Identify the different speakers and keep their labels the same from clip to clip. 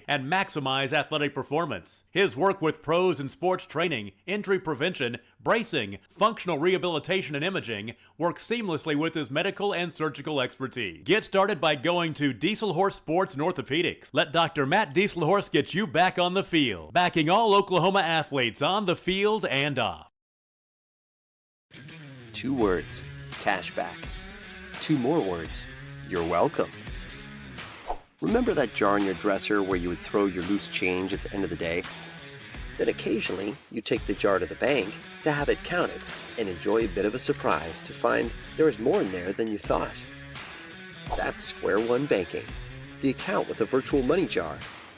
Speaker 1: and maximize athletic performance. His work with pros in sports training, injury prevention, bracing, functional rehabilitation, and imaging works seamlessly with his medical and surgical expertise. Get started by going to Dieselhorse Sports and Orthopedics. Let Dr. Matt Dieselhorse get you back on the field, backing all Oklahoma athletes on the field and off.
Speaker 2: 2 words, cash back. 2 more words, you're welcome. Remember that jar in your dresser where you would throw your loose change at the end of the day? Then occasionally, you take the jar to the bank to have it counted and enjoy a bit of a surprise to find there is more in there than you thought. That's Square One Banking, the account with a virtual money jar,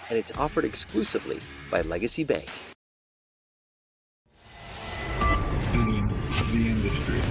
Speaker 2: and it's offered exclusively by Legacy Bank.
Speaker 3: The industry.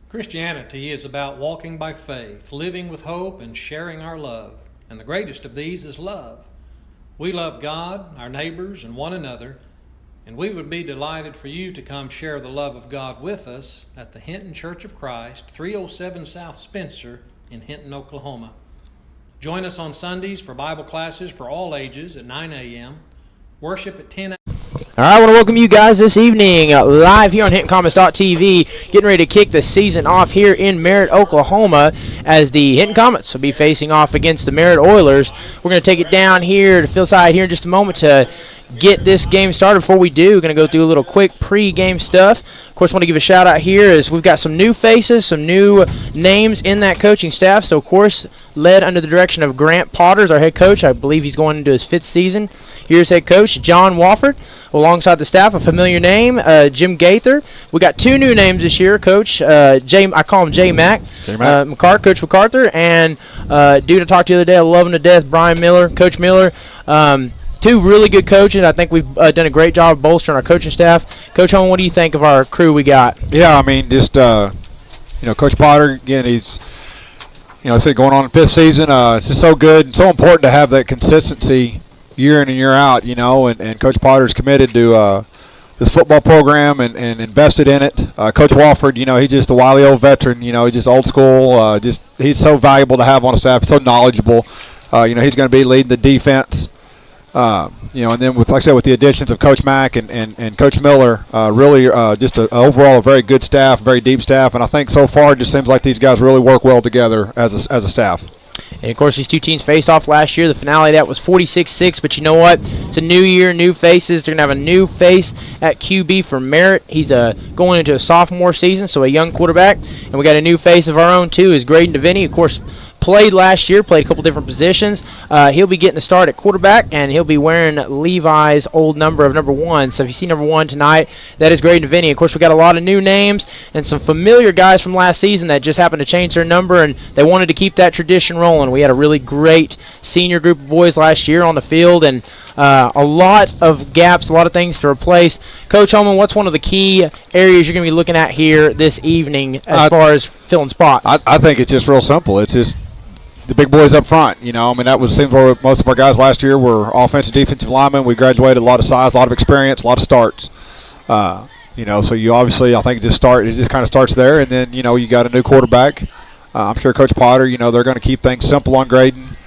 Speaker 4: Christianity is about walking by faith, living with hope, and sharing our love. And the greatest of these is love. We love God, our neighbors, and one another, and we would be delighted for you to come share the love of God with us at the Hinton Church of Christ, 307 South Spencer in Hinton, Oklahoma. Join us on Sundays for Bible classes for all ages at 9 a.m., worship at 10 a.m.
Speaker 5: All right, I want to welcome you guys this evening live here on HintonComets.tv, getting ready to kick the season off here in Merritt, Oklahoma, as the Hinton Comets will be facing off against the Merritt Oilers. We're going to take it down here to Philside here in just a moment to get this game started. Before we do, we're going to go through a little quick pre-game stuff. Of course, I want to give a shout-out here as we've got some new faces, some new names in that coaching staff. So, of course, led under the direction of Grant Potters, our head coach. I believe he's going into his 5th season. Here's head coach John Wofford. Alongside the staff, a familiar name, Jim Gaither. We got 2 new names this year, Coach. I call him J Mac. Coach MacArthur, and dude I talked to the other day, I love him to death, Brian Miller, Coach Miller. 2 really good coaches. I think we've done a great job bolstering our coaching staff. Coach Holman, what do you think of our crew we got?
Speaker 6: Yeah, I mean, just Coach Potter again. He's going on in 5th season. It's just so good and so important to have that consistency year in and year out, and Coach Potter's committed to this football program and invested in it. Coach Wofford, he's just a wily old veteran, he's just old school. He's so valuable to have on the staff, so knowledgeable. He's going to be leading the defense. And then with, like I said, with the additions of Coach Mack and Coach Miller, really just overall a very good staff, very deep staff, and I think so far it just seems like these guys really work well together as a staff.
Speaker 5: And, of course, these 2 teams faced off last year. The finale of that was 46-6, but you know what? It's a new year, new faces. They're going to have a new face at QB for Merritt. He's going into a sophomore season, so a young quarterback. And we got a new face of our own, too, is Graydon DeVinny. Of course, played last year, played a couple different positions. He'll be getting the start at quarterback, and he'll be wearing Levi's old number of number 1. So if you see number 1 tonight, that is Graydon DeVinny. Of course, we got a lot of new names and some familiar guys from last season that just happened to change their number, and they wanted to keep that tradition rolling. We had a really great senior group of boys last year on the field, and a lot of gaps, a lot of things to replace. Coach Holman, what's one of the key areas you're going to be looking at here this evening as far as filling spots?
Speaker 6: I think it's just real simple. It's just the big boys up front, that was seems where most of our guys last year were offensive, defensive linemen. We graduated a lot of size, a lot of experience, a lot of starts. So you obviously, I think it just kind of starts there, and then you got a new quarterback. I'm sure Coach Potter, they're going to keep things simple on Graydon.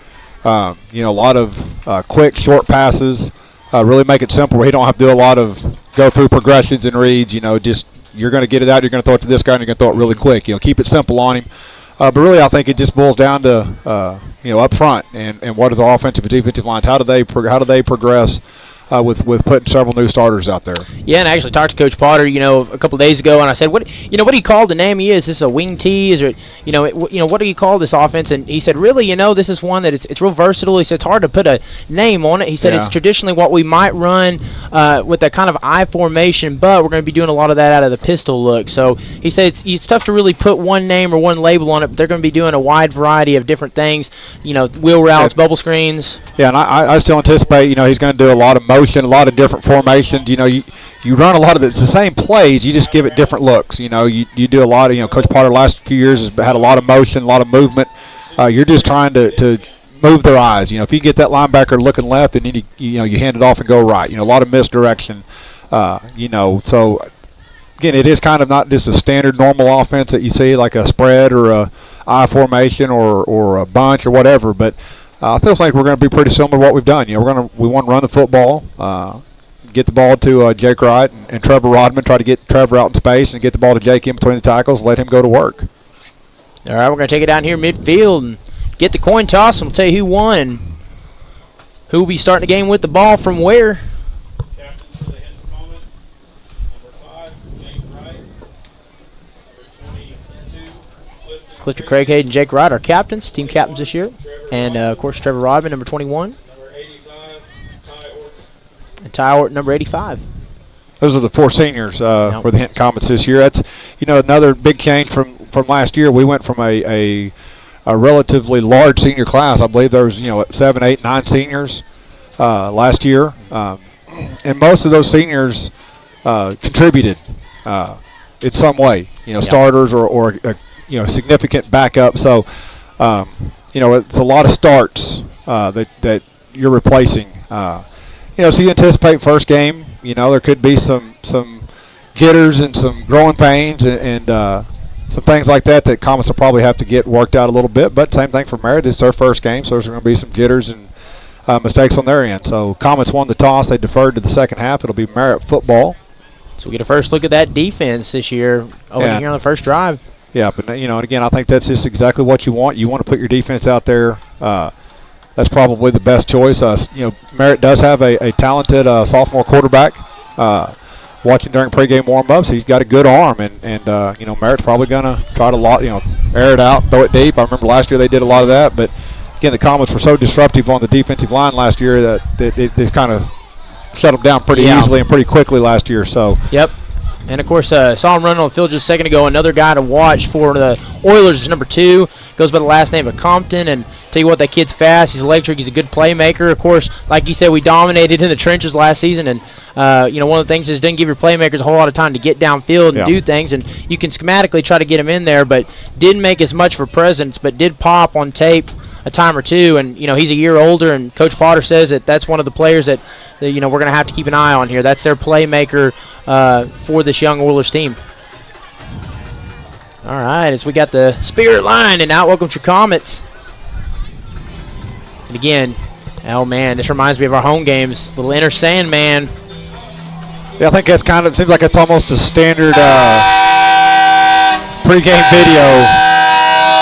Speaker 6: A lot of quick, short passes. Really make it simple where he don't have to do a lot of go through progressions and reads. Just you're going to get it out, you're going to throw it to this guy, and you're going to throw it really quick. Keep it simple on him. But really, I think it just boils down to up front and what is our offensive and defensive lines? How do they progress with putting several new starters out there?
Speaker 5: Yeah, and I actually talked to Coach Potter, a couple of days ago, and I said, what do you call the name he is? Is this a wing tee? Is it, what do you call this offense? And he said, really, this is one that it's real versatile. He said it's hard to put a name on it. He said it's traditionally what we might run with that kind of I formation, but we're going to be doing a lot of that out of the pistol look. So he said it's tough to really put one name or one label on it, but they're going to be doing a wide variety of different things, wheel routes, bubble screens.
Speaker 6: Yeah, and I still anticipate, he's going to do a lot of motion, a lot of different formations. You run a lot of it's the same plays, you just give it different looks. You do a lot of, Coach Potter last few years has had a lot of motion, a lot of movement. You're just trying to move their eyes. If you get that linebacker looking left and then you hand it off and go right. A lot of misdirection. So again, it is kind of not just a standard normal offense that you see like a spread or a I formation or a bunch or whatever. But I feel like we're going to be pretty similar to what we've done. We want to run the football. Get the ball to Jake Wright and Trevor Rodman, try to get Trevor out in space and get the ball to Jake in between the tackles, let him go to work.
Speaker 5: All right, we're going to take it down here midfield and get the coin toss, and we'll tell you who won and who will be starting the game with the ball from where.
Speaker 3: Captains for the Hinton Comets, number 5, Jake Wright, number 22,
Speaker 5: Clifton Craighead and Jake Wright are captains, team captains this year. And, of course, Trevor Rodman, number 21.
Speaker 3: number 85, Ty Orton.
Speaker 5: And Ty Orton, number 85.
Speaker 6: Those are the 4 seniors for the Hinton Comets this year. That's another big change from last year. We went from a relatively large senior class. I believe there was 7, 8, 9 seniors last year, and most of those seniors contributed in some way. Starters or significant backup. So it's a lot of starts that you're replacing. So you anticipate first game, there could be some jitters and some growing pains and some things like that Comets will probably have to get worked out a little bit. But same thing for Merritt. It's their first game, so there's going to be some jitters and mistakes on their end. So Comets won the toss. They deferred to the second half. It'll be Merritt football.
Speaker 5: So we get a first look at that defense this year here on the first drive.
Speaker 6: Yeah, but, and again, I think that's just exactly what you want. You want to put your defense out there. That's probably the best choice. Merritt does have a talented sophomore quarterback. Watching during pregame warm-ups, he's got a good arm, and Merritt's probably going to try to air it out, throw it deep. I remember last year they did a lot of that, but again, the Comets were so disruptive on the defensive line last year that they kind of shut them down pretty easily and pretty quickly last year. So.
Speaker 5: Yep. And, of course, saw him run on the field just a second ago. Another guy to watch for the Oilers is number 2. Goes by the last name of Compton. And tell you what, that kid's fast. He's electric. He's a good playmaker. Of course, like you said, we dominated in the trenches last season. And, one of the things is didn't give your playmakers a whole lot of time to get downfield and do things. And you can schematically try to get him in there, but didn't make as much for presence, but did pop on tape a time or two. And, he's a year older, and Coach Potter says that that's one of the players that we're going to have to keep an eye on here. That's their playmaker for this young Oilers team. All right, as we got the Spirit line and out, welcome to your Comets. And again, oh man, this reminds me of our home games. Little Inner Sandman.
Speaker 6: Yeah, I think that's seems like it's almost a standard pregame video,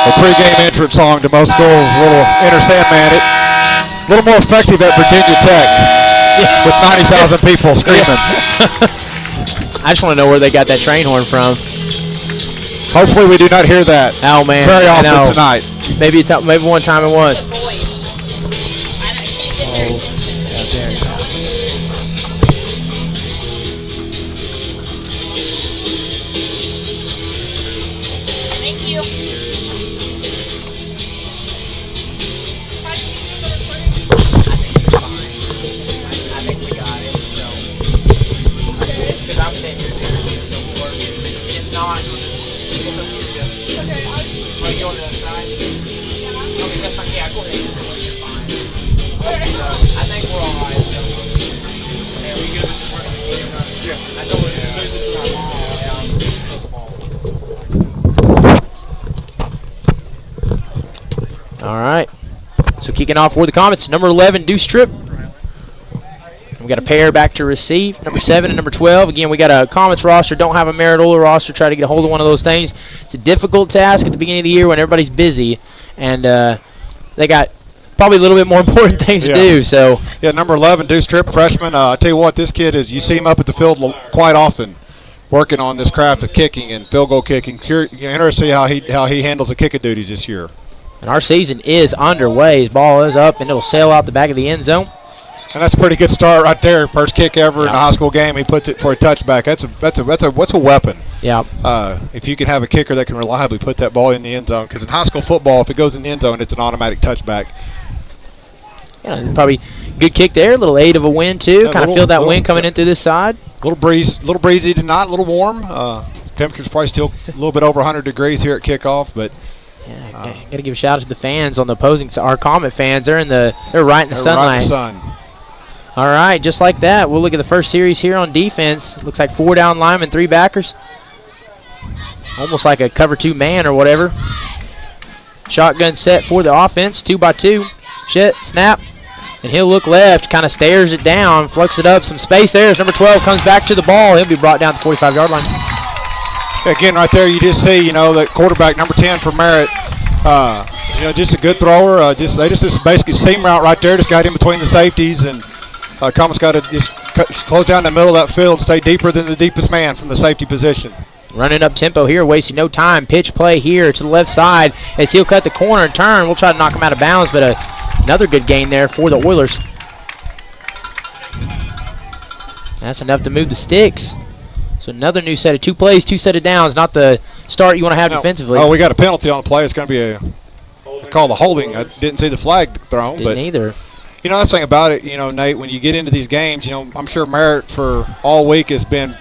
Speaker 6: a pregame entrance song to most schools. Little Inner Sandman. A little more effective at Virginia Tech with 90,000 people screaming.
Speaker 5: I just want to know where they got that train horn from.
Speaker 6: Hopefully we do not hear that.
Speaker 5: Oh man,
Speaker 6: very often tonight.
Speaker 5: Maybe one time it was.
Speaker 7: Thank you.
Speaker 5: I think we got it. Because I'm saying here, so we'll work it. If not, we'll just get you. Okay, are you on the other side? Yeah. Okay, that's fine. Yeah, go ahead. You're fine. Okay. I think we're all right. So. Yeah, we good with just working the game, right? Yeah. I told her to move this around. Yeah, it's so small. All right. So kicking off for the Comets, number 11, Deuce Tripp. We got a pair back to receive, number 7 and number 12. Again, we got a Comets roster, don't have a Merritt Oiler roster. Try to get a hold of one of those things. It's a difficult task at the beginning of the year when everybody's busy, and they got probably a little bit more important things to do. So
Speaker 6: yeah, number 11, Deuce Tripp, freshman. I tell you what, this kid is. You see him up at the field quite often, working on this craft of kicking and field goal kicking. You're interested to see how he handles the kicking duties this year.
Speaker 5: And our season is underway. His ball is up, and it'll sail out the back of the end zone.
Speaker 6: And that's a pretty good start right there. First kick ever in a high school game. He puts it for a touchback. That's a weapon.
Speaker 5: Yeah.
Speaker 6: If you can have a kicker that can reliably put that ball in the end zone, because in high school football, if it goes in the end zone, it's an automatic touchback.
Speaker 5: Yeah, probably good kick there. A little 8 of a wind too.
Speaker 6: Yeah,
Speaker 5: kind of feel that wind coming in through this side.
Speaker 6: Little breezy tonight. A little warm. Temperature's probably still a little bit over 100 degrees here at kickoff, but.
Speaker 5: Yeah, got to give a shout out to the fans on the opposing side. Our Comet fans, they're right in the sunlight.
Speaker 6: Right in the sun.
Speaker 5: All right, just like that, we'll look at the first series here on defense. Looks like 4 down linemen, 3 backers. Almost like a cover 2 man or whatever. Shotgun set for the offense, 2x2. Snap, and he'll look left, kind of stares it down, flux it up, some space there. As number 12 comes back to the ball, he'll be brought down to the 45-yard line.
Speaker 6: Again, right there, you just see, that quarterback, number 10 for Merritt, just a good thrower. They just basically seam route right there, just got in between the safeties, and Comet's got to just close down the middle of that field, stay deeper than the deepest man from the safety position.
Speaker 5: Running up tempo here, wasting no time. Pitch play here to the left side as he'll cut the corner and turn. We'll try to knock him out of bounds, but another good gain there for the Oilers. That's enough to move the sticks. So another new set of 2 plays, 2 set of downs, not the start you want to have defensively.
Speaker 6: Oh, we got a penalty on the play. It's going to be a call of holding. I didn't see the flag thrown.
Speaker 5: Didn't either.
Speaker 6: That's the thing about it, Nate, when you get into these games, I'm sure Merritt for all week has been,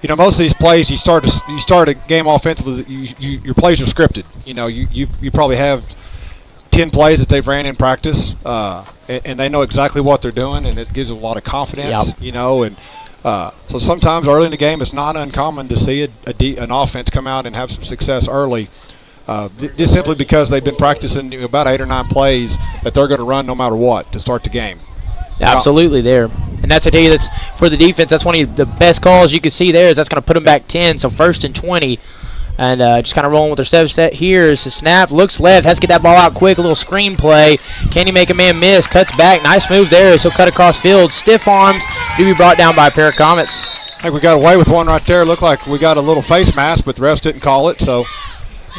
Speaker 6: most of these plays, you start a game offensively, your plays are scripted. You probably have 10 plays that they've ran in practice, and they know exactly what they're doing, and it gives them a lot of confidence, and so sometimes early in the game it's not uncommon to see an offense come out and have some success early, just simply because they've been practicing about 8 or 9 plays that they're going to run no matter what to start the game.
Speaker 5: Absolutely there. And that's, I tell you, that's for the defense, that's one of the best calls you can see there, is that's going to put them back 10, so 1st and 20. And just kind of rolling with their 7 set here. Is the snap, looks left, has to get that ball out quick, a little screen play. Can he make a man miss? Cuts back, nice move there as he'll cut across field. Stiff arms, to be brought down by a pair of Comets.
Speaker 6: I think we got away with one right there. Looked like we got a little face mask, but the refs didn't call it. So,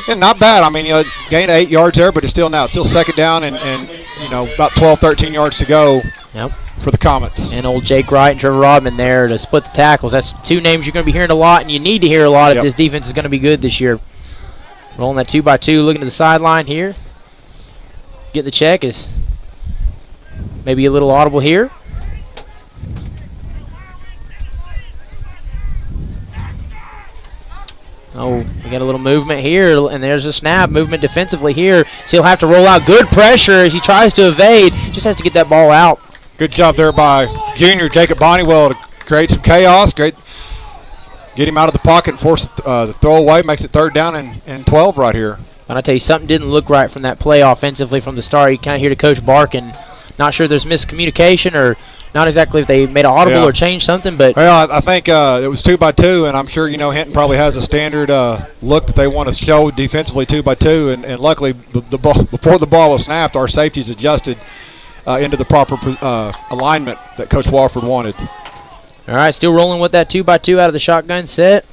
Speaker 6: not bad. I mean, gained 8 yards there, but it's still 2nd down and about 12, 13 yards to go.
Speaker 5: Yep.
Speaker 6: For the Comets.
Speaker 5: And old Jake Wright and Trevor Rodman there to split the tackles. That's 2 names you're going to be hearing a lot, and you need to hear a lot if this defense is going to be good this year. Rolling that 2x2, looking to the sideline here. Get the check is maybe a little audible here. Oh, we got a little movement here, and there's a snap, movement defensively here. So he'll have to roll out good pressure as he tries to evade. Just has to get that ball out.
Speaker 6: Good job there by junior Jacob Bonniwell to create some chaos. Great. Get him out of the pocket and force the throw away. Makes it 3rd down and 12 right here.
Speaker 5: And I tell you, something didn't look right from that play offensively from the start. You kind of hear the coach barking. Not sure there's miscommunication or not exactly if they made an audible or changed something. But
Speaker 6: well, I think it was 2x2, and I'm sure Hinton probably has a standard look that they want to show defensively 2x2. And luckily, the ball, before the ball was snapped, our safeties adjusted into the proper alignment that Coach Wofford wanted.
Speaker 5: All right, still rolling with that 2x2 out of the shotgun set.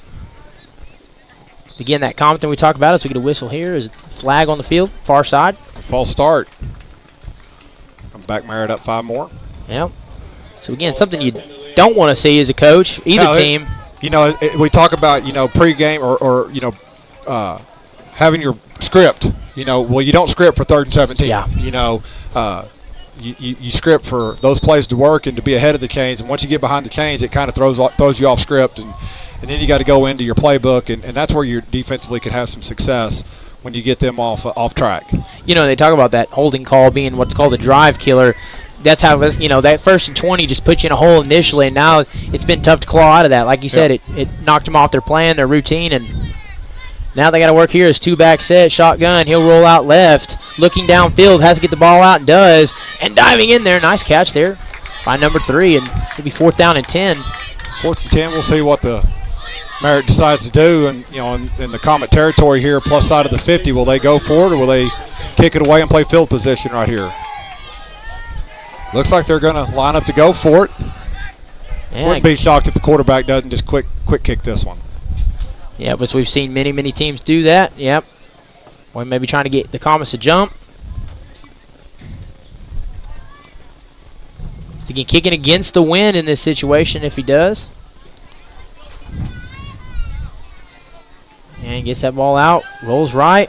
Speaker 5: Again, that Compton we talked about as we get a whistle here is flag on the field, far side.
Speaker 6: False start. I'm back Merritt up 5 more.
Speaker 5: Yeah. So again, something you don't want to see as a coach, either team.
Speaker 6: We talk about pregame or having your script. Well, you don't script for 3rd and 17.
Speaker 5: Yeah.
Speaker 6: You script for those plays to work and to be ahead of the chains, and once you get behind the chains, it kind of throws you off script, and then you got to go into your playbook, and that's where you defensively can have some success when you get them off track.
Speaker 5: They talk about that holding call being what's called a drive killer. That's how that 1st and 20 just puts you in a hole initially, and now it's been tough to claw out of that. Like you said, it knocked them off their plan, their routine, and now they got to work here as 2-back set, shotgun. He'll roll out left, looking downfield, has to get the ball out and does, and diving in there. Nice catch there by number 3, and it'll be 4th down and 10.
Speaker 6: 4th and 10. We'll see what the Merritt decides to do, and in the Comet territory here, plus side of the 50, will they go for it or will they kick it away and play field position right here? Looks like they're going to line up to go for it. Wouldn't be shocked if the quarterback doesn't just quick kick this one.
Speaker 5: Yeah, but we've seen many teams do that. Yep. Or maybe trying to get the Comets to jump. Again, kicking against the wind in this situation if he does. And gets that ball out, rolls right.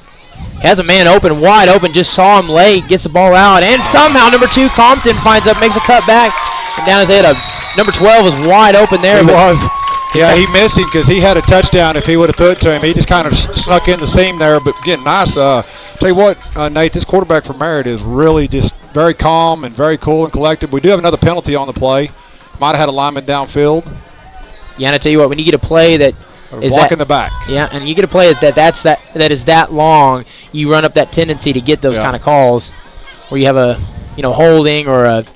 Speaker 5: Has a man open, wide open, just saw him late, gets the ball out, and somehow number 2, Compton, finds up, makes a cut back, and down his head. Number 12 was wide open there.
Speaker 6: He was. Yeah, he missed him because he had a touchdown if he would have threw it to him. He just kind of snuck in the seam there, but again, nice. Tell you what, Nate, this quarterback for Merritt is really just very calm and very cool and collected. We do have another penalty on the play. Might have had a lineman downfield.
Speaker 5: Yeah, and I tell you what, when you get a play that is
Speaker 6: blocking the back.
Speaker 5: Yeah, and you get a play that is that long, you run up that tendency to get those kind of calls where you have a holding or a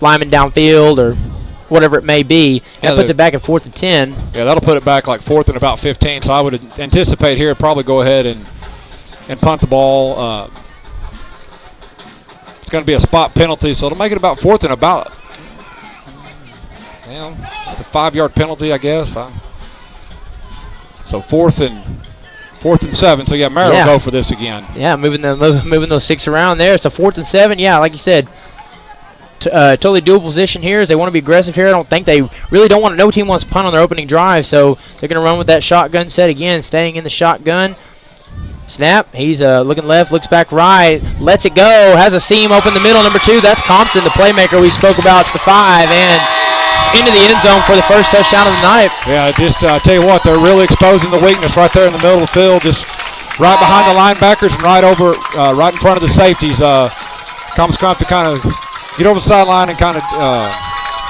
Speaker 5: lineman downfield or whatever it may be. That puts it back at 4th and 10.
Speaker 6: Yeah, that'll put it back like 4th and about 15. So I would anticipate here probably go ahead and punt the ball. It's going to be a spot penalty, so it'll make it about 4th and about. It's a 5-yard penalty, I guess. So 4th and 7. So yeah, Merritt will go for this again.
Speaker 5: Yeah, moving those 6 around there. So 4th and 7. Yeah, like you said, totally dual position here. As they want to be aggressive here. I don't think they really don't want. No team wants to punt on their opening drive, so they're going to run with that shotgun set again, staying in the shotgun. Snap. He's looking left, looks back right, lets it go. Has a seam open the middle. Number 2. That's Compton, the playmaker we spoke about, to the 5 and into the end zone for the first touchdown of the night.
Speaker 6: Yeah, just tell you what, they're really exposing the weakness right there in the middle of the field, just right behind the linebackers and right in front of the safeties. Compton to kind of get over the sideline and kind of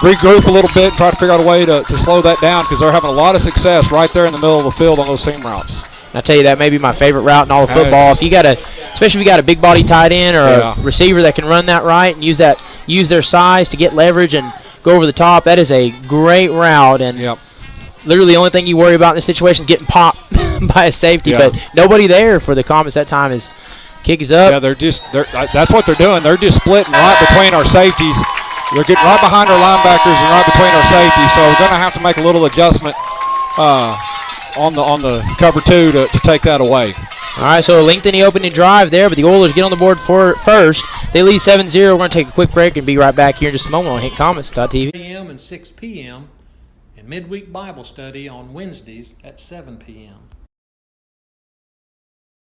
Speaker 6: regroup a little bit and try to figure out a way to slow that down because they're having a lot of success right there in the middle of the field on those seam routes.
Speaker 5: I tell you, that may be my favorite route in all of football. If you got especially if you got a big body tight end or a receiver that can run that right and use their size to get leverage and go over the top, that is a great route. And literally the only thing you worry about in this situation is getting popped by a safety. But nobody there for the Comets that time. Is kick is up.
Speaker 6: Yeah, that's what they're doing. They're just splitting right between our safeties. They're getting right behind our linebackers and right between our safeties. So we're going to have to make a little adjustment on the cover 2 to take that away.
Speaker 5: All right, so a lengthening opening drive there, but the Oilers get on the board first. They lead 7-0. We're going to take a quick break and be right back here in just a moment on HintComets.tv.
Speaker 4: a.m. and 6 p.m. and midweek Bible study on Wednesdays at 7 p.m.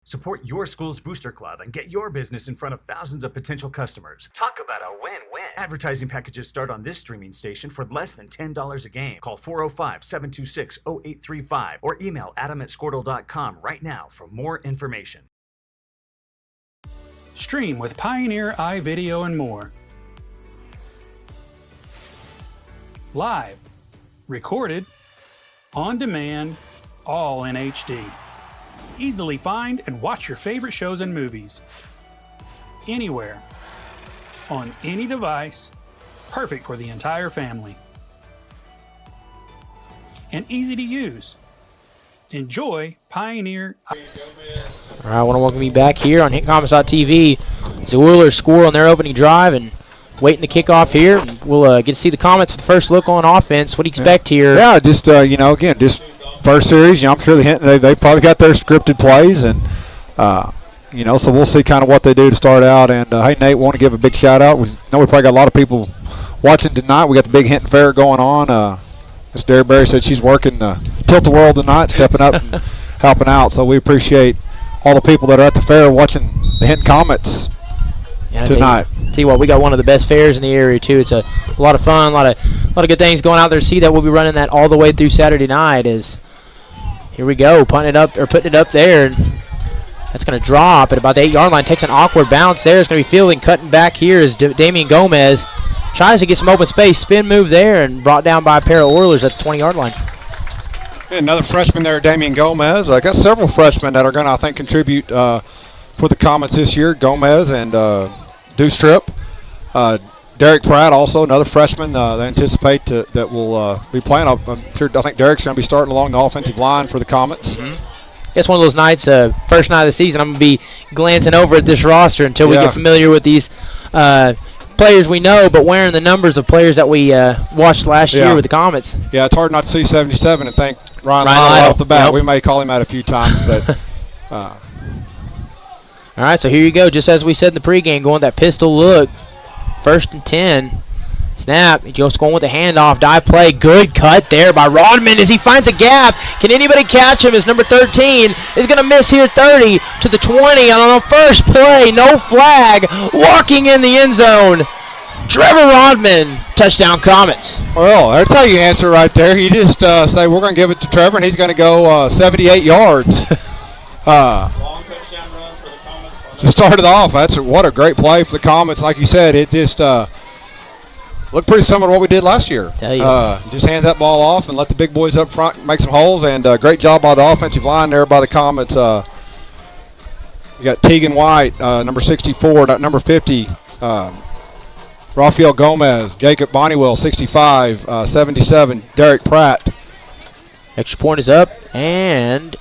Speaker 8: Support your school's booster club and get your business in front of thousands of potential customers. Talk about a win-win. Advertising packages start on this streaming station for less than $10 a game. Call 405-726-0835 or email adam@squirtle.com right now for more information.
Speaker 9: Stream with Pioneer iVideo and more. Live, recorded, on demand, all in HD. Easily find and watch your favorite shows and movies. Anywhere. On any device. Perfect for the entire family. And easy to use. Enjoy Pioneer.
Speaker 5: All right, I want to welcome you back here on HintComets.tv. The Oilers score on their opening drive and waiting to kick off here. We'll get to see the Comets for the first look on offense. What do you expect here?
Speaker 6: Yeah, just, again, just first series, I'm sure they probably got their scripted plays, and so we'll see kind of what they do to start out. And hey, Nate, want to give a big shout out. We know we probably got a lot of people watching tonight. We got the big Hinton Fair going on. Miss Derryberry said she's working Tilt-A-Whirl tonight, stepping up and helping out. So we appreciate all the people that are at the fair watching the Hinton Comets tonight.
Speaker 5: Tell you what, we got one of the best fairs in the area too. It's a lot of fun, a lot of good things going out there to see. That we'll be running that all the way through Saturday night. Here we go, putting it up there. And that's going to drop at about the 8-yard line. Takes an awkward bounce there. It's going to be fielding, cutting back here is Damian Gomez. Tries to get some open space. Spin move there and brought down by a pair of Oilers at the 20-yard line.
Speaker 6: Another freshman there, Damian Gomez. I got several freshmen that are going to, I think, contribute for the Comets this year. Gomez and Dewstrip. Derek Pratt, also another freshman. They anticipate that will be playing. I think Derek's going to be starting along the offensive line for the Comets.
Speaker 5: Mm-hmm. It's one of those nights, first night of the season, I'm going to be glancing over at this roster until we get familiar with these players we know, but wearing the numbers of players that we watched last year with the Comets.
Speaker 6: Yeah, it's hard not to see 77 and think Ryan Lytle off the bat. Yep. We may call him out a few times, but.
Speaker 5: All right, so here you go. Just as we said in the pregame, going that pistol look. 1st and 10. Snap. He just going with the handoff. Dive play. Good cut there by Rodman as he finds a gap. Can anybody catch him as number 13 is going to miss here 30 to the 20 on the first play. No flag. Walking in the end zone. Trevor Rodman, touchdown Comets.
Speaker 6: Well, that's how you answer right there. You just say we're going to give it to Trevor, and he's going to go 78 yards.
Speaker 3: Long touchdown run for the Comets.
Speaker 6: To start it off, what a great play for the Comets. Like you said, it just looked pretty similar to what we did last year. Just hand that ball off and let the big boys up front make some holes, and great job by the offensive line there by the Comets. You got Tegan White, number 64, number 50. Rafael Gomez, Jacob Bonniewell, 65, 77, Derek Pratt.
Speaker 5: Extra point is up, and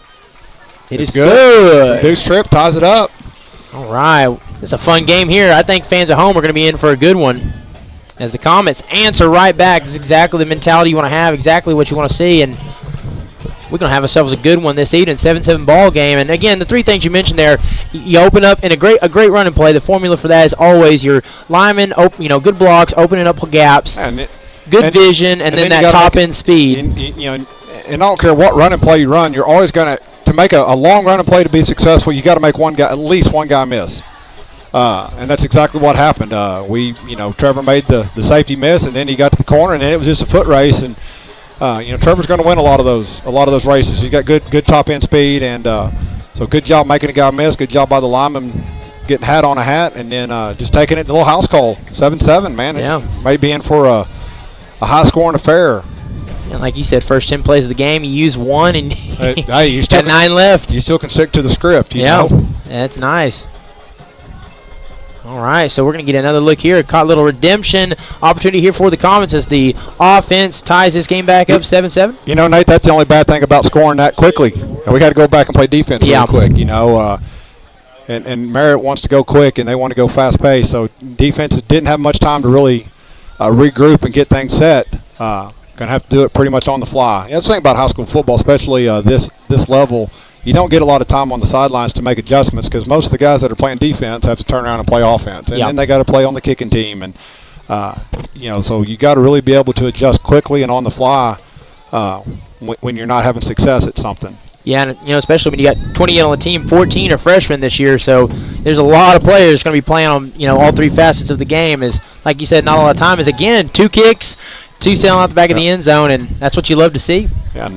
Speaker 5: it is good.
Speaker 6: Deuce Tripp ties it up.
Speaker 5: All right. It's a fun game here. I think fans at home are going to be in for a good one as the Comets answer right back. That's exactly the mentality you want to have, exactly what you want to see, and we're going to have ourselves a good one this evening, 7-7 ball game. And again, the three things you mentioned there, you open up in a great running play. The formula for that is always your linemen, good blocks, opening up gaps, good vision, and then that top end speed.
Speaker 6: And I don't care what running play you run, you're always going to make a long running play to be successful. You got to make at least one guy miss. And that's exactly what happened. Trevor made the safety miss, and then he got to the corner, and then it was just a foot race. And Trevor's going to win a lot of those races. He's got good top end speed, and so good job making a guy miss. Good job by the lineman getting hat on a hat, and then just taking it to the little house call. 7-7, man.
Speaker 5: Yeah.
Speaker 6: It may be in for a high scoring affair.
Speaker 5: And like you said, first 10 plays of the game, you use one, and
Speaker 6: hey, you still
Speaker 5: got 9 left.
Speaker 6: You still can stick to the script. You know?
Speaker 5: That's nice. All right, so we're going to get another look here. A little redemption opportunity here for the Comets as the offense ties this game back up 7-7.
Speaker 6: Nate, that's the only bad thing about scoring that quickly. And we got to go back and play defense really quick, And Merritt wants to go quick, and they want to go fast pace. So defenses didn't have much time to really regroup and get things set. Going to have to do it pretty much on the fly. That's the thing about high school football, especially this level. You don't get a lot of time on the sidelines to make adjustments because most of the guys that are playing defense have to turn around and play offense. And then they got to play on the kicking team. And, so you got to really be able to adjust quickly and on the fly when you're not having success at something.
Speaker 5: Yeah, and especially when you got 28 on the team, 14 are freshmen this year, so there's a lot of players going to be playing on all three facets of the game. Is like you said, not a lot of time. Is again 2 kicks, 2 sailing out the back of the end zone, and that's what you love to see.
Speaker 6: Yeah,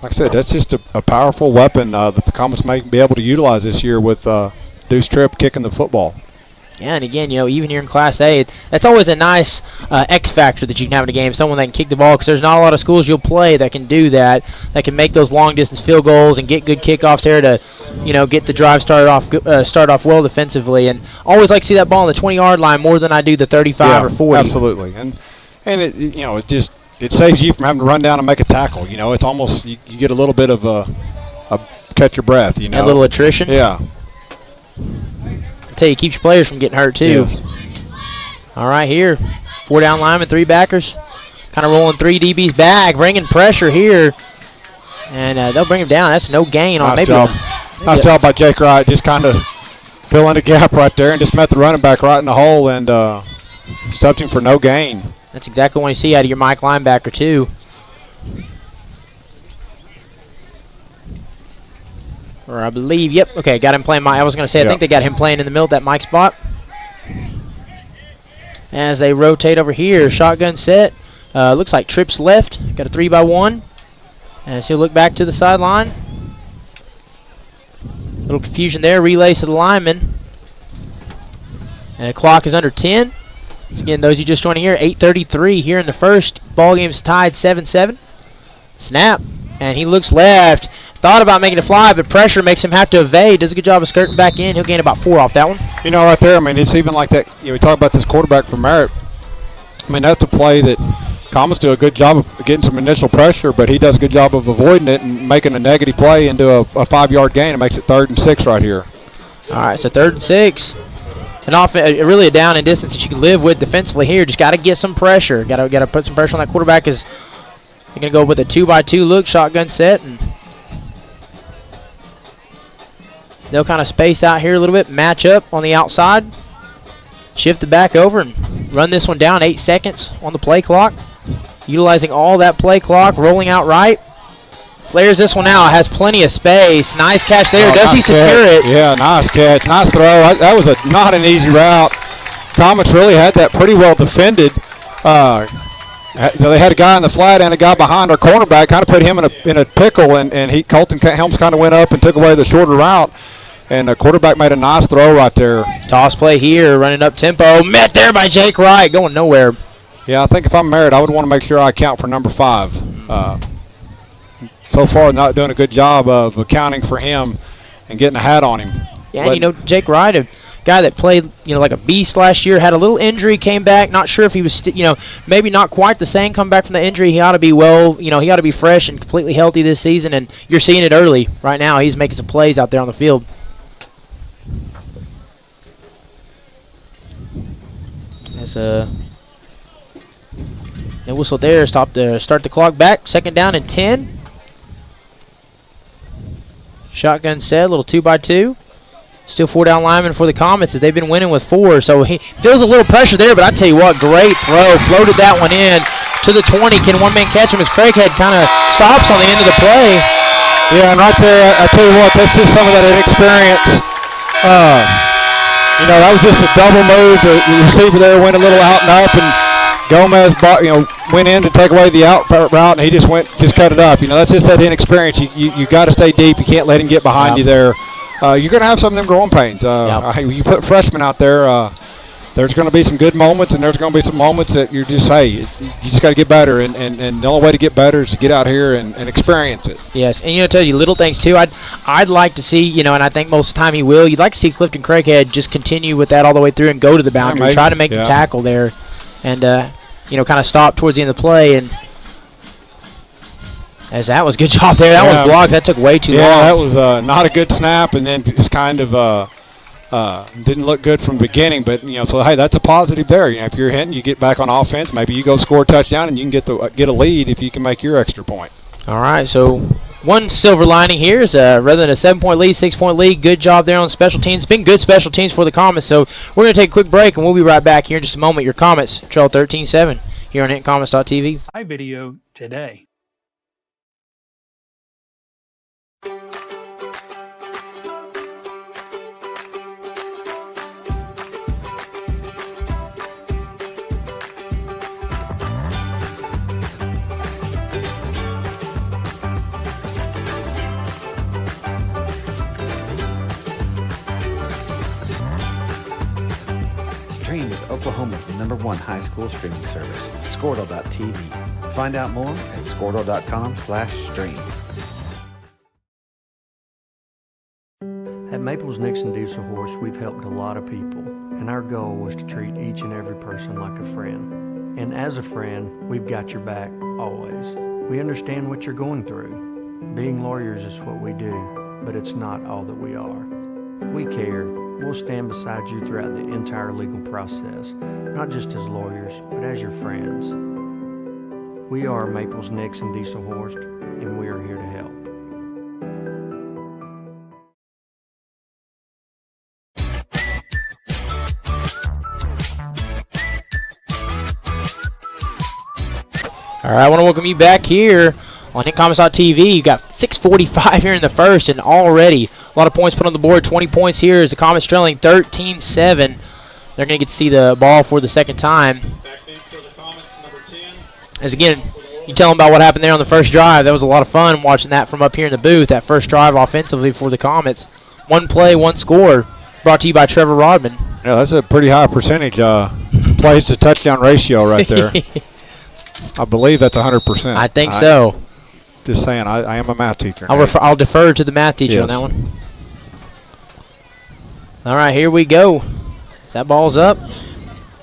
Speaker 6: like I said, that's just a powerful weapon that the Comets may be able to utilize this year with Deuce Tripp kicking the football.
Speaker 5: Yeah, and again, even here in Class A, that's always a nice X factor that you can have in a game, someone that can kick the ball, because there's not a lot of schools you'll play that can do that can make those long-distance field goals and get good kickoffs there to, get the drive start off well defensively. And I always like to see that ball on the 20-yard line more than I do the 35 or 40.
Speaker 6: Absolutely. And it saves you from having to run down and make a tackle. It's almost you get a little bit of a catch your breath.
Speaker 5: A little attrition.
Speaker 6: Yeah.
Speaker 5: I tell you, it keeps your players from getting hurt too.
Speaker 6: Yes.
Speaker 5: All right, here, 4 down linemen, 3 backers, kind of rolling 3 DBs back, bringing pressure here, and they'll bring him down. That's no gain on
Speaker 6: nice job. Nice job by Jake Wright, just kind of filling the gap right there and just met the running back right in the hole and stuffed him for no gain.
Speaker 5: That's exactly what you see out of your Mike linebacker too. Or I believe, okay, got him playing Mike. I was going to say, I think they got him playing in the middle at that Mike spot. As they rotate over here, shotgun set. Looks like Tripp's left. Got a 3-by-1. As he'll look back to the sideline. Little confusion there. Relays to the lineman. And the clock is under 10. So again, those you just joining here, 8:33 here in the first. Ball game's tied 7-7. Snap. And he looks left. Thought about making a fly, but pressure makes him have to evade. Does a good job of skirting back in. He'll gain about 4 off that one.
Speaker 6: Right there, it's even like that. We talk about this quarterback from Merritt. That's a play that Comets do a good job of getting some initial pressure, but he does a good job of avoiding it and making a negative play into a 5-yard gain. It makes it 3rd and 6 right here.
Speaker 5: All right, so 3rd and 6. Really a down and distance that you can live with defensively here. Just got to get some pressure. Got to put some pressure on that quarterback. Is going to go with a 2-by-2 look, shotgun set, and they'll kind of space out here a little bit, match up on the outside, shift it back over, and run this one down, 8 seconds on the play clock. Utilizing all that play clock, rolling out right. Flares this one out, has plenty of space. Nice catch there. Does he secure it?
Speaker 6: Yeah, nice catch. Nice throw. That was not an easy route. Comets really had that pretty well defended. They had a guy in the flat and a guy behind our cornerback, kind of put him in a pickle, and Colton Helms kind of went up and took away the shorter route. And the quarterback made a nice throw right there.
Speaker 5: Toss play here, running up tempo. Met there by Jake Wright, going nowhere.
Speaker 6: Yeah, I think if I'm Merritt, I would want to make sure I account for number 5. So far, not doing a good job of accounting for him and getting a hat on him.
Speaker 5: Yeah, and Jake Wright, a guy that played, like a beast last year, had a little injury, came back. Not sure if he was, maybe not quite the same. Come back from the injury, he ought to be he ought to be fresh and completely healthy this season. And you're seeing it early right now. He's making some plays out there on the field. That's a whistle there. Start the clock back. 2nd down and 10. Shotgun set, a little 2x2. Still 4 down linemen for the Comets as they've been winning with 4. So he feels a little pressure there, but I tell you what, great throw. Floated that one in to the 20. Can one man catch him as Craighead kind of stops on the end of the play?
Speaker 6: Yeah, and right there, I tell you what, that's just some of that inexperience. That was just a double move. The receiver there went a little out and up, and Gomez went in to take away the out route, and he just cut it up. That's just that inexperience. You got to stay deep. You can't let him get behind you there. You're going to have some of them growing pains. You put freshmen out there, there's going to be some good moments, and there's going to be some moments that you just got to get better, and the only way to get better is to get out here and experience it.
Speaker 5: Yes, and it tells you little things too. I'd like to see, and I think most of the time he will. You'd like to see Clifton Craighead just continue with that all the way through and go to the boundary, try to make the tackle there, and kind of stop towards the end of the play. And as that was a good job there, that was blocked. That took way too long.
Speaker 6: Yeah, that was not a good snap, and then just kind of didn't look good from the beginning. But so hey, that's a positive there. If you're Hinton, you get back on offense. Maybe you go score a touchdown, and you can get a lead if you can make your extra point.
Speaker 5: All right, so one silver lining here is rather than a 7-point lead, 6-point lead, good job there on special teams. It's been good special teams for the Comets. So we're going to take a quick break, and we'll be right back here in just a moment. Your Comets, Trail 13-7 here on HintonComets.tv.
Speaker 9: Video today.
Speaker 10: Stream with Oklahoma's #1 high school streaming service, Squirtle.tv. Find out more at Squirtle.com/stream.
Speaker 11: At Maples Nixon Diesel Horse, we've helped a lot of people, and our goal was to treat each and every person like a friend. And as a friend, we've got your back, always. We understand what you're going through. Being lawyers is what we do, but it's not all that we are. We care. We'll stand beside you throughout the entire legal process, not just as lawyers, but as your friends. We are Maples Nixon Diesel Horse, and we are here to help.
Speaker 5: All right, I want to welcome you back here on HintonComets.tv. You got 6:45 here in the first, and already a lot of points put on the board. 20 points here as the Comets trailing 13-7. They're going to get to see the ball for the second time. As again, you tell them about what happened there on the first drive. That was a lot of fun watching that from up here in the booth. That first drive offensively for the Comets. One play, one score. Brought to you by Trevor Rodman.
Speaker 6: Yeah, that's a pretty high percentage plays to touchdown ratio right there. I believe that's 100%.
Speaker 5: I think so.
Speaker 6: Just saying, I am a math teacher.
Speaker 5: I'll defer to the math teacher on that one. All right, here we go. That ball's up,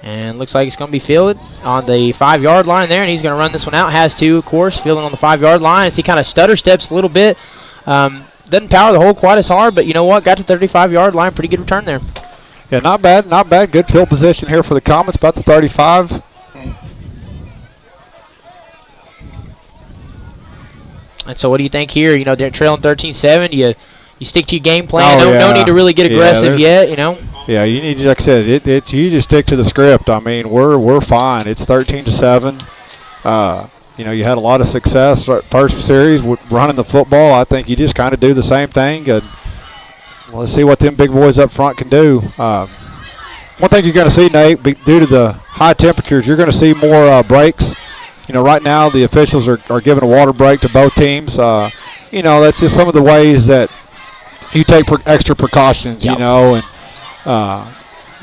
Speaker 5: and looks like it's going to be fielded on the 5-yard line there, and he's going to run this one out. Has to, of course, fielding on the 5-yard line as he kind of stutter steps a little bit. Doesn't power the hole quite as hard, but you know what? Got to 35-yard line. Pretty good return there.
Speaker 6: Yeah, not bad, not bad. Good field position here for the Comets, about the 35.
Speaker 5: And so what do you think here? You know, they're trailing 13-7. You stick to your game plan. No need to really get aggressive yet, you know.
Speaker 6: Yeah, you need, like I said, you just stick to the script. I mean, we're fine. It's 13-7. You know, you had a lot of success first series with running the football. I think you just kind of do the same thing, and let's see what them big boys up front can do. One thing you're going to see, Nate, due to the high temperatures, you're going to see more breaks. You know, right now the officials are giving a water break to both teams. You know, that's just some of the ways that you take extra precautions, you know, and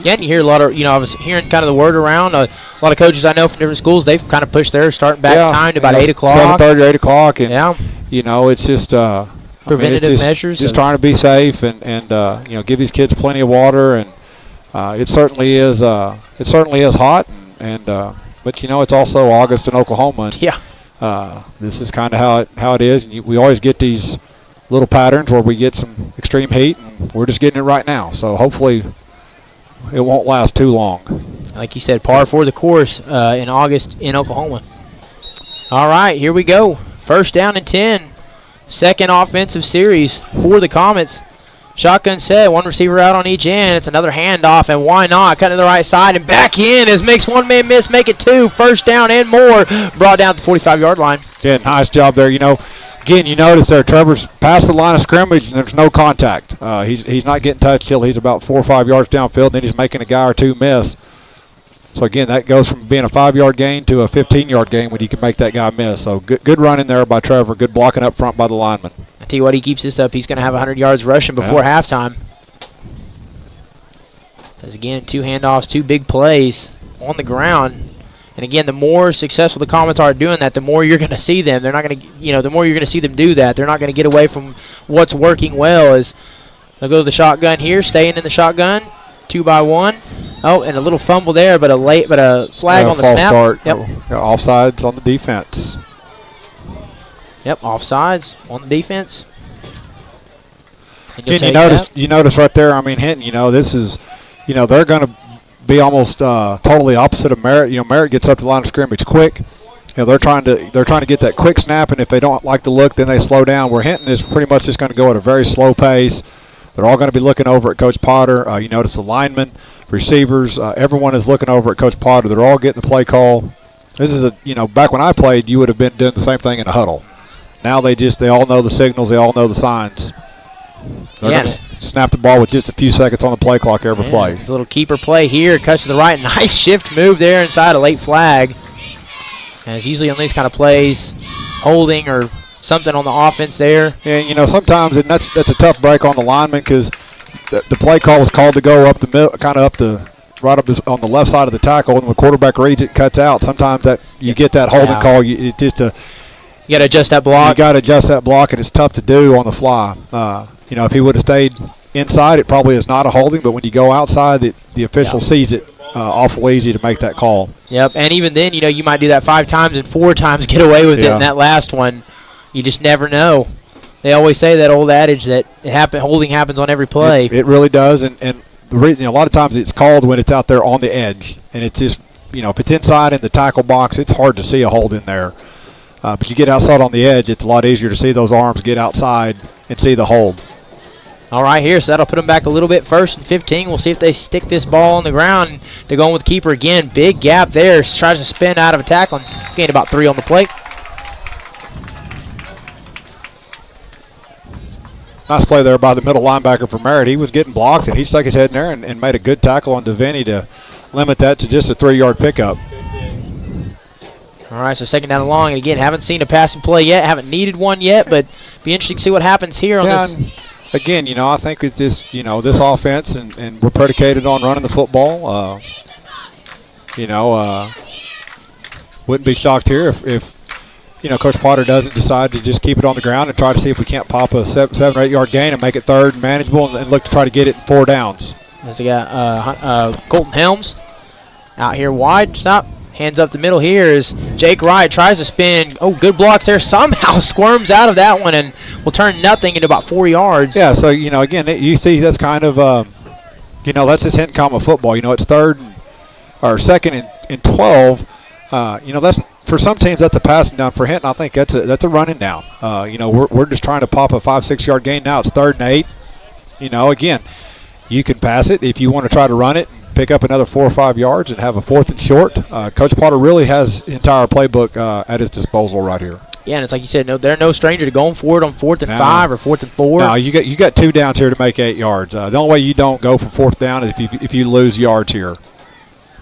Speaker 5: yeah, and you hear a lot of, you know, I was hearing kind of the word around. A lot of coaches I know from different schools, they've kind of pushed their starting back time to about 8 o'clock.
Speaker 6: 7:30, 8 o'clock. And, you know, it's just
Speaker 5: preventative measures.
Speaker 6: Just trying to be safe and you know, give these kids plenty of water. And it certainly is hot. And but, you know, it's also August in Oklahoma. And, this is kind of how it is. And we always get these little patterns where we get some extreme heat, and we're just getting it right now. So hopefully it won't last too long.
Speaker 5: Like you said, par for the course in August in Oklahoma. All right, here we go. First down and 10. Second offensive series for the Comets. Shotgun set, one receiver out on each end. It's another handoff, and why not? Cut to the right side and back in as makes one man miss, make it two. First down and more. Brought down to the 45-yard line.
Speaker 6: Yeah, nice job there. You know, again, you notice there, Trevor's past the line of scrimmage, and there's no contact. He's not getting touched till he's about 4 or 5 yards downfield, and then he's making a guy or two miss. So, again, that goes from being a 5-yard gain to a 15-yard gain when you can make that guy miss. So, good running there by Trevor. Good blocking up front by the lineman.
Speaker 5: I tell you what, he keeps this up, he's going to have 100 yards rushing before halftime. As, again, 2 handoffs, 2 big plays on the ground. And again, the more successful the Comets are doing that, the more you're going to see them. They're not going to, you know, the more you're going to see them do that. They're not going to get away from what's working well. As they'll go to the shotgun here, staying in the shotgun, 2 by 1. Oh, and a little fumble there, but a flag on the
Speaker 6: false
Speaker 5: snap.
Speaker 6: Start.
Speaker 5: Yep.
Speaker 6: Offsides on the defense.
Speaker 5: Yep, offsides on the defense.
Speaker 6: And you notice right there. I mean, Hinton. You know, this is, you know, they're going to be almost totally opposite of Merritt. You know, Merritt gets up to the line of scrimmage quick. You know, they're trying to get that quick snap, and if they don't like the look, then they slow down. Where Hinton is pretty much just going to go at a very slow pace. They're all going to be looking over at Coach Potter. You notice the linemen, receivers, everyone is looking over at Coach Potter. They're all getting the play call. This is back when I played, you would have been doing the same thing in a huddle. Now they all know the signals, they all know the signs. They're going to snap the ball with just a few seconds on the play clock every play.
Speaker 5: It's a little keeper play here. Cuts to the right. Nice shift move there inside a late flag. And it's usually on these kind of plays, holding or something on the offense there.
Speaker 6: Yeah, you know, sometimes that's a tough break on the lineman because the play call was called to go up the middle, kind of right up on the left side of the tackle, and when the quarterback reads it, cuts out. Sometimes that you get that holding call. You
Speaker 5: got to adjust that block.
Speaker 6: You got to adjust that block, and it's tough to do on the fly. You know, if he would have stayed inside, it probably is not a holding, but when you go outside, the official sees it awful easy to make that call.
Speaker 5: Yep, and even then, you know, you might do that 5 times and 4 times get away with it, and that last one, you just never know. They always say that old adage that holding happens on every play.
Speaker 6: It really does, and the reason, a lot of times it's called when it's out there on the edge, and it's just, you know, if it's inside in the tackle box, it's hard to see a hold in there. But you get outside on the edge, it's a lot easier to see those arms get outside and see the hold.
Speaker 5: All right, here, so that'll put them back a little bit. 1st and 15. We'll see if they stick this ball on the ground. They're going with the keeper again. Big gap there. Tries to spin out of a tackle and gained about 3 on the plate.
Speaker 6: Nice play there by the middle linebacker for Merritt. He was getting blocked, and he stuck his head in there and made a good tackle on Devaney to limit that to just a 3-yard pickup.
Speaker 5: All right, so 2nd down and long. And again, haven't seen a passing play yet. Haven't needed one yet, but be interesting to see what happens here on this.
Speaker 6: Again, you know, I think it's this, you know, this offense, and we're predicated on running the football. You know, wouldn't be shocked here if you know, Coach Potter doesn't decide to just keep it on the ground and try to see if we can't pop a 7 or 8 yard gain and make it 3rd and manageable and look to try to get it in 4 downs.
Speaker 5: As we got Colton Helms out here wide. Stop. Hands up the middle here is Jake Wright. Tries to spin. Oh, good blocks there. Somehow squirms out of that one and will turn nothing into about 4 yards.
Speaker 6: Yeah, so, you know, again, you see that's kind of, you know, that's just Hinton Common football. You know, it's 2nd and 12. You know, that's for some teams that's a passing down. For Hinton, I think that's a running down. You know, we're just trying to pop a 5-6 yard gain now. It's 3rd and 8. You know, again, you can pass it. If you want to try to run it, pick up another 4 or 5 yards and have a 4th and short, Coach Potter really has the entire playbook at his disposal right here.
Speaker 5: Yeah, and it's like you said, they're no stranger to going for it on 4th and 5 or 4th and 4.
Speaker 6: No, you got 2 downs here to make 8 yards. The only way you don't go for 4th down is if you lose yards here.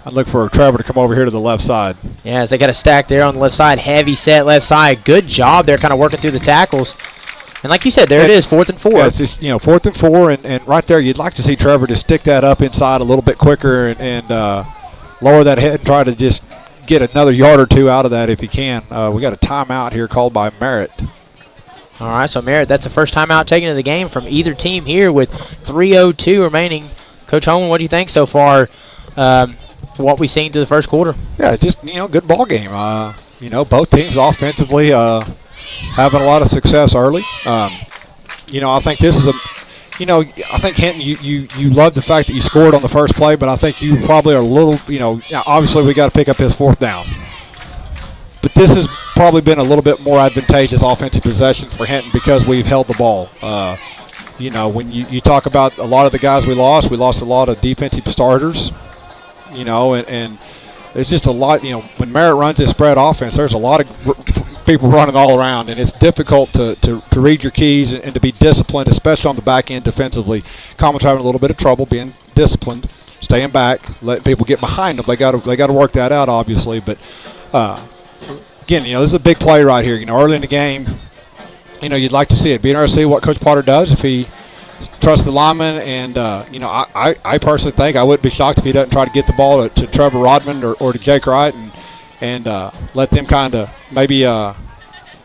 Speaker 6: I'd look for Trevor to come over here to the left side.
Speaker 5: Yeah, as they got a stack there on the left side, heavy set left side. Good job there, kind of working through the tackles. And like you said, there it is, 4th and 4.
Speaker 6: Yeah, it's just, 4th and 4, and right there you'd like to see Trevor just stick that up inside a little bit quicker and lower that head and try to just get another yard or 2 out of that if you can. We got a timeout here called by Merritt.
Speaker 5: All right, so Merritt, that's the first timeout taken of the game from either team here with 3:02 remaining. Coach Holman, what do you think so far for what we've seen through the first quarter?
Speaker 6: Yeah, just, good ball game. Both teams offensively having a lot of success early. I think this is I think Hinton, you love the fact that you scored on the first play, but I think you probably are a little, obviously we got to pick up his 4th down. But this has probably been a little bit more advantageous offensive possession for Hinton because we've held the ball. When you talk about a lot of the guys we lost a lot of defensive starters, and it's just a lot, when Merritt runs this spread offense, there's a lot of people running all around, and it's difficult to read your keys and to be disciplined, especially on the back end defensively. Coleman's having a little bit of trouble being disciplined, staying back, letting people get behind them. They got to work that out, obviously. But again, this is a big play right here. Early in the game, you'd like to see it. Be interested to see what Coach Potter does if he trusts the lineman. And I personally think I wouldn't be shocked if he doesn't try to get the ball to Trevor Rodman or to Jake Wright and let them kind of maybe.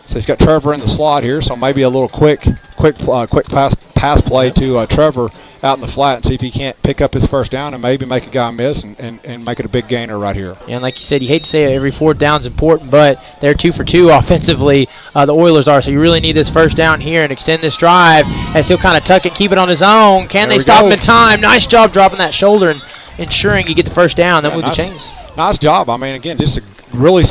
Speaker 6: So he's got Trevor in the slot here, so maybe a little quick pass play to Trevor out in the flat and see if he can't pick up his 1st down and maybe make a guy miss and make it a big gainer right here.
Speaker 5: Yeah, and like you said, you hate to say every 4th down is important, but they're 2 for 2 offensively, the Oilers are, so you really need this 1st down here and extend this drive as he'll kind of tuck it, keep it on his own. Can they stop him in time? Nice job dropping that shoulder and ensuring you get the 1st down, then move the chains.
Speaker 6: Nice job. I mean, again, just a really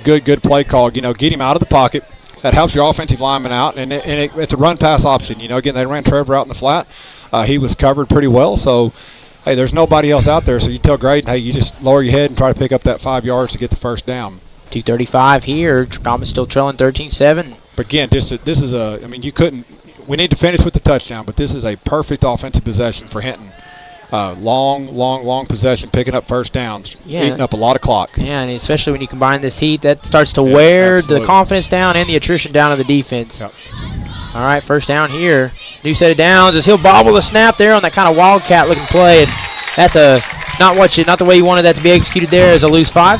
Speaker 6: good play call. Get him out of the pocket. That helps your offensive lineman out, and it's a run-pass option. Again, they ran Trevor out in the flat. He was covered pretty well, so, hey, there's nobody else out there. So you tell Graydon, hey, you just lower your head and try to pick up that 5 yards to get the 1st down.
Speaker 5: 2:35 here. Coleman's still trailing 13-7.
Speaker 6: But, again, this is we need to finish with the touchdown, but this is a perfect offensive possession for Hinton. Long possession, picking up 1st downs, eating up a lot of clock.
Speaker 5: Yeah, and especially when you combine this heat, that starts to wear the confidence down and the attrition down of the defense.
Speaker 6: Yep.
Speaker 5: All right, 1st down here. New set of downs as he'll bobble the snap there on that kind of wildcat-looking play. And that's not the way you wanted that to be executed there as a loose 5.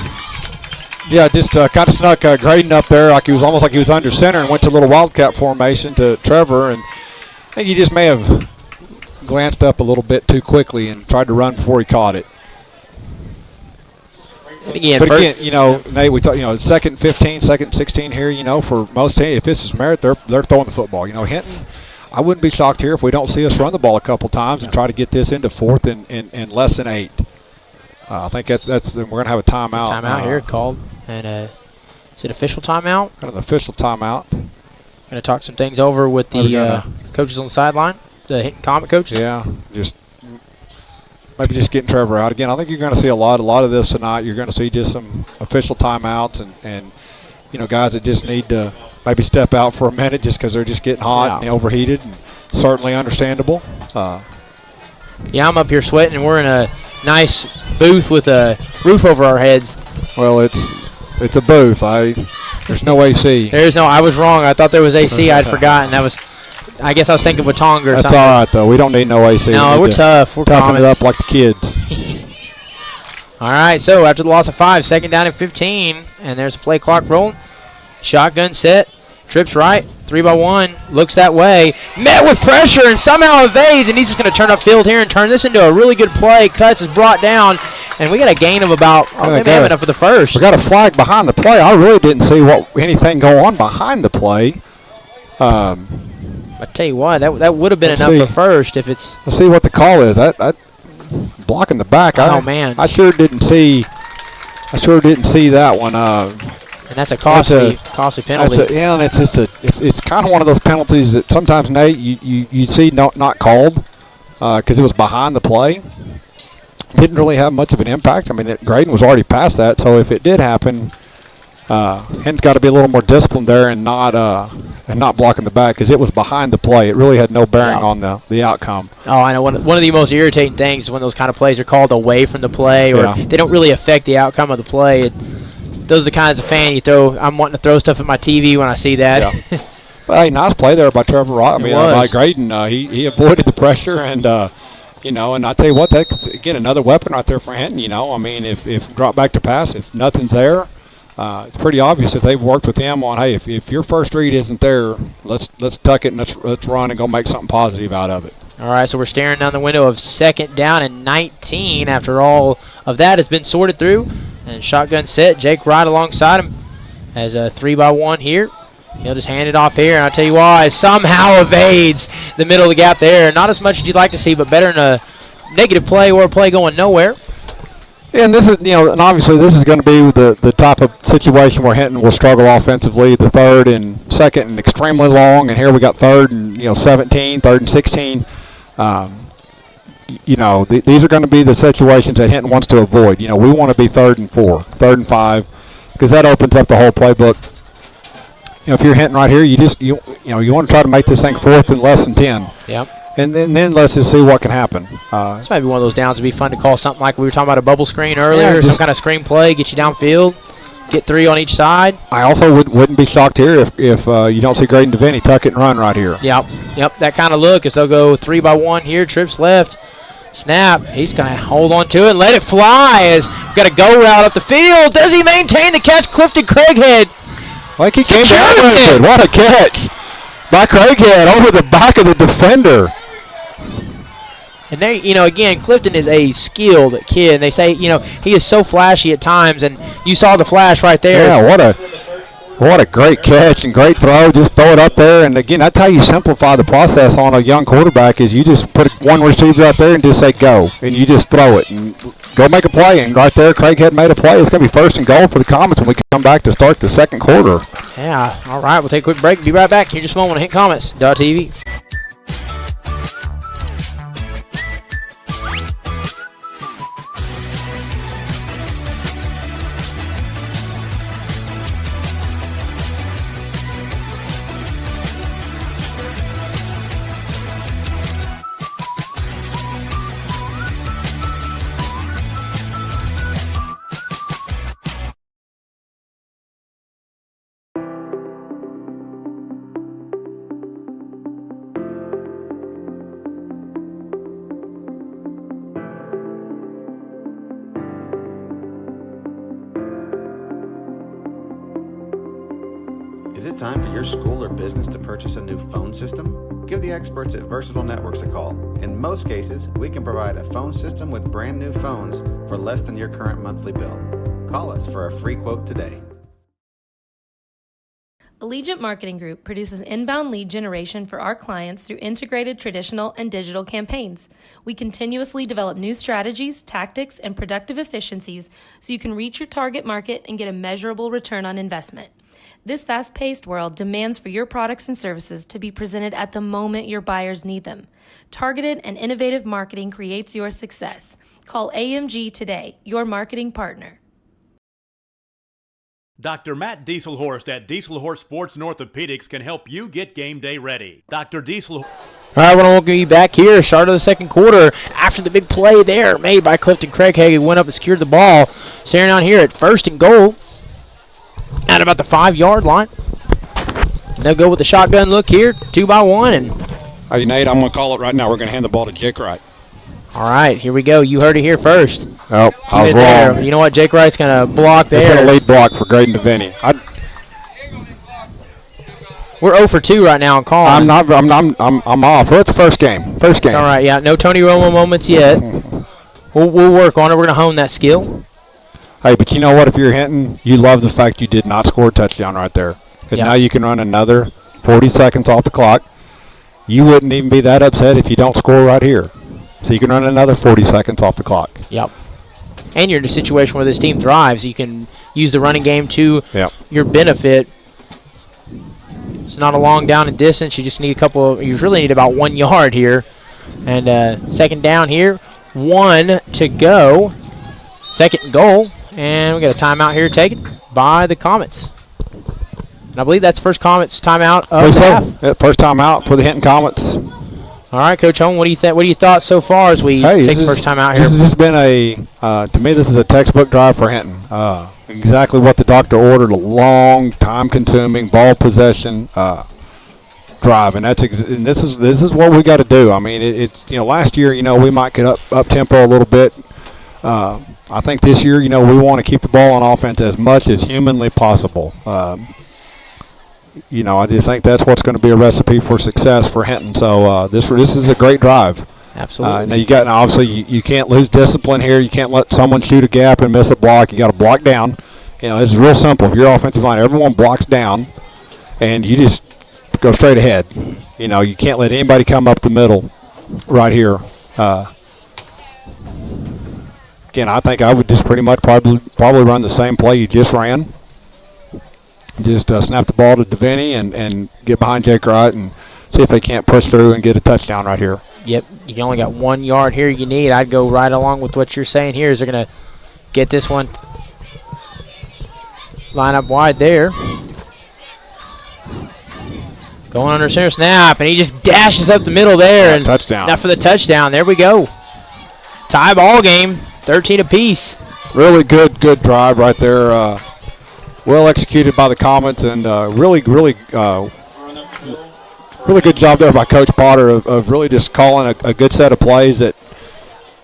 Speaker 6: Yeah, just kind of snuck Graydon up there like he was under center and went to a little wildcat formation to Trevor. And I think he just may have glanced up a little bit too quickly and tried to run before he caught it.
Speaker 5: But again,
Speaker 6: Nate, we talk, 2nd 15, 2nd 16 here, for most teams, if this is Merritt, they're throwing the football. Hinton, I wouldn't be shocked here if we don't see us run the ball a couple times and try to get this into 4th and less than 8. I think that's we're going to have a timeout.
Speaker 5: Timeout here called. And is it official timeout?
Speaker 6: Kind of an official timeout.
Speaker 5: Going to talk some things over with the coaches on the sideline. The Hinton Comet coaches?
Speaker 6: Yeah, maybe just getting Trevor out. Again, I think you're going to see a lot of this tonight. You're going to see just some official timeouts and guys that just need to maybe step out for a minute just because they're just getting hot and overheated, and certainly understandable.
Speaker 5: Yeah, I'm up here sweating, and we're in a nice booth with a roof over our heads.
Speaker 6: Well, it's a booth. There's no AC.
Speaker 5: I was wrong. I thought there was AC. I'd forgotten. I guess I was thinking Watonga or something.
Speaker 6: That's all right, though. We don't need no AC.
Speaker 5: No, we're tough. We're
Speaker 6: toughen it up like the kids.
Speaker 5: All right, so after the loss of 5, 2nd down and 15, and there's a play clock rolling. Shotgun set, trips right, 3-by-1, looks that way, met with pressure and somehow evades, and he's just going to turn upfield here and turn this into a really good play. Cuts is brought down, and we got a gain of about, maybe have enough for the 1st.
Speaker 6: We got a flag behind the play. I really didn't see anything go on behind the play.
Speaker 5: I tell you what, that would have been enough for 1st if it's.
Speaker 6: Let's see what the call is. That blocking the back.
Speaker 5: Man,
Speaker 6: I sure didn't see that one.
Speaker 5: And that's a costly penalty.
Speaker 6: And it's kind of one of those penalties that sometimes, Nate, you see not called. because it was behind the play. Didn't really have much of an impact. I mean, Graydon was already past that, so if it did happen, Hinton's got to be a little more disciplined there and not blocking the back because it was behind the play. It really had no bearing on the outcome.
Speaker 5: Oh, I know. One of the most irritating things is when those kind of plays are called away from the play or they don't really affect the outcome of the play. Those are the kinds of fan you throw. I'm wanting to throw stuff at my TV when I see that.
Speaker 6: Yeah. But, hey, nice play there by Trevor Rock. I mean, by Graydon. He avoided the pressure and and I tell you what, that's, again, another weapon right there for Hinton, I mean, if drop back to pass, if nothing's there, it's pretty obvious that they've worked with him on, hey, if your first read isn't there, let's tuck it and let's run and go make something positive out of it.
Speaker 5: All right, so we're staring down the window of 2nd down and 19 after all of that has been sorted through. And shotgun set, Jake Wright alongside him has a 3-by-1 here. He'll just hand it off here, and I'll tell you why, somehow evades the middle of the gap there. Not as much as you'd like to see, but better than a negative play or a play going nowhere.
Speaker 6: Yeah, and this is, and obviously this is going to be the type of situation where Hinton will struggle offensively. The 3rd and 2nd and extremely long, and here we got 3rd and 17, 3rd and 16. These are going to be the situations that Hinton wants to avoid. We want to be 3rd and 4, 3rd and 5, because that opens up the whole playbook. If you're Hinton right here, you want to try to make this thing 4th and less than 10.
Speaker 5: Yep.
Speaker 6: And then let's just see what can happen.
Speaker 5: This might be one of those downs. It'd be fun to call something like we were talking about a bubble screen earlier, some kind of screen play, get you downfield, get 3 on each side.
Speaker 6: I also wouldn't be shocked here if you don't see Graydon DeVinny tuck it and run right here.
Speaker 5: Yep, that kind of look as they'll go 3-by-1 here, trips left. Snap, he's going to hold on to it and let it fly as got a go route up the field. Does he maintain the catch? Clifton Craighead.
Speaker 6: Like he came down with it. What a catch by Craighead over the back of the defender.
Speaker 5: And they, again, Clifton is a skilled kid. And they say, he is so flashy at times, and you saw the flash right there.
Speaker 6: Yeah, what a great catch and great throw. Just throw it up there. And, again, that's how you simplify the process on a young quarterback is you just put one receiver out there and just say go. And you just throw it and go make a play. And right there, Craighead made a play. It's going to be 1st and goal for the Comets when we come back to start the 2nd quarter.
Speaker 5: Yeah, all right. We'll take a quick break. Be right back. Here just a moment on HintComets.tv.
Speaker 10: Is it time for your school or business to purchase a new phone system? Give the experts at Versatile Networks a call. In most cases, we can provide a phone system with brand new phones for less than your current monthly bill. Call us for a free quote today.
Speaker 12: Allegiant Marketing Group produces inbound lead generation for our clients through integrated traditional and digital campaigns. We continuously develop new strategies, tactics, and productive efficiencies so you can reach your target market and get a measurable return on investment. This fast-paced world demands for your products and services to be presented at the moment your buyers need them. Targeted and innovative marketing creates your success. Call AMG today, your marketing partner.
Speaker 1: Dr. Matt Dieselhorst at Dieselhorst Sports and Orthopedics can help you get game day ready. Dr. Dieselhorst.
Speaker 5: All right, I want to welcome you back here. Start of the 2nd quarter after the big play there made by Clifton Craighead, who went up and secured the ball. Staring out here at 1st and goal at about the 5-yard line. And they'll go with the shotgun look here, 2-by-1. And
Speaker 6: hey, Nate, I'm going to call it right now. We're going to hand the ball to Jake Wright.
Speaker 5: All right, here we go. You heard it here first.
Speaker 6: Oh, I was wrong.
Speaker 5: There. You know what? Jake Wright's going to block there.
Speaker 6: He's going to lead block for Graydon DeVinny.
Speaker 5: We're 0 for 2 right now on call.
Speaker 6: I'm off. Well, it's the first game. First game.
Speaker 5: All right, yeah. No Tony Romo moments yet. We'll work on it. We're going to hone that skill.
Speaker 6: Hey, but you know what? If you're Hinton, you love the fact you did not score a touchdown right there. And now you can run another 40 seconds off the clock. You wouldn't even be that upset if you don't score right here. So you can run another 40 seconds off the clock.
Speaker 5: Yep. And you're in a situation where this team thrives. You can use the running game to your benefit. It's not a long down and distance. You just need you really need about 1 yard here And second down here, 1 to go. Second and goal, and we got a timeout here taken by the Comets. And I believe that's first Comets timeout of the half.
Speaker 6: Yeah, first timeout for the Hinton Comets.
Speaker 5: All right, Coach Holm, what do you think? What are your thoughts so far as we take the first time out here?
Speaker 6: This has just been to me, this is a textbook drive for Hinton. Exactly what the doctor ordered: a long, time-consuming ball possession drive, and this is what we got to do. I mean, it's last year, we might get up tempo a little bit. I think this year, we want to keep the ball on offense as much as humanly possible. I just think that's what's going to be a recipe for success for Hinton. So this is a great drive.
Speaker 5: Absolutely.
Speaker 6: Now obviously you can't lose discipline here. You can't let someone shoot a gap and miss a block. You got to block down. It's real simple. If you're offensive line, everyone blocks down, and you just go straight ahead. You can't let anybody come up the middle right here. Again, I think I would just pretty much probably run the same play you just ran. Just snap the ball to Devaney and get behind Jake Wright and see if they can't push through and get a touchdown right here.
Speaker 5: Yep, you only got 1 yard here you need. I'd go right along with what you're saying here. Is they're going to get this one, line up wide there. Going under center snap, and he just dashes up the middle there. And
Speaker 6: touchdown.
Speaker 5: Now for the touchdown. There we go. Tie ball game, 13 apiece.
Speaker 6: Really good drive right there. Well executed by the Comets, and really good job there by Coach Potter of really just calling a good set of plays that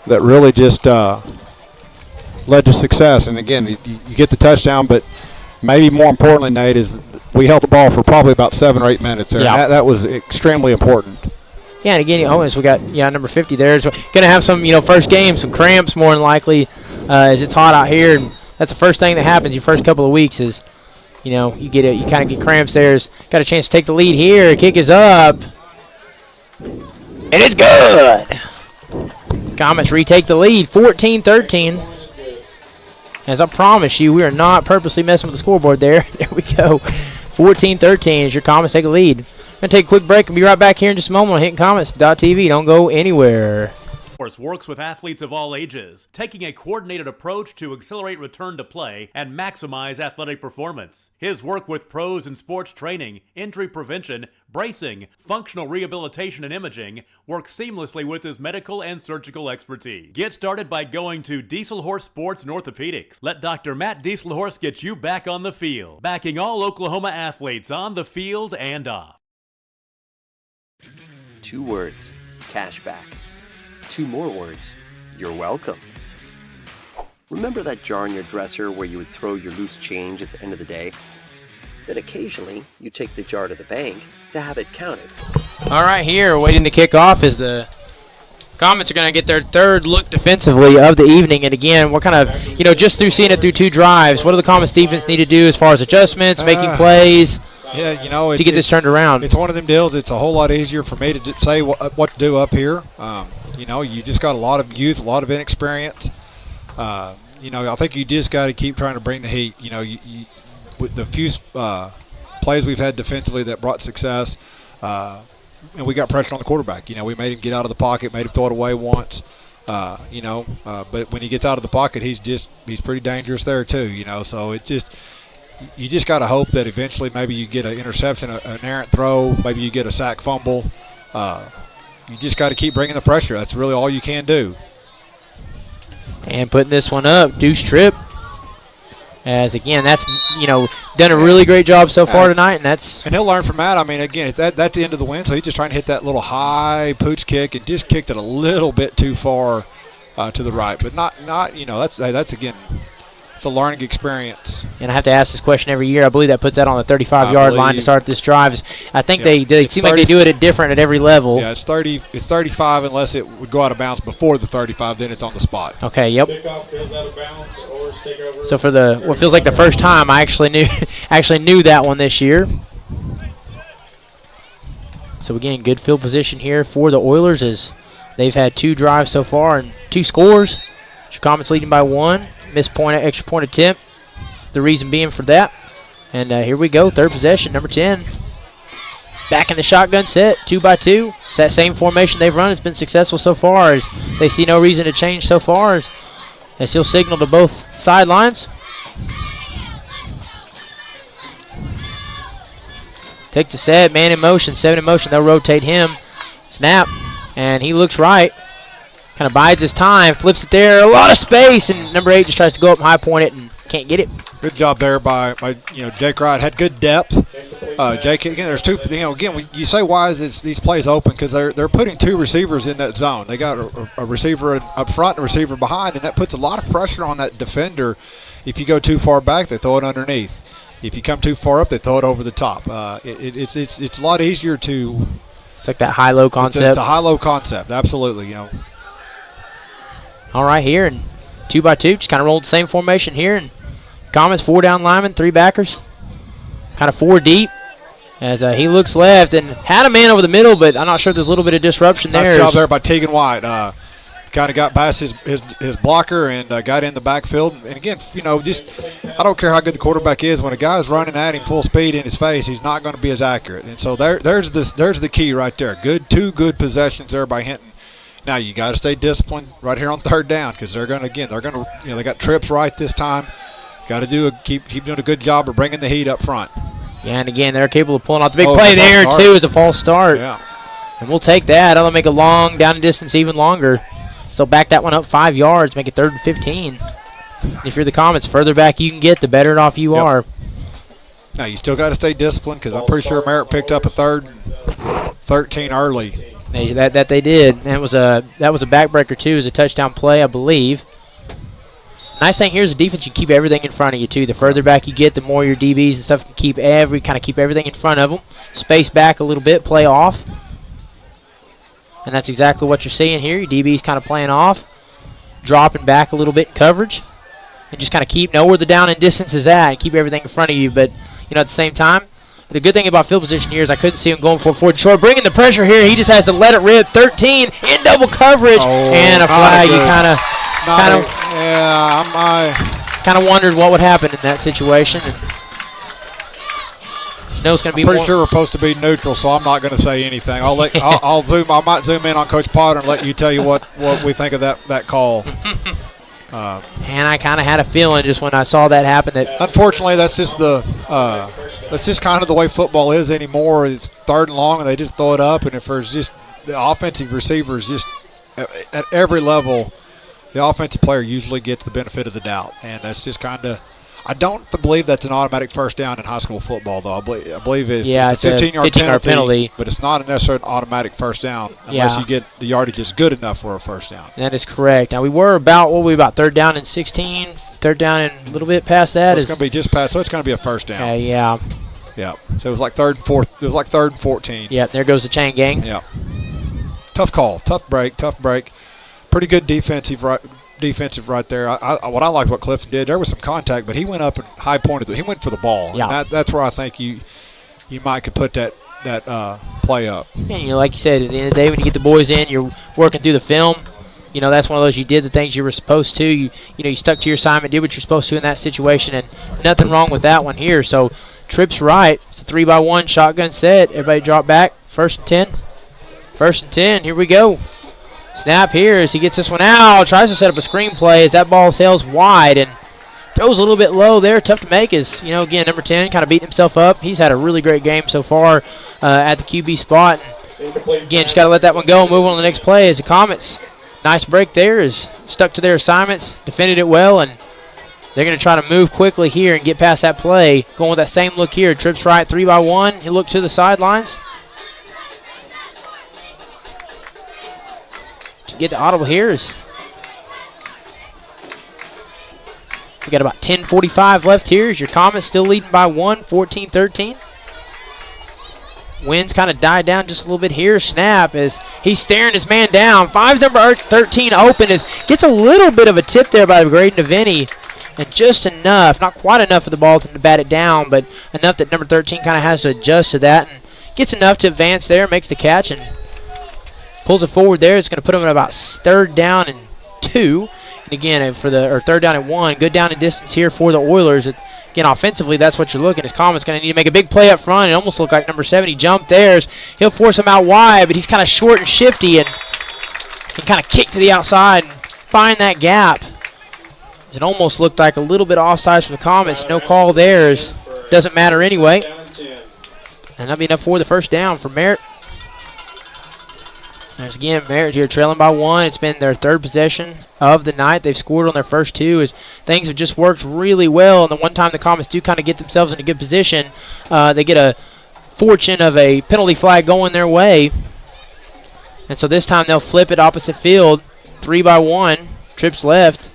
Speaker 6: really just led to success. And again, you get the touchdown, but maybe more importantly, Nate, is we held the ball for probably about 7 or 8 minutes there.
Speaker 5: Yeah.
Speaker 6: That was extremely important.
Speaker 5: Yeah, and again, we got number 50 there. So going to have some first game, some cramps more than likely as it's hot out here. And that's the first thing that happens your first couple of weeks is, you kind of get cramps there. Got a chance to take the lead here. Kick is up. And it's good. Comets retake the lead, 14-13. As I promised you, we are not purposely messing with the scoreboard there. There we go. 14-13 as your Comets take a lead. Going to take a quick break and be right back here in just a moment on HintonComets.tv. Don't go anywhere.
Speaker 1: Works with athletes of all ages, taking a coordinated approach to accelerate return to play and maximize athletic performance. His work with pros in sports training, injury prevention, bracing, functional rehabilitation, and imaging works seamlessly with his medical and surgical expertise. Get started by going to Dieselhorse Sports and Orthopedics. Let Dr. Matt Dieselhorse get you back on the field, backing all Oklahoma athletes on the field and off.
Speaker 2: 2 words: cashback. 2 more words: you're welcome. Remember that jar in your dresser where you would throw your loose change at the end of the day? Then occasionally you take the jar to the bank to have it counted.
Speaker 5: All right, here waiting to kick off is the Comets are going to get their third look defensively of the evening. And again, we're kind of, just through seeing it through 2 drives, what do the Comets defense need to do as far as adjustments, making plays?
Speaker 6: Yeah,
Speaker 5: to get this turned around.
Speaker 6: It's one of them deals. It's a whole lot easier for me to say what to do up here. You just got a lot of youth, a lot of inexperience. I think you just got to keep trying to bring the heat. With the few plays we've had defensively that brought success, and we got pressure on the quarterback. We made him get out of the pocket, made him throw it away once. But when he gets out of the pocket, he's pretty dangerous there too. So it's just. You just got to hope that eventually maybe you get an interception, an errant throw, maybe you get a sack fumble. You just got to keep bringing the pressure. That's really all you can do.
Speaker 5: And putting this one up, Deuce Tripp. As again, that's done a really great job so far tonight, and
Speaker 6: he'll learn from that. I mean, again, that's the end of the win, so he's just trying to hit that little high pooch kick and just kicked it a little bit too far to the right, but not that's again. It's a learning experience.
Speaker 5: And I have to ask this question every year. I believe that puts that on the 35-yard line to start this drive. I think they seem like they do it different at every level.
Speaker 6: Yeah, it's 35 unless it would go out of bounds before the 35, then it's on the spot.
Speaker 5: Okay, yep.
Speaker 3: Kickoff goes out of bounds or take over.
Speaker 5: So for what feels like the first time I actually knew that one this year. So again, good field position here for the Oilers as they've had 2 drives so far and 2 scores. Comets leading by 1. Missed extra point attempt. The reason being for that. And here we go, third possession, number 10. Back in the shotgun set, 2x2. It's that same formation they've run. It's been successful so far, as they see no reason to change so far, as he'll signal to both sidelines. Takes a set, man in motion, 7 in motion. They'll rotate him. Snap, and he looks right. Kind of bides his time, flips it there. A lot of space, and number 8 just tries to go up and high point it and can't get it.
Speaker 6: Good job there by Jake Wright. Had good depth. Jake, again, there's two. You say why is these plays open? Because they're putting 2 receivers in that zone. They got a receiver up front and a receiver behind, and that puts a lot of pressure on that defender. If you go too far back, they throw it underneath. If you come too far up, they throw it over the top. It's a lot easier to.
Speaker 5: It's like that high-low concept.
Speaker 6: It's a high-low concept, absolutely.
Speaker 5: All right, here and 2x2, just kind of rolled the same formation here. And Comets 4 down linemen, 3 backers, kind of 4 deep. As he looks left and had a man over the middle, but I'm not sure there's a little bit of disruption there.
Speaker 6: Nice job there by Tegan White. Kind of got past his blocker and got in the backfield. And again, just I don't care how good the quarterback is. When a guy's running at him full speed in his face, he's not going to be as accurate. And so there's the key right there. 2 good possessions there by Hinton. Now you got to stay disciplined right here on 3rd down, because they got trips right this time. Got to keep doing a good job of bringing the heat up front.
Speaker 5: Yeah, and again, they're capable of pulling off the big play there too as a false start.
Speaker 6: Yeah,
Speaker 5: and we'll take that. That'll make a long down and distance even longer. So back that one up 5 yards, make it 3rd and 15. If you're the Comets, further back you can get, the better off you are.
Speaker 6: Now you still got to stay disciplined, because I'm pretty sure Merritt picked up a 3rd and 13 early.
Speaker 5: That they did. And that was a backbreaker too. It was a touchdown play, I believe. Nice thing here is the defense, you keep everything in front of you too. The further back you get, the more your DBs and stuff can keep everything in front of them. Space back a little bit, play off. And that's exactly what you're seeing here. Your DB's kind of playing off, dropping back a little bit in coverage, and just kind of know where the down and distance is at and keep everything in front of you. But at the same time, the good thing about field position here is I couldn't see him going for 4 short. Bringing the pressure here, he just has to let it rip. 13 in double coverage, and a flag. You kind of wondered what would happen in that situation. And Snow's going to be.
Speaker 6: I'm pretty sure we're supposed to be neutral, so I'm not going to say anything. I might zoom in on Coach Potter and let you tell you what we think of that call.
Speaker 5: And I kind of had a feeling just when I saw that happen that.
Speaker 6: Unfortunately, that's just kind of the way football is anymore. It's 3rd and long, and they just throw it up. And if there's just the offensive receivers, just at every level, the offensive player usually gets the benefit of the doubt, and that's just kind of. I don't believe that's an automatic first down in high school football, though. I believe it's a 15-yard penalty, but it's not necessarily an automatic first down unless you get the yardage is good enough for a first down.
Speaker 5: That is correct. Now, we were about 3rd down and 16, 3rd down and a little bit past that.
Speaker 6: So it's going to be just past, so it's going to be a first down.
Speaker 5: Yeah.
Speaker 6: Yeah. So it was like 3rd and 4th. It was like 3rd and 14.
Speaker 5: Yeah, there goes the chain gang.
Speaker 6: Yeah. Tough call. Tough break. Pretty good defensive right there. What I liked what Clifton did, there was some contact, but he went up and high pointed. He went for the ball.
Speaker 5: Yeah.
Speaker 6: And that's where I think you might could put that play up.
Speaker 5: And like you said, at the end of the day, when you get the boys in, you're working through the film. That's one of those, you did the things you were supposed to. You stuck to your assignment, did what you're supposed to in that situation, and nothing wrong with that one here. So trips right. It's a 3x1 shotgun set. Everybody drop back. 1st and 10. 1st and 10. Here we go. Snap here as he gets this one out. Tries to set up a screen play as that ball sails wide and throws a little bit low there. Tough to make as, again, number 10 kind of beating himself up. He's had a really great game so far at the QB spot. And again, just got to let that one go and move on to the next play as the Comets. Nice break there, is stuck to their assignments, defended it well, and they're going to try to move quickly here and get past that play. Going with that same look here. Trips right, 3x1. He looked to the sidelines. Get the audible here is we got about 10:45 left here. Is your Comets still leading by 1, 14-13. Winds kind of died down just a little bit here. Snap as he's staring his man down. 5's number 13 open as gets a little bit of a tip there by Graydon Devaney, and just enough, not quite enough for the ball to bat it down, but enough that number 13 kind of has to adjust to that and gets enough to advance there, makes the catch and pulls it forward there. It's going to put him at about 3rd down and 2. And again, for 3rd down and 1. Good down and distance here for the Oilers. Again, Again, offensively, that's what you're looking. His Comet's going to need to make a big play up front. It almost looked like number 7. He jumped there. He'll force him out wide, but he's kind of short and shifty and can kind of kick to the outside and find that gap. It almost looked like a little bit offsides from the Comets. No call there. Doesn't matter anyway. And that'll be enough for the first down for Merritt. There's again Merritt here trailing by 1. It's been their 3rd possession of the night. They've scored on their first 2 as things have just worked really well. And the one time the Comets do kind of get themselves in a good position, they get a fortune of a penalty flag going their way. And so this time they'll flip it opposite field. 3 by 1. Trips left.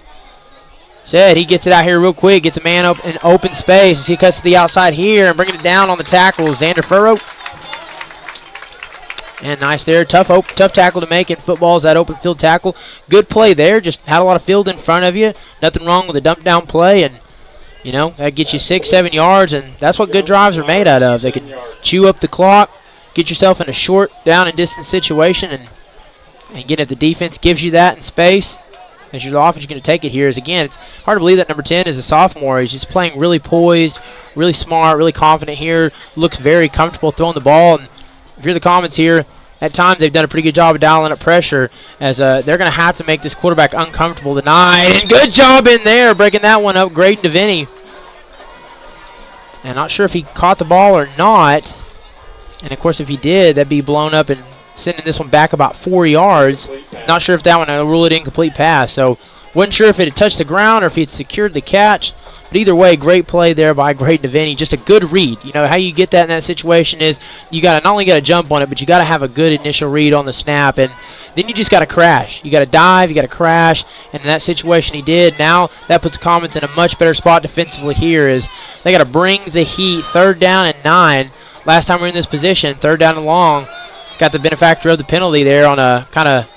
Speaker 5: Said he gets it out here real quick. Gets a man up in open space as he cuts to the outside here and bringing it down on the tackle. Xander Furrow. And nice there. Tough tackle to make in football is that open field tackle. Good play there. Just had a lot of field in front of you. Nothing wrong with a dump down play. And, you know, that gets you 6-7 yards. And that's what good drives are made out of. They can chew up the clock, get yourself in a short down and distance situation. And again, if the defense gives you that in space, as your offense, you're going to take it here. Is again, it's hard to believe that number 10 is a sophomore. He's just playing really poised, really smart, really confident here. Looks very comfortable throwing the ball. And if you're the Comets here, at times they've done a pretty good job of dialing up pressure as they're going to have to make this quarterback uncomfortable tonight. And good job in there, breaking that one up. Graydon DeVinny. And not sure if he caught the ball or not. And, of course, if he did, that'd be blown up and sending this one back about 4 yards. Not sure if that one will rule it incomplete pass. So wasn't sure if it had touched the ground or if he had secured the catch. But either way, great play there by Graydon DeVinny. Just a good read. You know, how you get that in that situation is you got to not only got to jump on it, but you got to have a good initial read on the snap. And then you just got to crash. You got to dive. You got to crash. And in that situation he did. Now that puts the Comets in a much better spot defensively here is they got to bring the heat. 3rd down and 9. Last time we were in this position, 3rd down and long. Got the benefactor of the penalty there on a kind of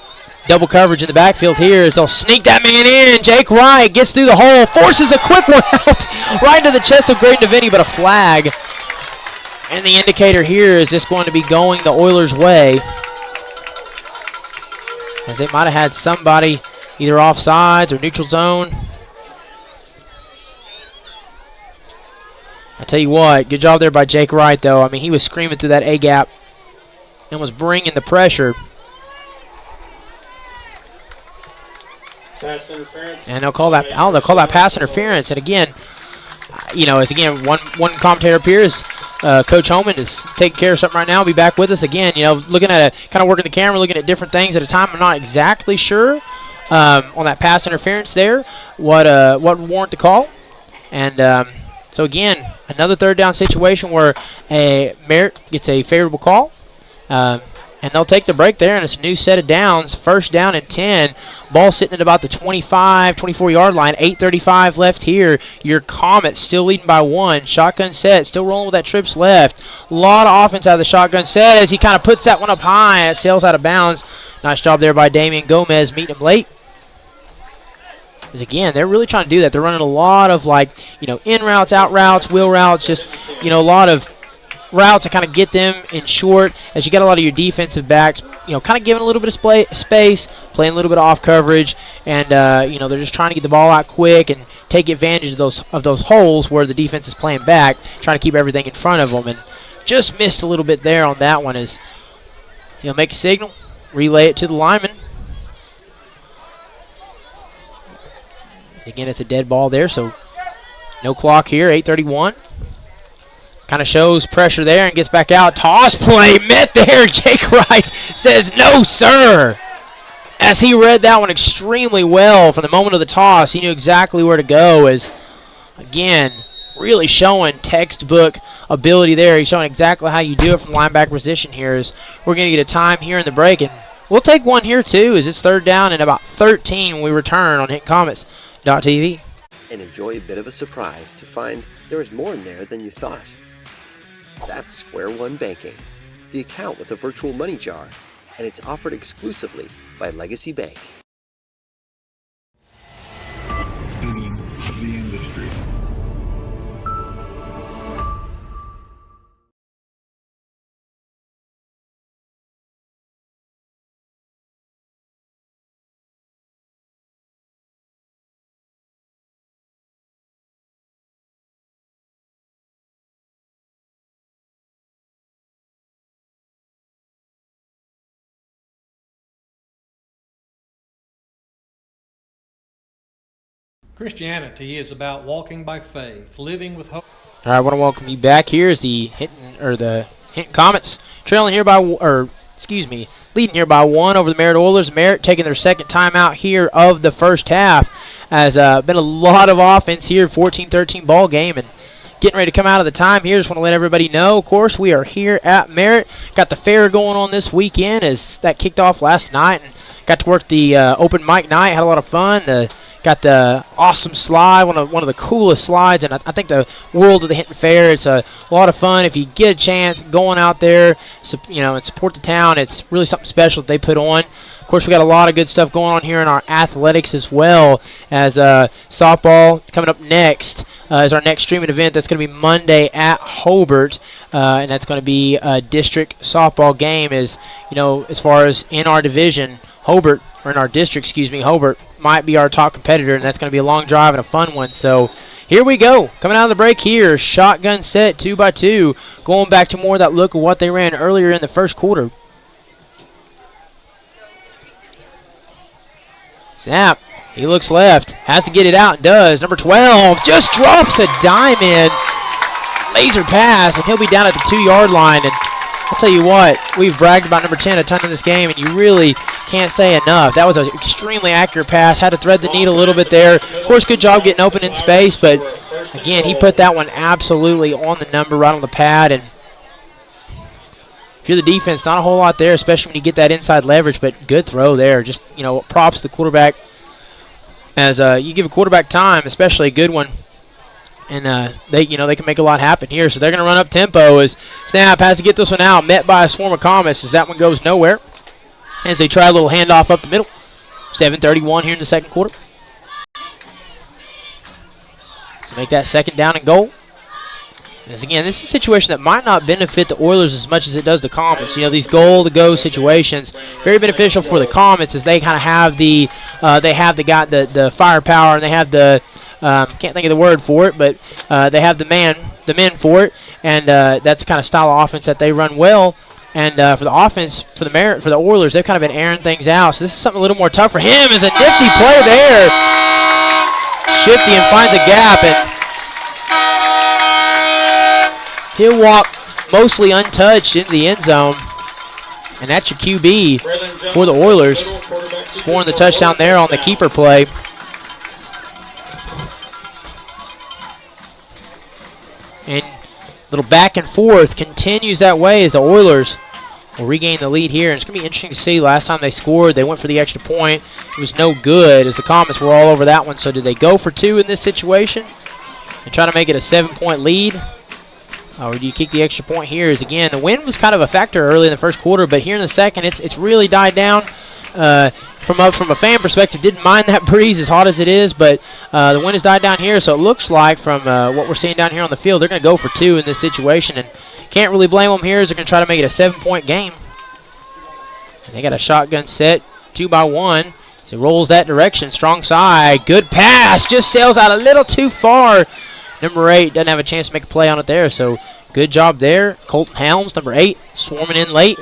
Speaker 5: double coverage in the backfield here as they'll sneak that man in. Jake Wright gets through the hole, forces a quick one out right into the chest of Graydon DeVinny, but a flag. And the indicator here is this going to be going the Oilers' way, as they might have had somebody either offsides or neutral zone. I tell you what, good job there by Jake Wright, though. I mean, he was screaming through that A-gap and was bringing the pressure.
Speaker 3: Pass interference.
Speaker 5: And they'll call that pass interference. And again, you know, as again one commentator appears, Coach Homan is taking care of something right now. He'll be back with us again. You know, looking at kind of working the camera, looking at different things at a time. I'm not exactly sure on that pass interference there what warrant the call. And so again, another 3rd down situation where Merritt gets a favorable call. And they'll take the break there, and it's a new set of downs. 1st down and 10. Ball sitting at about the 25, 24-yard line. 8:35 left here. Your Comets still leading by 1. Shotgun set, still rolling with that trips left. A lot of offense out of the shotgun set as he kind of puts that one up high. It sails out of bounds. Nice job there by Damian Gomez meeting him late. Because, again, they're really trying to do that. They're running a lot of, like, you know, in routes, out routes, wheel routes, just, you know, a lot of routes to kind of get them in short as you got a lot of your defensive backs, you know, kind of giving a little bit of space, playing a little bit of off coverage, and you know, they're just trying to get the ball out quick and take advantage of those holes where the defense is playing back, trying to keep everything in front of them. And just missed a little bit there on that one as he'll make a signal, relay it to the lineman. Again, it's a dead ball there, so no clock here, 8:31. Kind of shows pressure there and gets back out. Toss play met there. Jake Wright says, no, sir. As he read that one extremely well from the moment of the toss, he knew exactly where to go. As, again, really showing textbook ability there. He's showing exactly how you do it from linebacker position here. As we're going to get a time here in the break. And we'll take one here, too, as it's 3rd down and about 13 when we return on HintonComets.tv.
Speaker 2: And enjoy a bit of a surprise to find there is more in there than you thought. That's Square One Banking, the account with a virtual money jar, and it's offered exclusively by Legacy Bank.
Speaker 4: Christianity is about walking by faith, living with hope.
Speaker 5: All right, I want to welcome you back. Here is the Hinton Comets trailing here leading here by 1 over the Merritt Oilers. Merritt taking their second time out here of the first half. Has been a lot of offense here, 14-13 ball game, and getting ready to come out of the time here. Just want to let everybody know, of course, we are here at Merritt. Got the fair going on this weekend as that kicked off last night, and got to work the open mic night. Had a lot of fun. Got the awesome slide, one of the coolest slides, and I think the world of the Hinton Fair. It's a lot of fun. If you get a chance, going out there, and support the town. It's really something special that they put on. Of course, we got a lot of good stuff going on here in our athletics as well, as softball coming up next is our next streaming event. That's going to be Monday at Hobart, and that's going to be a district softball game. As far as in our division, Hobart, or in our district, Hobart might be our top competitor, and that's going to be a long drive and a fun one. So here we go. Coming out of the break here, shotgun set 2x2, going back to more of that look of what they ran earlier in the first quarter. Snap. He looks left. Has to get it out and does. Number 12 just drops a dime in. Laser pass, and he'll be down at the 2-yard line. And I'll tell you what, we've bragged about number 10 a ton in this game, and you really can't say enough. That was an extremely accurate pass. Had to thread the needle a little bit there. Of course, good job getting open in space, but again, he put that one absolutely on the number, right on the pad. And if you're the defense, not a whole lot there, especially when you get that inside leverage, but good throw there. Just, props to the quarterback. As you give a quarterback time, especially a good one, and they can make a lot happen here. So they're going to run up tempo as snap has to get this one out, met by a swarm of Comets as that one goes nowhere. As they try a little handoff up the middle. 7:31 here in the second quarter. So make that second down and goal. As again, this is a situation that might not benefit the Oilers as much as it does the Comets. These goal-to-go situations, very beneficial for the Comets as they kind of have the firepower, and they have the can't think of the word for it, but they have the men for it, and that's the kind of style of offense that they run well. And for the offense, for the Oilers, they've kind of been airing things out. So this is something a little more tough for him. Is a nifty play there. Shifty and finds a gap, and he'll walk mostly untouched into the end zone. And that's your QB for the Oilers, scoring the touchdown there on the keeper play. And little back and forth continues that way as the Oilers will regain the lead here. And it's going to be interesting to see. Last time they scored, they went for the extra point. It was no good as the Comets were all over that one. So did they go for 2 in this situation and try to make it a 7-point lead? Or do you kick the extra point here? As again, the wind was kind of a factor early in the first quarter, but here in the second, it's really died down. From a fan perspective, didn't mind that breeze as hot as it is, but the wind has died down here, so it looks like from what we're seeing down here on the field, they're going to go for 2 in this situation, and can't really blame them here as they're going to try to make it a 7-point game. And they got a shotgun set, 2x1. So he rolls that direction, strong side, good pass, just sails out a little too far. Number 8 doesn't have a chance to make a play on it there, so good job there. Colton Helms, number 8, swarming in late.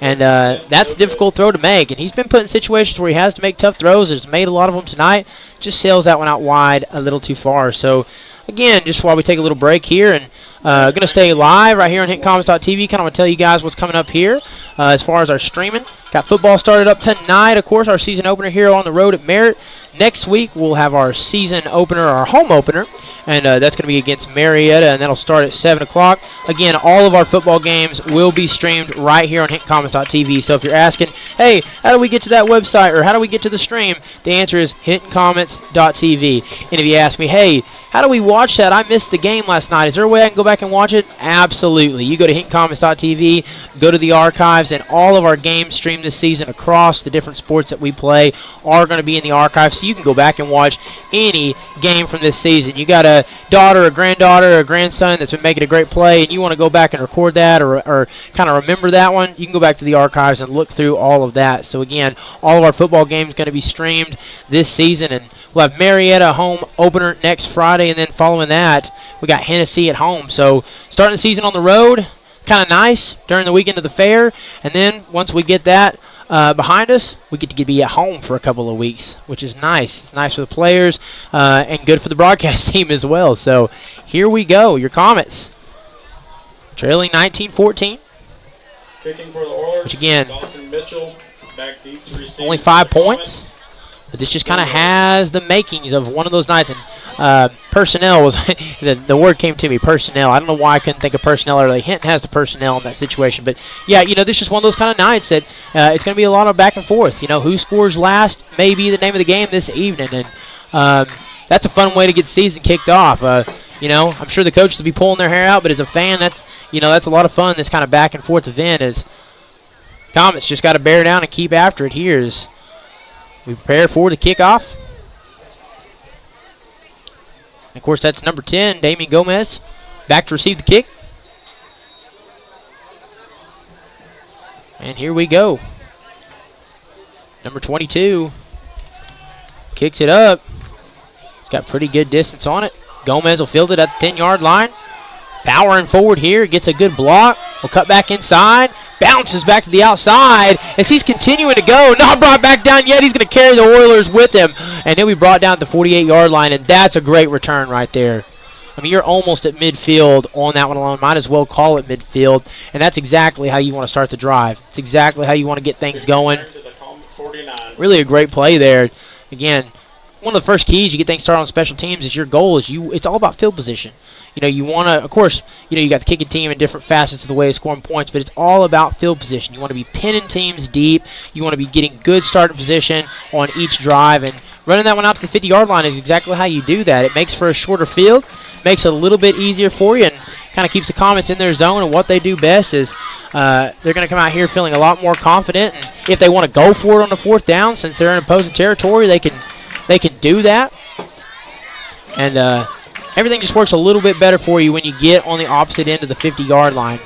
Speaker 5: And that's a difficult throw to make. And he's been put in situations where he has to make tough throws. He's made a lot of them tonight. Just sails that one out wide a little too far. So, again, just while we take a little break here, and going to stay live right here on HintonComets.tv. Kind of want to tell you guys what's coming up here as far as our streaming. Got football started up tonight. Of course, our season opener here on the road at Merritt. Next week, we'll have our season opener, our home opener, and that's going to be against Merritt, and that'll start at 7 o'clock. Again, all of our football games will be streamed right here on HintonComets.tv. So if you're asking, hey, how do we get to that website, or how do we get to the stream, the answer is HintonComets.tv. And if you ask me, hey, how do we watch that? I missed the game last night. Is there a way I can go back and watch it? Absolutely. You go to HintonComets.tv, go to the archives, and all of our games streamed this season across the different sports that we play are going to be in the archives, so you can go back and watch any game from this season. You got a daughter, a granddaughter, a grandson that's been making a great play, and you want to go back and record that or kind of remember that one, you can go back to the archives and look through all of that. So, again, all of our football games going to be streamed this season, and we'll have Marietta home opener next Friday, and then following that, we got Hennessy at home. So, starting the season on the road, kind of nice during the weekend of the fair, and then once we get that behind us, we get to be at home for a couple of weeks, which is nice. It's nice for the players and good for the broadcast team as well. So here we go, your Comets. Trailing 19-14.
Speaker 3: Kicking for the Oilers.
Speaker 5: Which again,
Speaker 3: Dawson Mitchell, back deep to receive.
Speaker 5: only 5 points. But this just kind of has the makings of one of those nights. And personnel was the word came to me, personnel. I don't know why I couldn't think of personnel earlier. Hinton has the personnel in that situation. But, yeah, this is just one of those kind of nights that it's going to be a lot of back and forth. Who scores last may be the name of the game this evening. And that's a fun way to get the season kicked off. I'm sure the coaches will be pulling their hair out. But as a fan, that's a lot of fun, this kind of back and forth event. As Comets just got to bear down and keep after it here as we prepare for the kickoff. And of course, that's number 10, Damian Gomez, back to receive the kick. And here we go. Number 22 kicks it up. It's got pretty good distance on it. Gomez will field it at the 10-yard line. Powering forward here, gets a good block. Will cut back inside. Bounces back to the outside as he's continuing to go. Not brought back down yet. He's going to carry the Oilers with him. And he'll be brought down at the 48-yard line, and that's a great return right there. I mean, you're almost at midfield on that one alone. Might as well call it midfield. And that's exactly how you want to start the drive. It's exactly how you want to get things going. Really a great play there. Again, one of the first keys you get things started on special teams is your goal is it's all about field position. You want to, of course, you got the kicking team in different facets of the way of scoring points, but it's all about field position. You want to be pinning teams deep. You want to be getting good starting position on each drive, and running that one out to the 50-yard line is exactly how you do that. It makes for a shorter field, makes it a little bit easier for you, and kind of keeps the Comets in their zone. And what they do best is they're going to come out here feeling a lot more confident, and if they want to go for it on the 4th down, since they're in opposing territory, they can do that. And everything just works a little bit better for you when you get on the opposite end of the 50-yard line.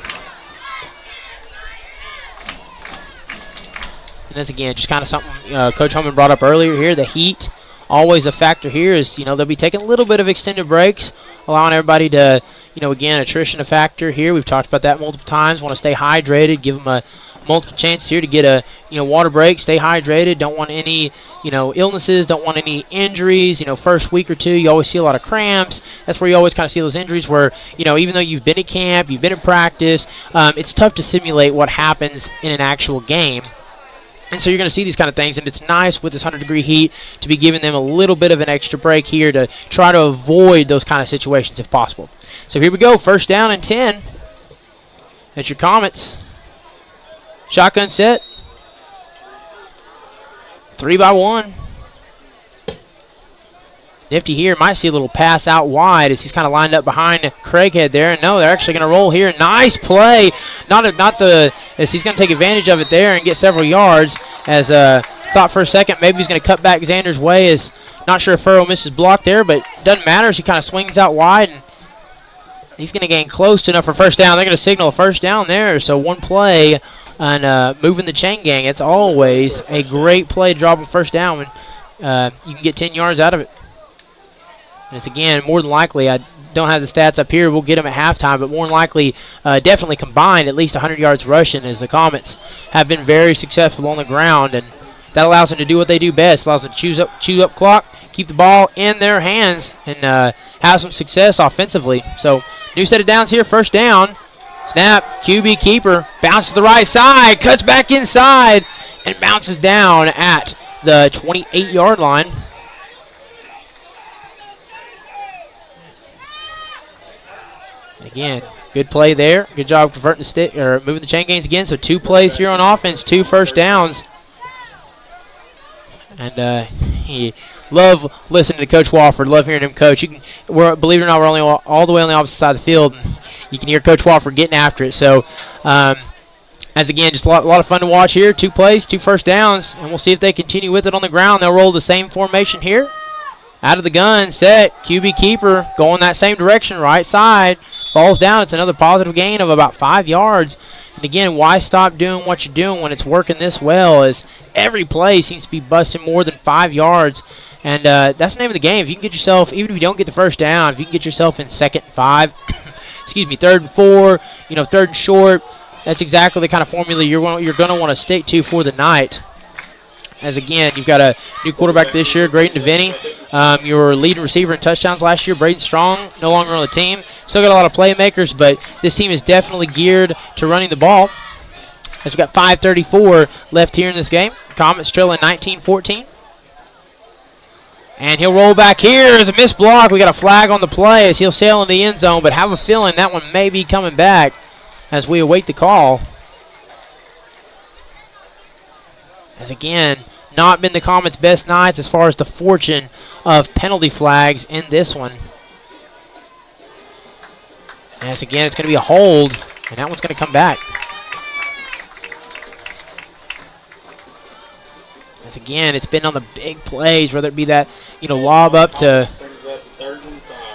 Speaker 5: And this, again, just kind of something Coach Holman brought up earlier here. The heat, always a factor here, is, they'll be taking a little bit of extended breaks, allowing everybody to, again, attrition a factor here. We've talked about that multiple times. Want to stay hydrated, give them a multiple chances here to get a water break, stay hydrated. Don't want any illnesses, don't want any injuries. First week or two you always see a lot of cramps. That's where you always kind of see those injuries where even though you've been at camp, you've been in practice, it's tough to simulate what happens in an actual game. And so you're going to see these kind of things, and it's nice with this 100-degree heat to be giving them a little bit of an extra break here to try to avoid those kind of situations if possible. So here we go, 1st down and 10. That's your Comets. Shotgun set. 3-by-1. Nifty here. Might see a little pass out wide as he's kind of lined up behind Craighead there. And no, they're actually going to roll here. Nice play. As he's going to take advantage of it there and get several yards. As thought for a second maybe he's going to cut back Xander's way. Is not sure if Furrow misses block there, but doesn't matter as he kind of swings out wide. And he's going to gain close enough for 1st down. They're going to signal a 1st down there. So one play. And moving the chain gang, it's always a great play to drop a 1st down when you can get 10 yards out of it. And it's, again, more than likely, I don't have the stats up here. We'll get them at halftime, but more than likely, definitely combined at least 100 yards rushing, as the Comets have been very successful on the ground. And that allows them to do what they do best. Allows them to chew up clock, keep the ball in their hands, and have some success offensively. So new set of downs here, 1st down. Snap, QB keeper, bounces to the right side, cuts back inside, and bounces down at the 28-yard line. Again, good play there. Good job converting the stick or moving the chain gains again. So 2 plays here on offense, 2 1st downs. And love listening to Coach Wofford. Love hearing him coach. Believe it or not, we're only all the way on the opposite side of the field. You can hear Coach Wofford getting after it. So, again, just a lot of fun to watch here. 2 plays, 2 1st downs, and we'll see if they continue with it on the ground. They'll roll the same formation here. Out of the gun, set, QB keeper, going that same direction, right side. Falls down. It's another positive gain of about 5 yards. And, again, why stop doing what you're doing when it's working this well, as every play seems to be busting more than 5 yards. And that's the name of the game. If you can get yourself, even if you don't get the 1st down, if you can get yourself in 2nd and 5, 3rd and 4, 3rd and short, that's exactly the kind of formula you're going to want to stick to for the night. As again, you've got a new quarterback this year, Graydon DeVinny. Your leading receiver in touchdowns last year, Braden Strong, no longer on the team. Still got a lot of playmakers, but this team is definitely geared to running the ball. As we've got 5:34 left here in this game. Comets trailing 19-14. And he'll roll back here as a missed block. We got a flag on the play as he'll sail in the end zone, but have a feeling that one may be coming back as we await the call. As again, not been the Comets' best nights as far as the fortune of penalty flags in this one. As again, it's going to be a hold, and that one's going to come back. As again, it's been on the big plays, whether it be that lob up to,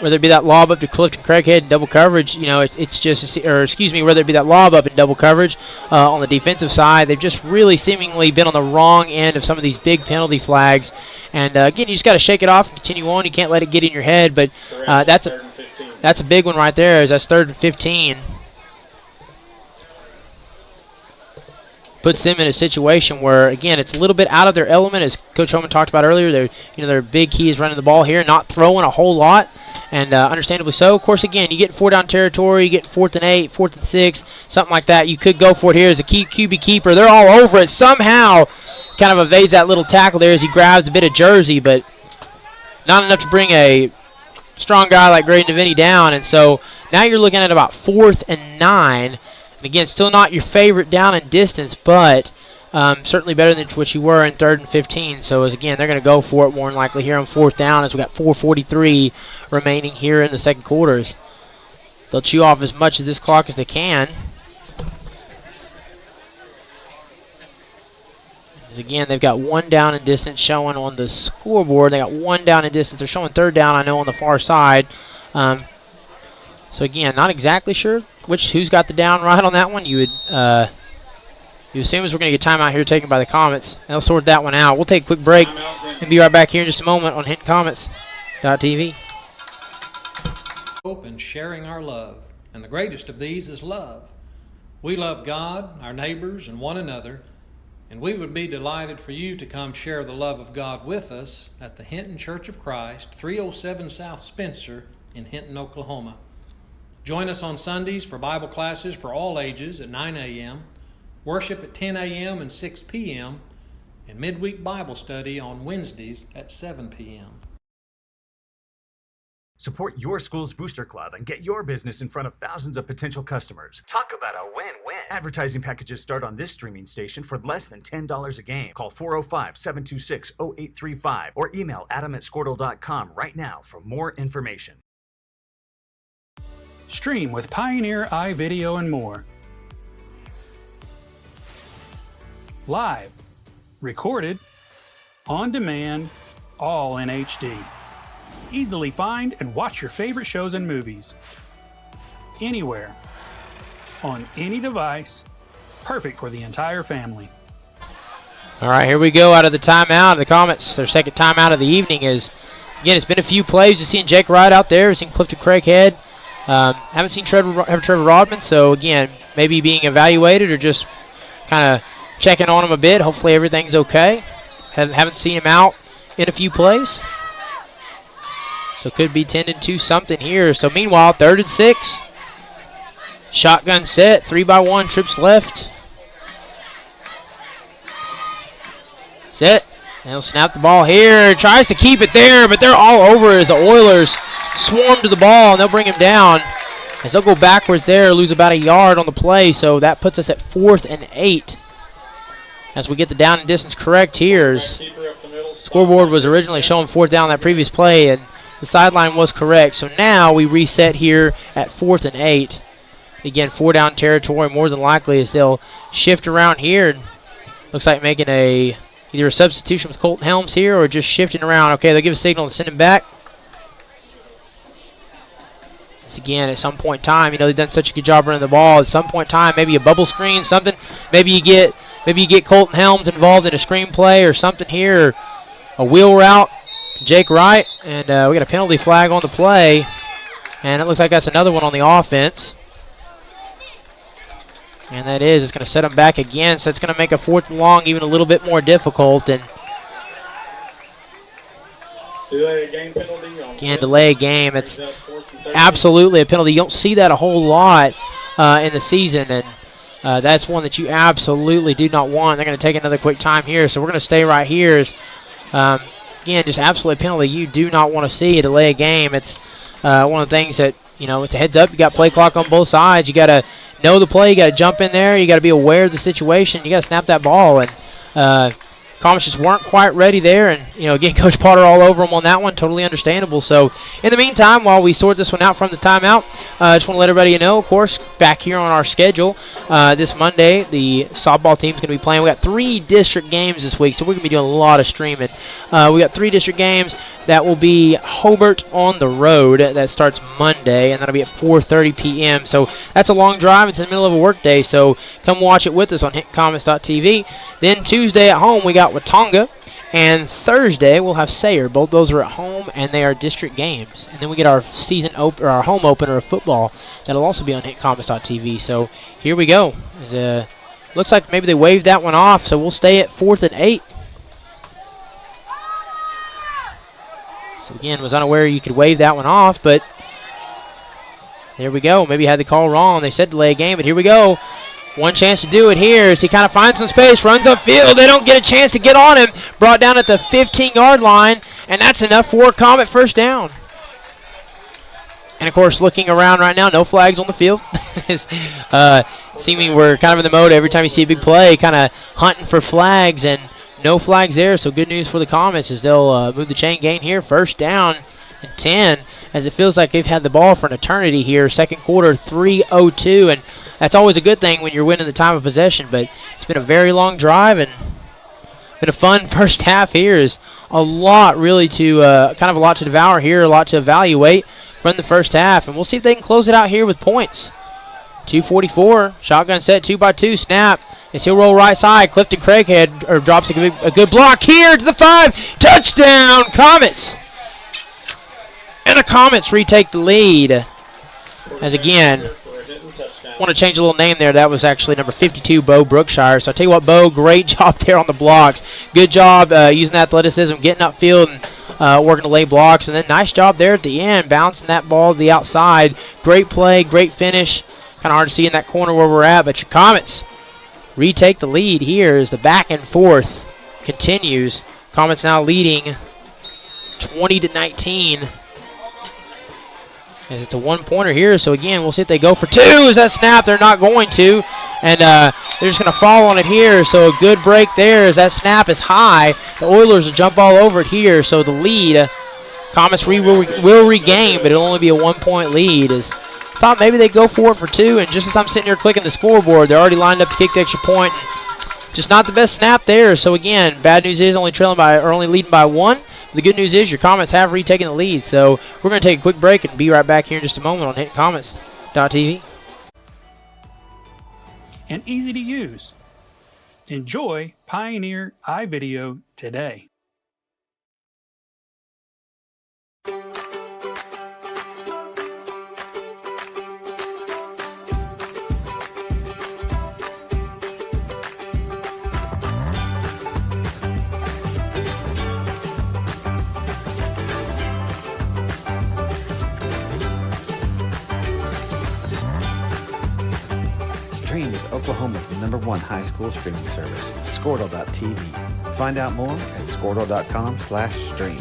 Speaker 5: whether it be that lob up to Clifton Craighead in double coverage. It's just, or excuse me, whether it be that lob up in double coverage on the defensive side. They've just really seemingly been on the wrong end of some of these big penalty flags. And again, you just got to shake it off and continue on. You can't let it get in your head. But that's a big one right there. As that's 3rd and 15. Puts them in a situation where, again, it's a little bit out of their element, as Coach Holman talked about earlier. Their big key is running the ball here, not throwing a whole lot, and understandably so. Of course, again, you get 4-down territory, you get 4th and 8, 4th and 6, something like that. You could go for it here as a QB keeper. They're all over it. Somehow kind of evades that little tackle there as he grabs a bit of jersey, but not enough to bring a strong guy like Graydon DeVinny down. And so now you're looking at about 4th and 9. Again, still not your favorite down and distance, but certainly better than what you were in 3rd and 15. So, as again, they're going to go for it more than likely here on 4th down as we got 4:43 remaining here in the second quarters. They'll chew off as much of this clock as they can. As again, they've got 1 down and distance showing on the scoreboard. They got 1 down and distance. They're showing 3rd down, I know, on the far side. So again, not exactly sure who's got the down right on that one. You assume as we're going to get timeout here taken by the Comets. They'll sort that one out. We'll take a quick break and be right back here in just a moment on HintonComets.tv.
Speaker 4: Hope and sharing our love, and the greatest of these is love. We love God, our neighbors, and one another, and we would be delighted for you to come share the love of God with us at the Hinton Church of Christ, 307 South Spencer in Hinton, Oklahoma. Join us on Sundays for Bible classes for all ages at 9 a.m., worship at 10 a.m. and 6 p.m., and midweek Bible study on Wednesdays at 7 p.m.
Speaker 8: Support your school's booster club and get your business in front of thousands of potential customers. Talk about a win-win. Advertising packages start on this streaming station for less than $10 a game. Call 405-726-0835 or email adam@squirtle.com right now for more information.
Speaker 9: Stream with Pioneer iVideo and more. Live, recorded, on demand, all in HD. Easily find and watch your favorite shows and movies. Anywhere, on any device, perfect for the entire family.
Speaker 5: All right, here we go out of the timeout. The Comets, their second timeout of the evening is, again, it's been a few plays. You've seen Jake Wright out there. We've seen Clifton Craighead. Haven't seen Trevor Rodman, so again, maybe being evaluated or just kind of checking on him a bit. Hopefully everything's okay. Haven't seen him out in a few plays. So could be tending to something here. So meanwhile, 3rd and 6. Shotgun set, 3-by-1, trips left. Set. And he'll snap the ball here. Tries to keep it there, but they're all over as the Oilers swarm to the ball, and they'll bring him down. As they'll go backwards there, lose about a yard on the play, so that puts us at 4th and 8. As we get the down and distance correct here. Scoreboard was originally showing 4th down that previous play, and the sideline was correct. So now we reset here at 4th and 8. Again, 4-down territory more than likely as they'll shift around here. Looks like making either a substitution with Colton Helms here or just shifting around. Okay, they'll give a signal and send him back. Again, at some point in time, they've done such a good job running the ball. At some point in time, maybe a bubble screen, something. Maybe you get Colton Helms involved in a screenplay or something here. A wheel route to Jake Wright, and we got a penalty flag on the play, and it looks like that's another one on the offense. And that is, it's going to set them back again, so it's going to make a 4th and long even a little bit more difficult. And
Speaker 3: delay a game penalty.
Speaker 5: Again, delay a game. It's absolutely a penalty. You don't see that a whole lot in the season, and that's one that you absolutely do not want. They're going to take another quick time here, so we're going to stay right here. Again, just absolutely a penalty you do not want to see, delay a game. It's one of the things that, it's a heads up. You got play clock on both sides. You got to know the play. You got to jump in there. You got to be aware of the situation. You got to snap that ball, and Comets just weren't quite ready there, and again, Coach Potter all over them on that one. Totally understandable. So in the meantime, while we sort this one out from the timeout, I just want to let everybody know, of course, back here on our schedule this Monday, the softball team's going to be playing. We got 3 district games this week, so we're going to be doing a lot of streaming. We got 3 district games. That will be Hobart on the road. That starts Monday, and that'll be at 4:30 p.m. So that's a long drive. It's in the middle of a work day, so come watch it with us on HintonComets.tv. Then Tuesday at home, we got Watonga, and Thursday we'll have Sayre. Both those are at home, and they are district games. And then we get our our home opener of football. That'll also be on HintonComets.tv. So here we go. Looks like maybe they waved that one off, so we'll stay at 4th and 8. So again, was unaware you could wave that one off, but there we go. Maybe had the call wrong. They said delay a game, but here we go. One chance to do it here as he kind of finds some space, runs upfield. They don't get a chance to get on him. Brought down at the 15-yard line, and that's enough for a Comet first down. And, of course, looking around right now, no flags on the field. Seeming we're kind of in the mode every time you see a big play, kind of hunting for flags, and no flags there, so good news for the Comets as they'll move the chain gain here. First down and 10, as it feels like they've had the ball for an eternity here. Second quarter, 3:02, and that's always a good thing when you're winning the time of possession, but it's been a very long drive and been a fun first half here. Is a lot really to kind of a lot to devour here, a lot to evaluate from the first half, and we'll see if they can close it out here with points. 2:44, shotgun set, 2x2 snap. As he'll roll right side, Clifton Craighead drops a good block here to the 5. Touchdown, Comets! And the Comets retake the lead. As again, want to change a little name there. That was actually number 52, Bo Brookshire. So I'll tell you what, Bo, great job there on the blocks. Good job using athleticism, getting upfield and working to lay blocks. And then nice job there at the end, bouncing that ball to the outside. Great play, great finish. Kind of hard to see in that corner where we're at, but your Comets retake the lead here as the back and forth continues. Comets now leading 20-19. As it's a one-pointer here, so again, we'll see if they go for 2. Is that snap? They're not going to, and they're just going to fall on it here. So a good break there as that snap is high. The Oilers will jump all over it here, so the lead, Comets will regain, but it'll only be a 1-point lead. As thought maybe they'd go for it for 2, and just as I'm sitting here clicking the scoreboard, they're already lined up to kick the extra point. Just not the best snap there. So again, bad news is only leading by 1. The good news is your Comets have retaken the lead. So we're going to take a quick break and be right back here in just a moment on HintonComets.tv.
Speaker 9: And easy to use. Enjoy Pioneer iVideo today.
Speaker 10: Stream with Oklahoma's #1 high school streaming service, Squirtle.tv. Find out more at Squirtle.com/stream.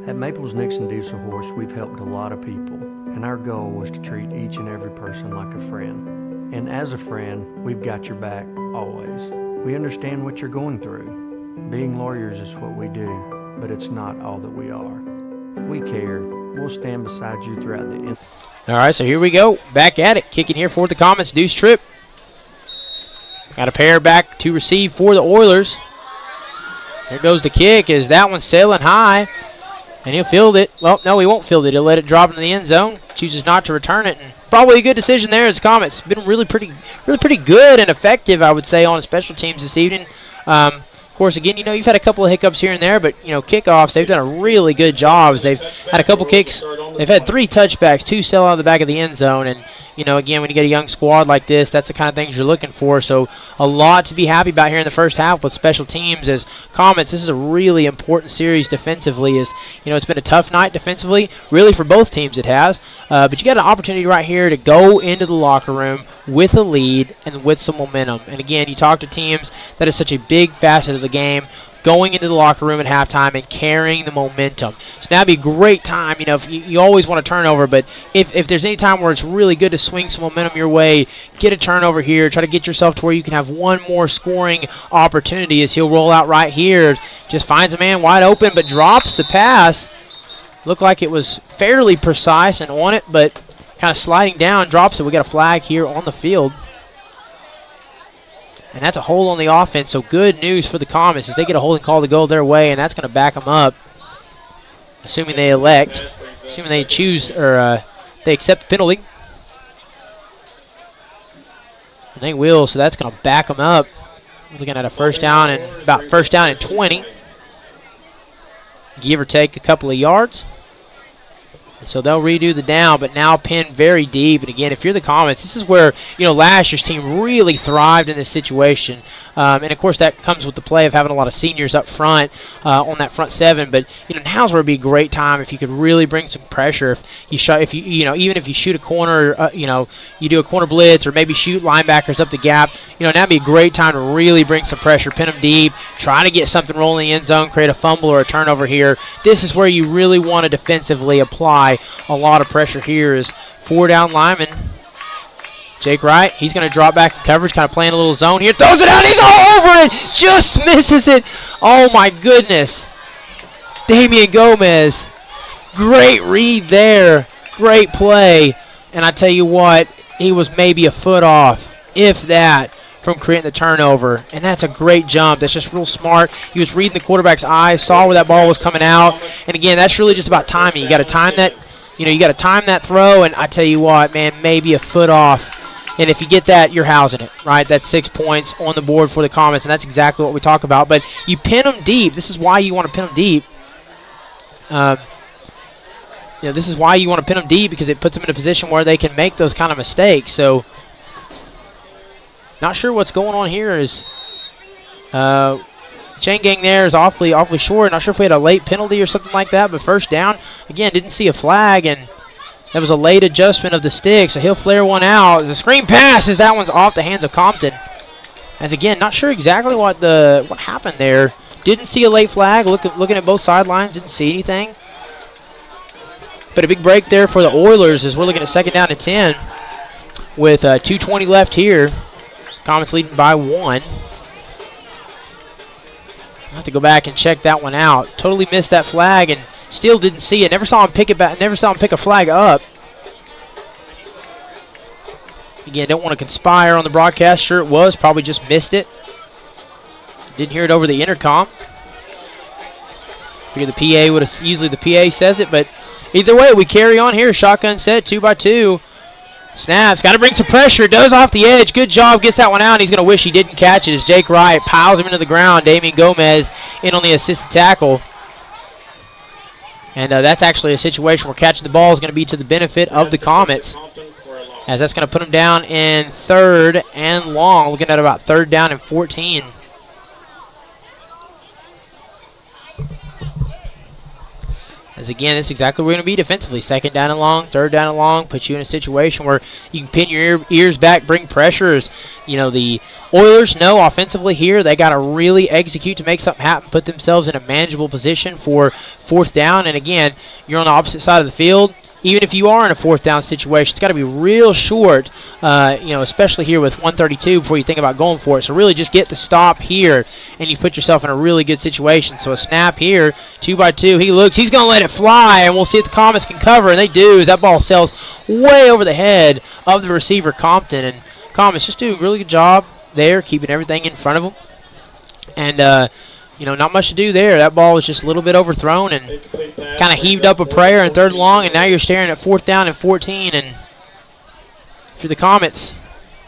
Speaker 11: At Maples Nixon Diesel Horse, we've helped a lot of people, and our goal was to treat each and every person like a friend. And as a friend, we've got your back always. We understand what you're going through. Being lawyers is what we do, but it's not all that we are. We care. We'll stand beside you throughout the end.
Speaker 5: All right, so here we go. Back at it. Kicking here for the Comets. Deuce Tripp. Got a pair back to receive for the Oilers. Here goes the kick. Is that one sailing high? And he'll field it. Well, no, he won't field it. He'll let it drop into the end zone. Chooses not to return it. And probably a good decision there as the Comets. Been really pretty good and effective, I would say, on special teams this evening. Of course, again, you've had a couple of hiccups here and there, but, kickoffs, they've done a really good job as they've had a couple kicks. They've had 3 touchbacks, 2 sell out of the back of the end zone. And, again, when you get a young squad like this, that's the kind of things you're looking for. So a lot to be happy about here in the first half with special teams. As Comets, this is a really important series defensively. It's been a tough night defensively, really for both teams it has. But you got an opportunity right here to go into the locker room with a lead and with some momentum. And, again, you talk to teams that is such a big facet of the game, going into the locker room at halftime and carrying the momentum. So now would be a great time. If you always want a turnover, but if there's any time where it's really good to swing some momentum your way, get a turnover here. Try to get yourself to where you can have one more scoring opportunity as he'll roll out right here. Just finds a man wide open, but drops the pass. Looked like it was fairly precise and on it, but kind of sliding down, drops it. We got a flag here on the field. And that's a hold on the offense, so good news for the Comets as they get a holding call to go their way, and that's going to back them up, assuming they choose or they accept the penalty. And they will, so that's going to back them up. We're looking at a first down and 20, give or take a couple of yards. So they'll redo the down, but now pinned very deep. And again, if you're the Comets, this is where, last year's team really thrived in this situation. And, of course, that comes with the play of having a lot of seniors up front on that front 7. But, now's where it would be a great time if you could really bring some pressure. Even if you shoot a corner, you do a corner blitz or maybe shoot linebackers up the gap, now would be a great time to really bring some pressure, pin them deep, try to get something rolling in the end zone, create a fumble or a turnover here. This is where you really want to defensively apply a lot of pressure here. Is 4 down lineman. Jake Wright, he's going to drop back in coverage, kind of playing a little zone here. Throws it out, he's all over it, just misses it. Oh, my goodness. Damian Gomez, great read there, great play. And I tell you what, he was maybe a foot off, if that, from creating the turnover. And that's a great jump. That's just real smart. He was reading the quarterback's eyes, saw where that ball was coming out. And, again, that's really just about timing. You got to time that. You got to time that throw, and I tell you what, man, maybe a foot off. And if you get that, you're housing it, right? That's 6 points on the board for the Comets, and that's exactly what we talk about. But you pin them deep. This is why you want to pin them deep. This is why you want to pin them deep, because it puts them in a position where they can make those kind of mistakes. So, not sure what's going on here. Is chain gang there is awfully short. Not sure if we had a late penalty or something like that, but first down. Again, didn't see a flag, and that was a late adjustment of the stick, so he'll flare one out. The screen pass, as that one's off the hands of Compton. As again, not sure exactly what happened there. Didn't see a late flag. Looking at both sidelines, didn't see anything. But a big break there for the Oilers as we're looking at 2nd down and 10 with 2:20 left here. Comets leading by 1. I'll have to go back and check that one out. Totally missed that flag and still didn't see it. Never saw him pick it back. Never saw him pick a flag up. Again, don't want to conspire on the broadcast. Sure it was. Probably just missed it. Didn't hear it over the intercom. Figure the PA would have. Usually the PA says it, but either way, we carry on here. Shotgun set, 2x2. Snaps. Got to bring some pressure. Does off the edge. Good job. Gets that one out. And he's going to wish he didn't catch it as Jake Wright piles him into the ground. Damian Gomez in on the assisted tackle. And that's actually a situation where catching the ball is going to be to the benefit of the Comets, as that's going to put them down in 3rd and long. Looking at about 3rd down and 14. As again, it's exactly where we're going to be defensively. 2nd down and long, 3rd down and long, puts you in a situation where you can pin your ears back, bring pressures. The Oilers know offensively here they got to really execute to make something happen, put themselves in a manageable position for 4th down. And again, you're on the opposite side of the field. Even if you are in a 4th down situation, it's got to be real short, especially here with 132 before you think about going for it. So really just get the stop here, and you put yourself in a really good situation. So a snap here, 2x2. He looks. He's going to let it fly, and we'll see if the Comets can cover. And they do, as that ball sails way over the head of the receiver, Compton. And Comets just do a really good job there, keeping everything in front of them. And, not much to do there. That ball was just a little bit overthrown and kind of heaved up a prayer in 3rd and long, and now you're staring at 4th down and 14. And for the Comets,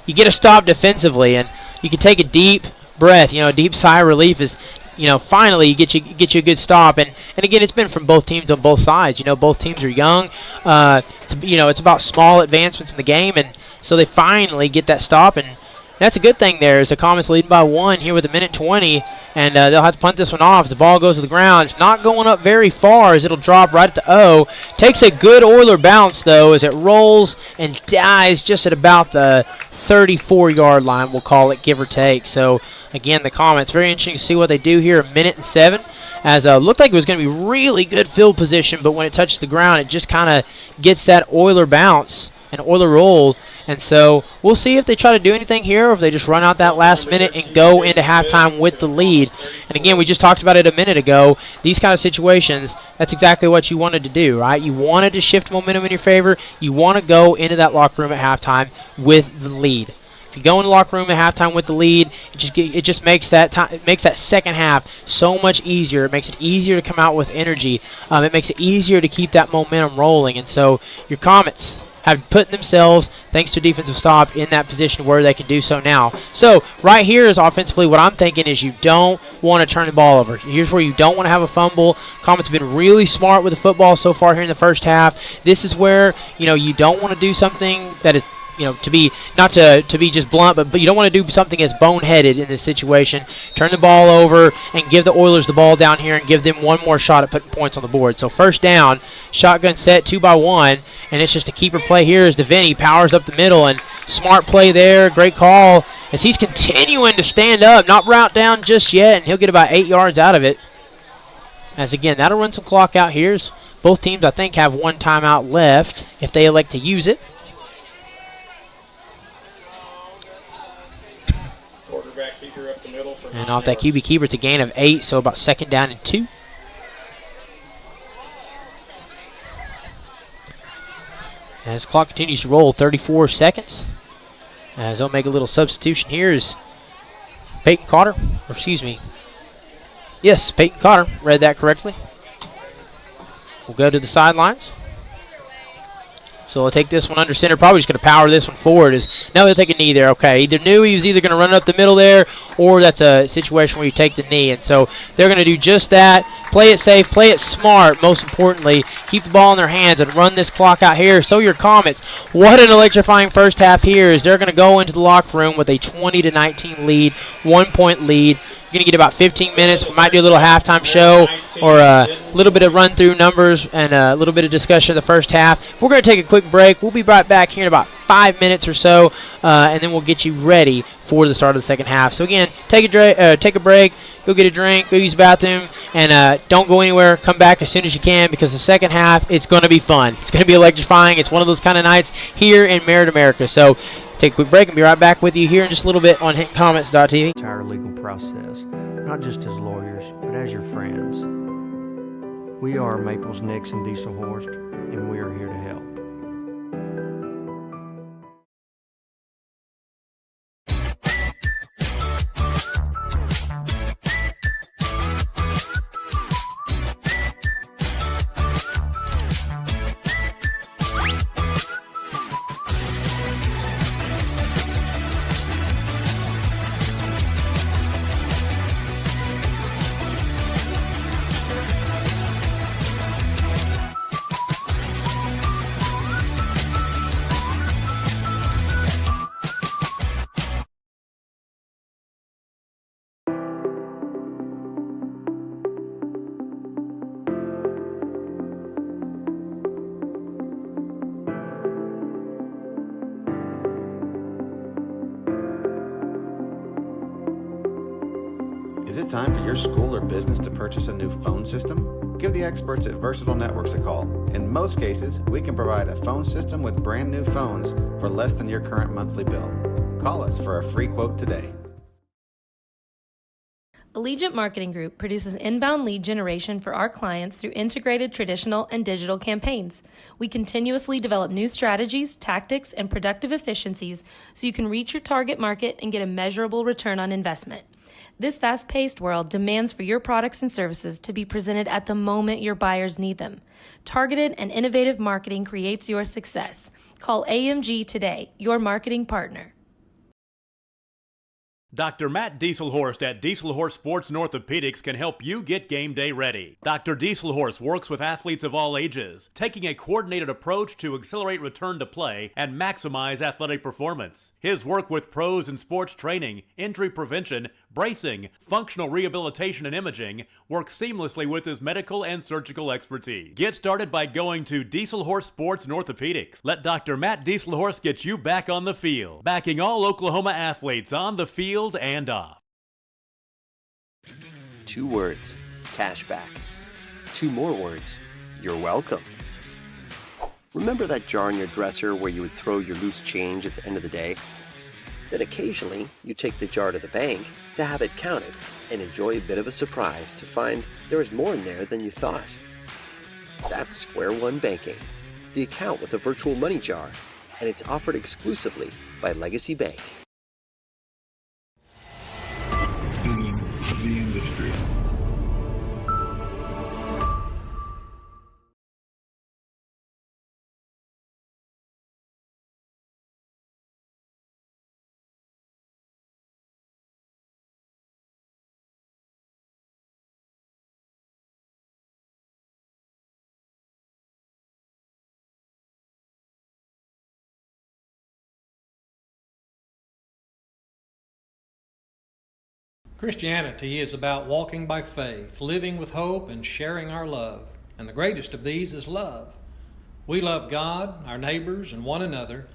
Speaker 5: you get a stop defensively, and you can take a deep breath. A deep sigh of relief is finally you get you a good stop. And again, it's been from both teams on both sides. Both teams are young. It's about small advancements in the game, and so they finally get that stop, and that's a good thing there. As the Comets leading by 1 here with 1:20, and they'll have to punt this one off. The ball goes to the ground. It's not going up very far as it'll drop right at the O. Takes a good Oiler bounce, though, as it rolls and dies just at about the 34-yard line, we'll call it, give or take. So, again, the Comets, very interesting to see what they do here, 1:07. As looked like it was going to be really good field position, but when it touches the ground, it just kind of gets that Oiler bounce, an Oiler roll. And so we'll see if they try to do anything here or if they just run out that last minute and go into halftime with the lead. And again, we just talked about it a minute ago. These kind of situations, that's exactly what you wanted to do, right? You wanted to shift momentum in your favor. You want to go into that locker room at halftime with the lead. If you go in the locker room at halftime with the lead, it just makes that second half so much easier. It makes it easier to come out with energy. It makes it easier to keep that momentum rolling. And so your Comets have put themselves, thanks to defensive stop, in that position where they can do so now. So right here is offensively what I'm thinking is you don't want to turn the ball over. Here's where you don't want to have a fumble. Comets have been really smart with the football so far here in the first half. This is where, you don't want to do something that is, to be just blunt, but you don't want to do something as boneheaded in this situation. Turn the ball over and give the Oilers the ball down here and give them one more shot at putting points on the board. So first down, shotgun set, 2-by-1, and it's just a keeper play here as DeVinny powers up the middle, and smart play there, great call as he's continuing to stand up, not route down just yet, and he'll get about 8 yards out of it. As again, that'll run some clock out here. Both teams, I think, have one timeout left if they elect to use it. And off that QB keeper, it's a gain of 8, so about 2nd down and 2. As clock continues to roll, 34 seconds. As they'll make a little substitution here is Peyton Cotter, or excuse me. Yes, Peyton Cotter, read that correctly. We'll go to the sidelines. So he'll take this one under center. Probably just going to power this one forward. No, he'll take a knee there. Okay, knew he was either going to run it up the middle there, or that's a situation where you take the knee. And so they're going to do just that. Play it safe, play it smart, most importantly. Keep the ball in their hands and run this clock out here. So your Comets, what an electrifying first half here is they're going to go into the locker room with a 20-19 lead, 1-point lead. You're going to get about 15 minutes. We might do a little halftime show or a little bit of run-through numbers and a little bit of discussion of the first half. We're going to take a quick break. We'll be right back here in about 5 minutes or so, and then we'll get you ready for the start of the second half. So, again, take a break, go get a drink, go use the bathroom, and don't go anywhere. Come back as soon as you can because the second half, it's going to be fun. It's going to be electrifying. It's one of those kind of nights here in Merritt, America. So, take a quick break and be right back with you here in just a little bit on HintonComets.tv.
Speaker 11: Entire legal process, not just as lawyers, but as your friends. We are Maples, Nix, and Dieselhorst, and we are here to help.
Speaker 10: Is it time for your school or business to purchase a new phone system? Give the experts at Versatile Networks a call. In most cases, we can provide a phone system with brand new phones for less than your current monthly bill. Call us for a free quote today.
Speaker 12: Allegiant Marketing Group produces inbound lead generation for our clients through integrated traditional and digital campaigns. We continuously develop new strategies, tactics, and productive efficiencies so you can reach your target market and get a measurable return on investment. This fast-paced world demands for your products and services to be presented at the moment your buyers need them. Targeted and innovative marketing creates your success. Call AMG today, your marketing partner.
Speaker 1: Dr. Matt Dieselhorst at Dieselhorst Sports and Orthopedics can help you get game day ready. Dr. Dieselhorst works with athletes of all ages, taking a coordinated approach to accelerate return to play and maximize athletic performance. His work with pros in sports training, injury prevention, bracing, functional rehabilitation, and imaging works seamlessly with his medical and surgical expertise. Get started by going to Dieselhorst Sports and Orthopedics. Let Dr. Matt Dieselhorst get you back on the field, backing all Oklahoma athletes on the field and off.
Speaker 2: 2 words, cashback. 2 more words, you're welcome. Remember that jar in your dresser where you would throw your loose change at the end of the day? Then occasionally, you take the jar to the bank to have it counted and enjoy a bit of a surprise to find there is more in there than you thought. That's Square One Banking, the account with a virtual money jar, and it's offered exclusively by Legacy Bank.
Speaker 13: The industry.
Speaker 4: Christianity is about walking by faith, living with hope, and sharing our love. And the greatest of these is love. We love God, our neighbors, and one another,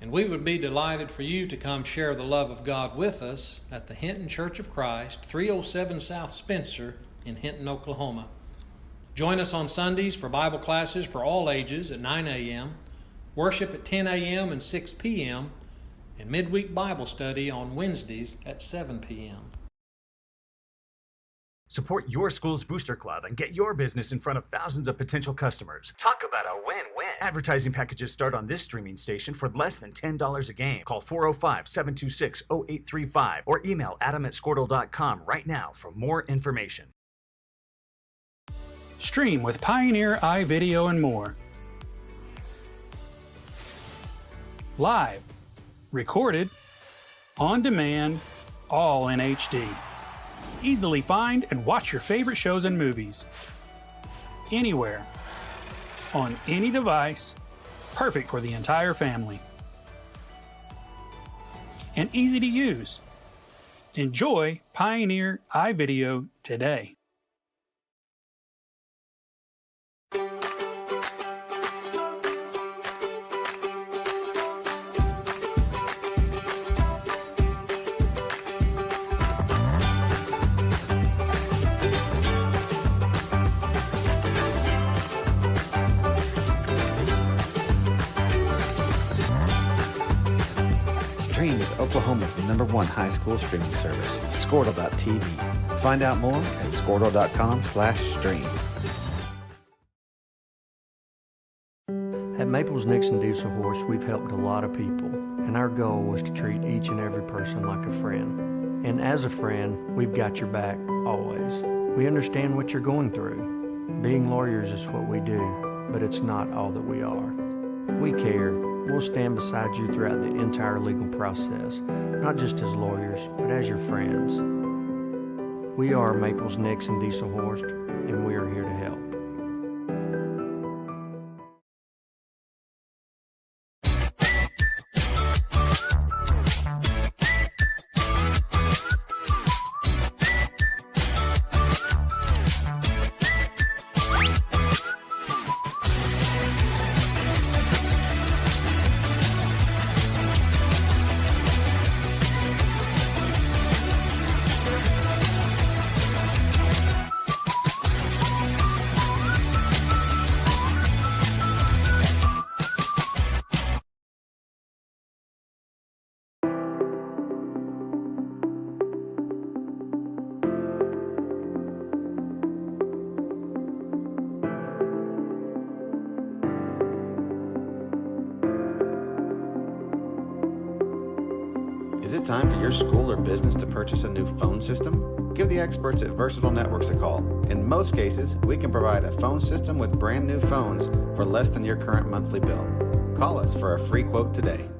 Speaker 4: and we would be delighted for you to come share the love of God with us at the Hinton Church of Christ, 307 South Spencer in Hinton, Oklahoma. Join us on Sundays for Bible classes for all ages at 9 a.m., worship at 10 a.m. and 6 p.m., and midweek Bible study on Wednesdays at 7 p.m.
Speaker 8: Support your school's booster club and get your business in front of thousands of potential customers. Talk about a win-win. Advertising packages start on this streaming station for less than $10 a game. Call 405-726-0835 or email adam@squirtle.com right now for more information.
Speaker 9: Stream with Pioneer iVideo and more. Live, recorded, on demand, all in HD. Easily find and watch your favorite shows and movies. Anywhere. On any device. Perfect for the entire family. And easy to use. Enjoy Pioneer iVideo today.
Speaker 10: Stream with Oklahoma's #1 high school streaming service, Squirtle.tv. Find out more at Squirtle.com/stream.
Speaker 11: At Maples Nixon Diesel Horse, we've helped a lot of people, and our goal was to treat each and every person like a friend. And as a friend, we've got your back always. We understand what you're going through. Being lawyers is what we do, but it's not all that we are. We care. We'll stand beside you throughout the entire legal process, not just as lawyers, but as your friends. We are Maples Nixon Diesel Horse, and we are here to help.
Speaker 10: Is it time for your school or business to purchase a new phone system? Give the experts at Versatile Networks a call. In most cases, we can provide a phone system with brand new phones for less than your current monthly bill. Call us for a free quote today.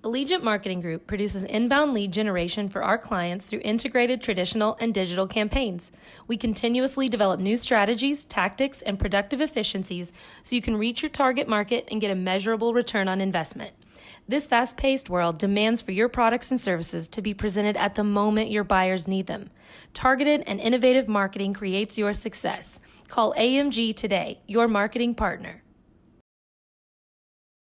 Speaker 12: Allegiant Marketing Group produces inbound lead generation for our clients through integrated traditional and digital campaigns. We continuously develop new strategies, tactics, and productive efficiencies so you can reach your target market and get a measurable return on investment. This fast-paced world demands for your products and services to be presented at the moment your buyers need them. Targeted and innovative marketing creates your success. Call AMG today, your marketing partner.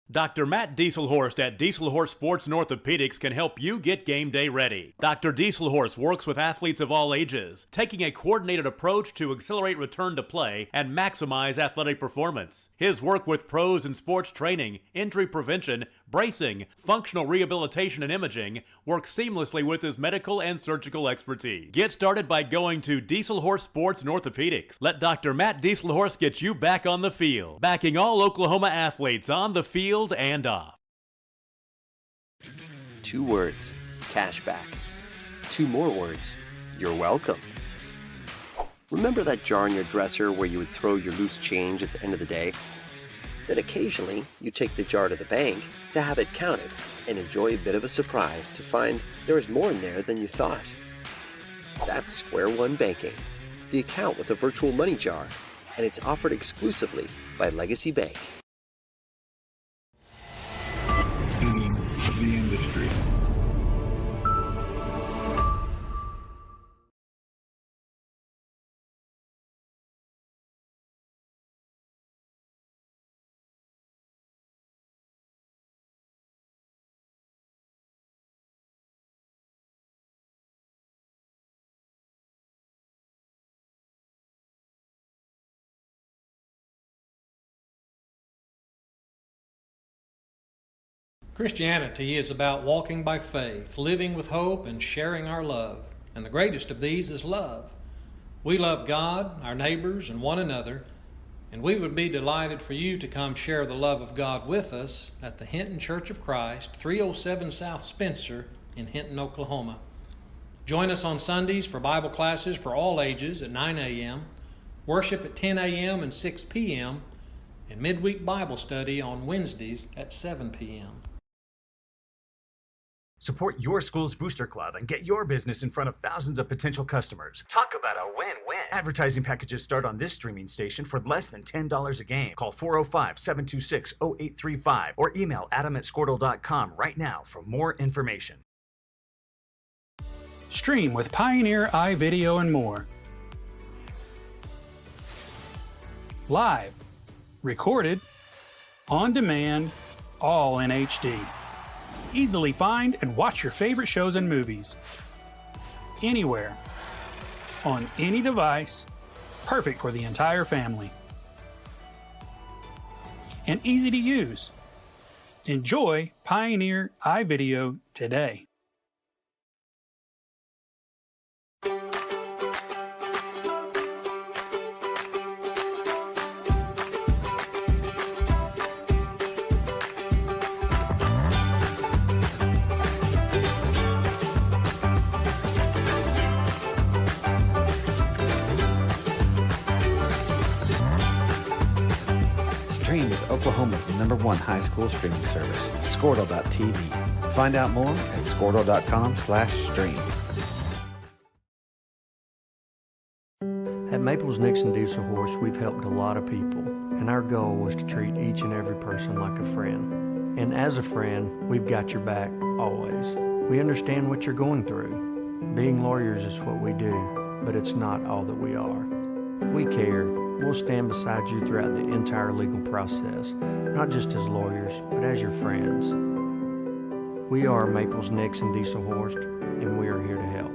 Speaker 1: Dr. Matt Dieselhorst at Dieselhorst Sports and Orthopedics can help you get game day ready. Dr. Dieselhorst works with athletes of all ages, taking a coordinated approach to accelerate return to play and maximize athletic performance. His work with pros in sports training, injury prevention, bracing, functional rehabilitation, and imaging works seamlessly with his medical and surgical expertise. Get started by going to Dieselhorst Sports and Orthopedics. Let Dr. Matt Dieselhorst get you back on the field, backing all Oklahoma athletes on the field and off.
Speaker 2: 2 words, cashback. 2 more words, you're welcome. Remember that jar in your dresser where you would throw your loose change at the end of the day? Then occasionally you take the jar to the bank to have it counted and enjoy a bit of a surprise to find there is more in there than you thought. That's Square One Banking, the account with a virtual money jar, and it's offered exclusively by Legacy Bank.
Speaker 13: The industry.
Speaker 4: Christianity is about walking by faith, living with hope, and sharing our love. And the greatest of these is love. We love God, our neighbors, and one another, and we would be delighted for you to come share the love of God with us at the Hinton Church of Christ, 307 South Spencer in Hinton, Oklahoma. Join us on Sundays for Bible classes for all ages at 9 a.m., worship at 10 a.m. and 6 p.m., and midweek Bible study on Wednesdays at 7 p.m.
Speaker 8: Support your school's booster club and get your business in front of thousands of potential customers. Talk about a win-win. Advertising packages start on this streaming station for less than $10 a game. Call 405-726-0835 or email adam@squirtle.com right now for more information.
Speaker 9: Stream with Pioneer iVideo and more. Live, recorded, on demand, all in HD. Easily find and watch your favorite shows and movies. Anywhere. On any device. Perfect for the entire family. And easy to use. Enjoy Pioneer iVideo today.
Speaker 10: Stream with Oklahoma's #1 high school streaming service, Squirtle.tv. Find out more at Squirtle.com/stream.
Speaker 11: At Maples Nixon Dieselhorst, we've helped a lot of people, and our goal was to treat each and every person like a friend. And as a friend, we've got your back always. We understand what you're going through. Being lawyers is what we do, but it's not all that we are. We care. We'll stand beside you throughout the entire legal process, not just as lawyers, but as your friends. We are Maples Nixon Dieselhorst, and we are here to help.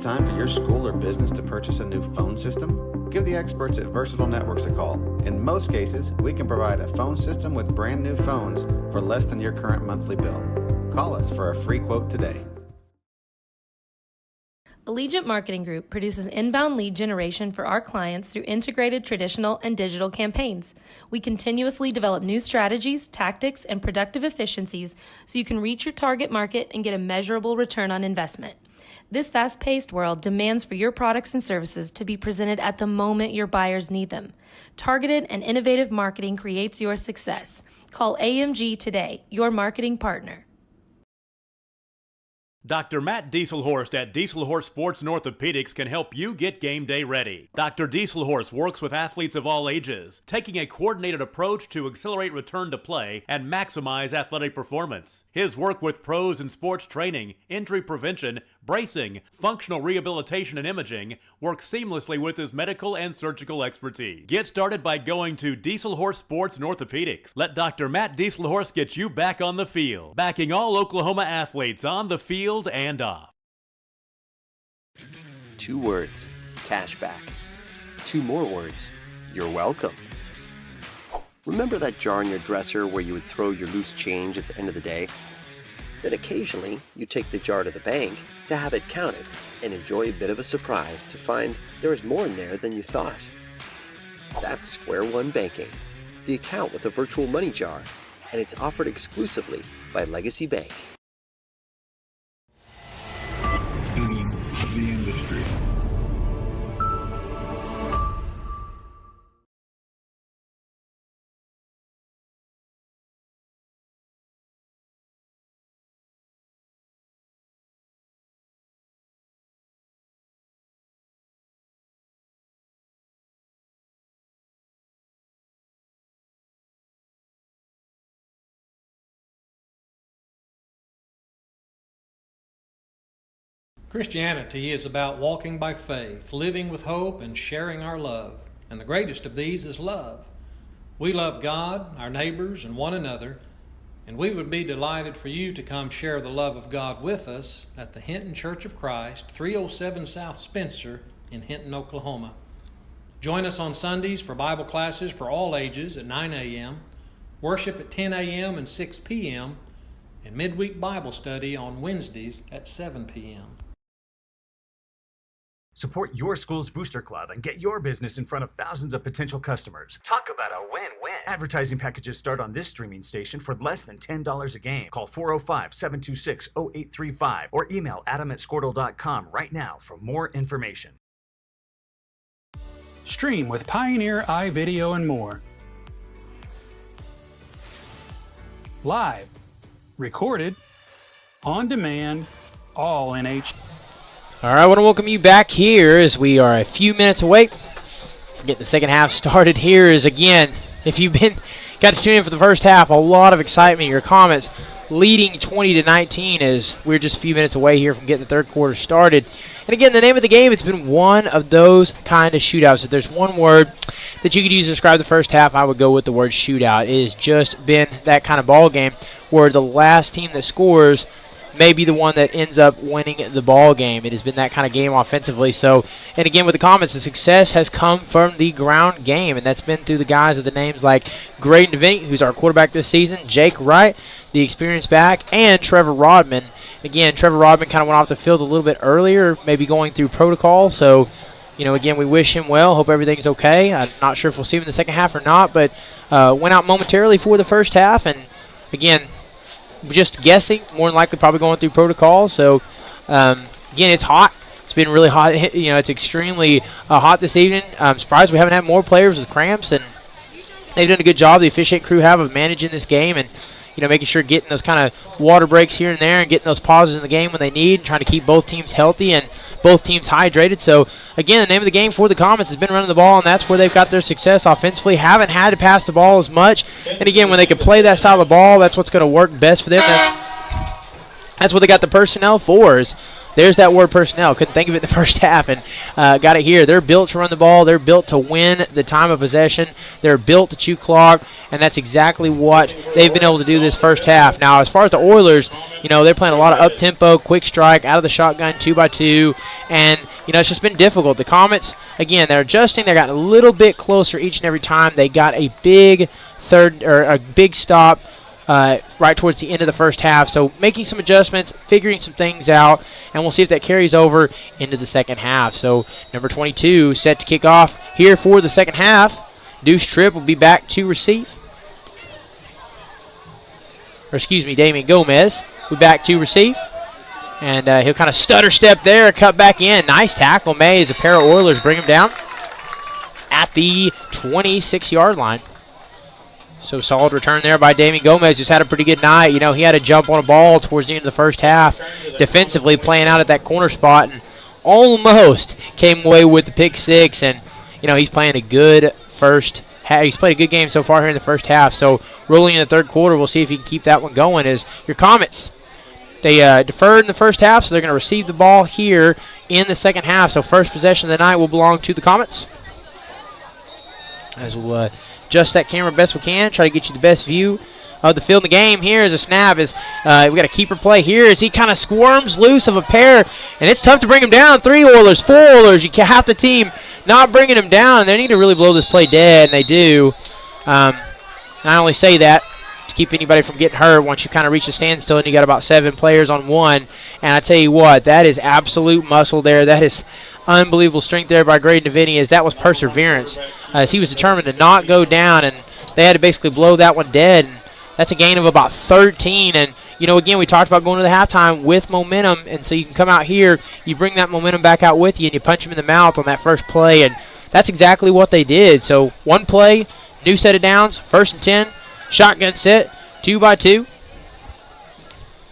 Speaker 10: it time for your school or business to purchase a new phone system? Give the experts at Versatile Networks a call. In most cases, we can provide a phone system with brand new phones for less than your current monthly bill. Call us for a free quote today.
Speaker 12: Allegiant Marketing Group produces inbound lead generation for our clients through integrated traditional and digital campaigns. We continuously develop new strategies, tactics, and productive efficiencies so you can reach your target market and get a measurable return on investment. This fast-paced world demands for your products and services to be presented at the moment your buyers need them. Targeted and innovative marketing creates your success. Call AMG today, your marketing partner.
Speaker 1: Dr. Matt Dieselhorst at Dieselhorst Sports and Orthopedics can help you get game day ready. Dr. Dieselhorst works with athletes of all ages, taking a coordinated approach to accelerate return to play and maximize athletic performance. His work with pros in sports training, injury prevention, bracing, functional rehabilitation, and imaging works seamlessly with his medical and surgical expertise. Get started by going to Dieselhorst Sports and Orthopedics. Let Dr. Matt Dieselhorst get you back on the field, backing all Oklahoma athletes on the field and off.
Speaker 2: 2 words, cashback. 2 more words, you're welcome. Remember that jar in your dresser where you would throw your loose change at the end of the day? Then occasionally, you take the jar to the bank to have it counted and enjoy a bit of a surprise to find there is more in there than you thought. That's Square One Banking, the account with a virtual money jar, and it's offered exclusively by Legacy Bank.
Speaker 13: The industry.
Speaker 4: Christianity is about walking by faith, living with hope, and sharing our love. And the greatest of these is love. We love God, our neighbors, and one another, and we would be delighted for you to come share the love of God with us at the Hinton Church of Christ, 307 South Spencer in Hinton, Oklahoma. Join us on Sundays for Bible classes for all ages at 9 a.m., worship at 10 a.m. and 6 p.m., and midweek Bible study on Wednesdays at 7 p.m.
Speaker 8: Support your school's booster club and get your business in front of thousands of potential customers. Talk about a win-win. Advertising packages start on this streaming station for less than $10 a game. Call 405-726-0835 or email adam@squirtle.com right now for more information.
Speaker 9: Stream with Pioneer iVideo and more. Live, recorded, on demand, all in HD.
Speaker 5: All right, I want to welcome you back here as we are a few minutes away from getting the second half started. Here is, again, if you've got to tune in for the first half, a lot of excitement. Your comments leading 20-19 as we're just a few minutes away here from getting the third quarter started. And again, the name of the game, it's been one of those kind of shootouts. If there's one word that you could use to describe the first half, I would go with the word shootout. It has just been that kind of ball game where the last team that scores may be the one that ends up winning the ball game. It has been that kind of game offensively. So, and again, with the comments, the success has come from the ground game, and that's been through the guys of the names like Graydon DeVinny, who's our quarterback this season, Jake Wright, the experienced back, and Trevor Rodman. Again, Trevor Rodman kind of went off the field a little bit earlier, maybe going through protocol. So, you know, again, we wish him well. Hope everything's okay. I'm not sure if we'll see him in the second half or not, but went out momentarily for the first half, and again, just guessing, more than likely probably going through protocol. So, again, it's hot. It's been really hot. You know, it's extremely hot this evening. I'm surprised we haven't had more players with cramps, and they've done a good job, the officiating crew have, of managing this game and, you know, making sure getting those kind of water breaks here and there and getting those pauses in the game when they need and trying to keep both teams healthy and both teams hydrated. So, again, the name of the game for the Comets has been running the ball, and that's where they've got their success offensively. Haven't had to pass the ball as much. And, again, when they can play that style of ball, that's what's going to work best for them. That's what they got the personnel for, is there's that word personnel. Couldn't think of it in the first half, and got it here. They're built to run the ball. They're built to win the time of possession. They're built to chew clock, and that's exactly what they've been able to do this first half. Now, as far as the Oilers, they're playing a lot of up-tempo, quick strike, out of the shotgun, 2x2, and, it's just been difficult. The Comets, again, they're adjusting. They got a little bit closer each and every time. They got a big stop right towards the end of the first half. So making some adjustments, figuring some things out, and we'll see if that carries over into the second half. So number 22 set to kick off here for the second half. Deuce Tripp will be back to receive. Damian Gomez will be back to receive. And he'll kind of stutter step there, cut back in. Nice tackle made as a pair of Oilers bring him down at the 26-yard line. So solid return there by Damian Gomez. Just had a pretty good night. He had a jump on a ball towards the end of the first half, defensively playing out at that corner spot, and almost came away with the pick six. And, he's playing a good first half. He's played a good game so far here in the first half. So rolling in the third quarter, we'll see if he can keep that one going. As your Comets, they deferred in the first half, so they're going to receive the ball here in the second half. So first possession of the night will belong to the Comets. As we'll adjust that camera best we can, try to get you the best view of the field. In the game here is a snap. We got a keeper play here as he kind of squirms loose of a pair, and it's tough to bring him down. 3 Oilers, 4 Oilers. You half the team not bringing him down. They need to really blow this play dead, and they do. I only say that to keep anybody from getting hurt once you kind of reach a standstill and you got about 7 players on one. And I tell you what, that is absolute muscle there. That is unbelievable strength there by Graydon Deviney, as that was perseverance. As he was determined to not go down, and they had to basically blow that one dead. And that's a gain of about 13. And, again, we talked about going to the halftime with momentum, and so you can come out here, you bring that momentum back out with you, and you punch him in the mouth on that first play, and that's exactly what they did. So one play, new set of downs, 1st and 10, shotgun set, 2x2.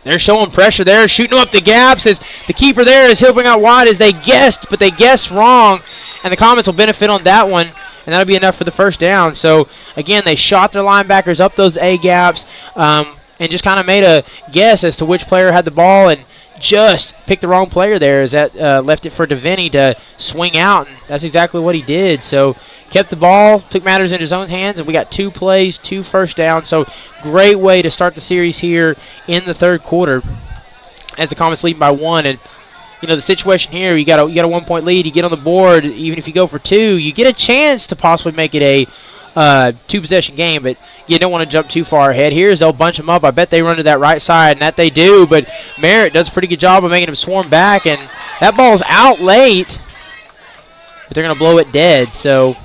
Speaker 5: They're showing pressure there, shooting up the gaps as the keeper there is helping out wide as they guessed, but they guessed wrong, and the Comets will benefit on that one, and that'll be enough for the first down. So, again, they shot their linebackers up those A gaps and just kind of made a guess as to which player had the ball and just picked the wrong player there as that left it for Deviney to swing out, and that's exactly what he did. So kept the ball, took matters in his own hands, and we got 2 plays, 2 first downs. So great way to start the series here in the third quarter as the Comets lead by 1. And the situation here, you got a 1-point lead, you get on the board, even if you go for 2, you get a chance to possibly make it a 2-possession game, but you don't want to jump too far ahead. Here's they'll bunch them up. I bet they run to that right side, and that they do, but Merritt does a pretty good job of making them swarm back, and that ball's out late, but they're going to blow it dead. So,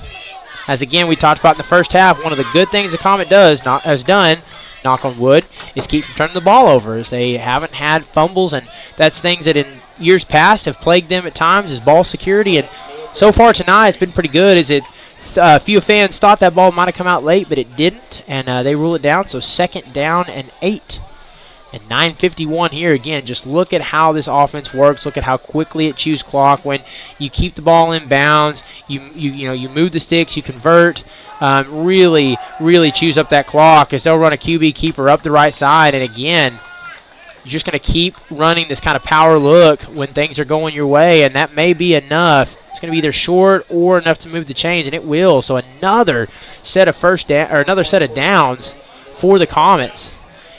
Speaker 5: as again we talked about in the first half, one of the good things the Comet has done, knock on wood, is keep from turning the ball over, as they haven't had fumbles, and that's things that in years past have plagued them at times, is ball security, and so far tonight it's been pretty good. A few fans thought that ball might have come out late, but it didn't, and they rule it down. So 2nd down and 8. And 9:51 here. Again, just look at how this offense works. Look at how quickly it chews clock when you keep the ball in bounds. You move the sticks, you convert. Really, really chews up that clock as they'll run a QB keeper up the right side. And again, you're just going to keep running this kind of power look when things are going your way, and that may be enough. It's going to be either short or enough to move the chains, and it will. So another set of another set of downs for the Comets.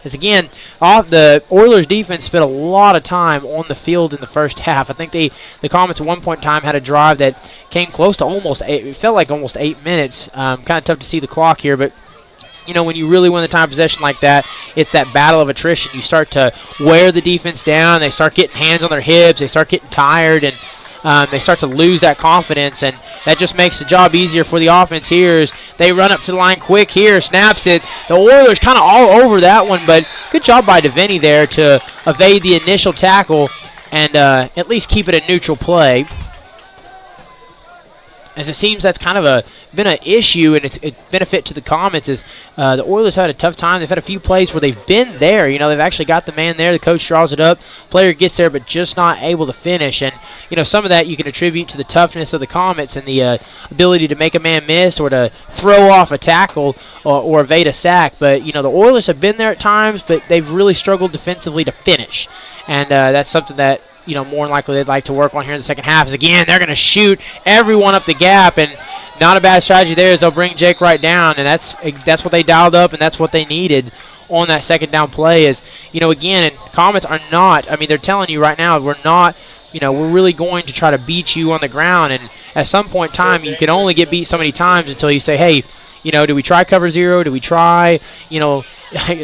Speaker 5: As again, the Oilers defense spent a lot of time on the field in the first half. I think the Comets at one point in time had a drive that came close to almost 8. It felt like almost 8 minutes. Kind of tough to see the clock here, but when you really win the time possession like that, it's that battle of attrition. You start to wear the defense down. They start getting hands on their hips. They start getting tired, and they start to lose that confidence, and that just makes the job easier for the offense here as they run up to the line quick here, snaps it. The Oilers kind of all over that one, but good job by Deviney there to evade the initial tackle and at least keep it a neutral play. As it seems that's kind of been an issue, and it's a benefit to the Comets, is the Oilers had a tough time. They've had a few plays where they've been there. They've actually got the man there. The coach draws it up. Player gets there, but just not able to finish. And, some of that you can attribute to the toughness of the Comets and the ability to make a man miss or to throw off a tackle or evade a sack. But, the Oilers have been there at times, but they've really struggled defensively to finish. And that's something that more than likely they'd like to work on here in the second half is, again, they're going to shoot everyone up the gap, and not a bad strategy there is they'll bring Jake right down, and that's what they dialed up, and that's what they needed on that second down play is, again, and Comets are not, they're telling you right now, we're not, we're really going to try to beat you on the ground, and at some point in time, you can only get beat so many times until you say, hey, do we try cover zero? Do we try,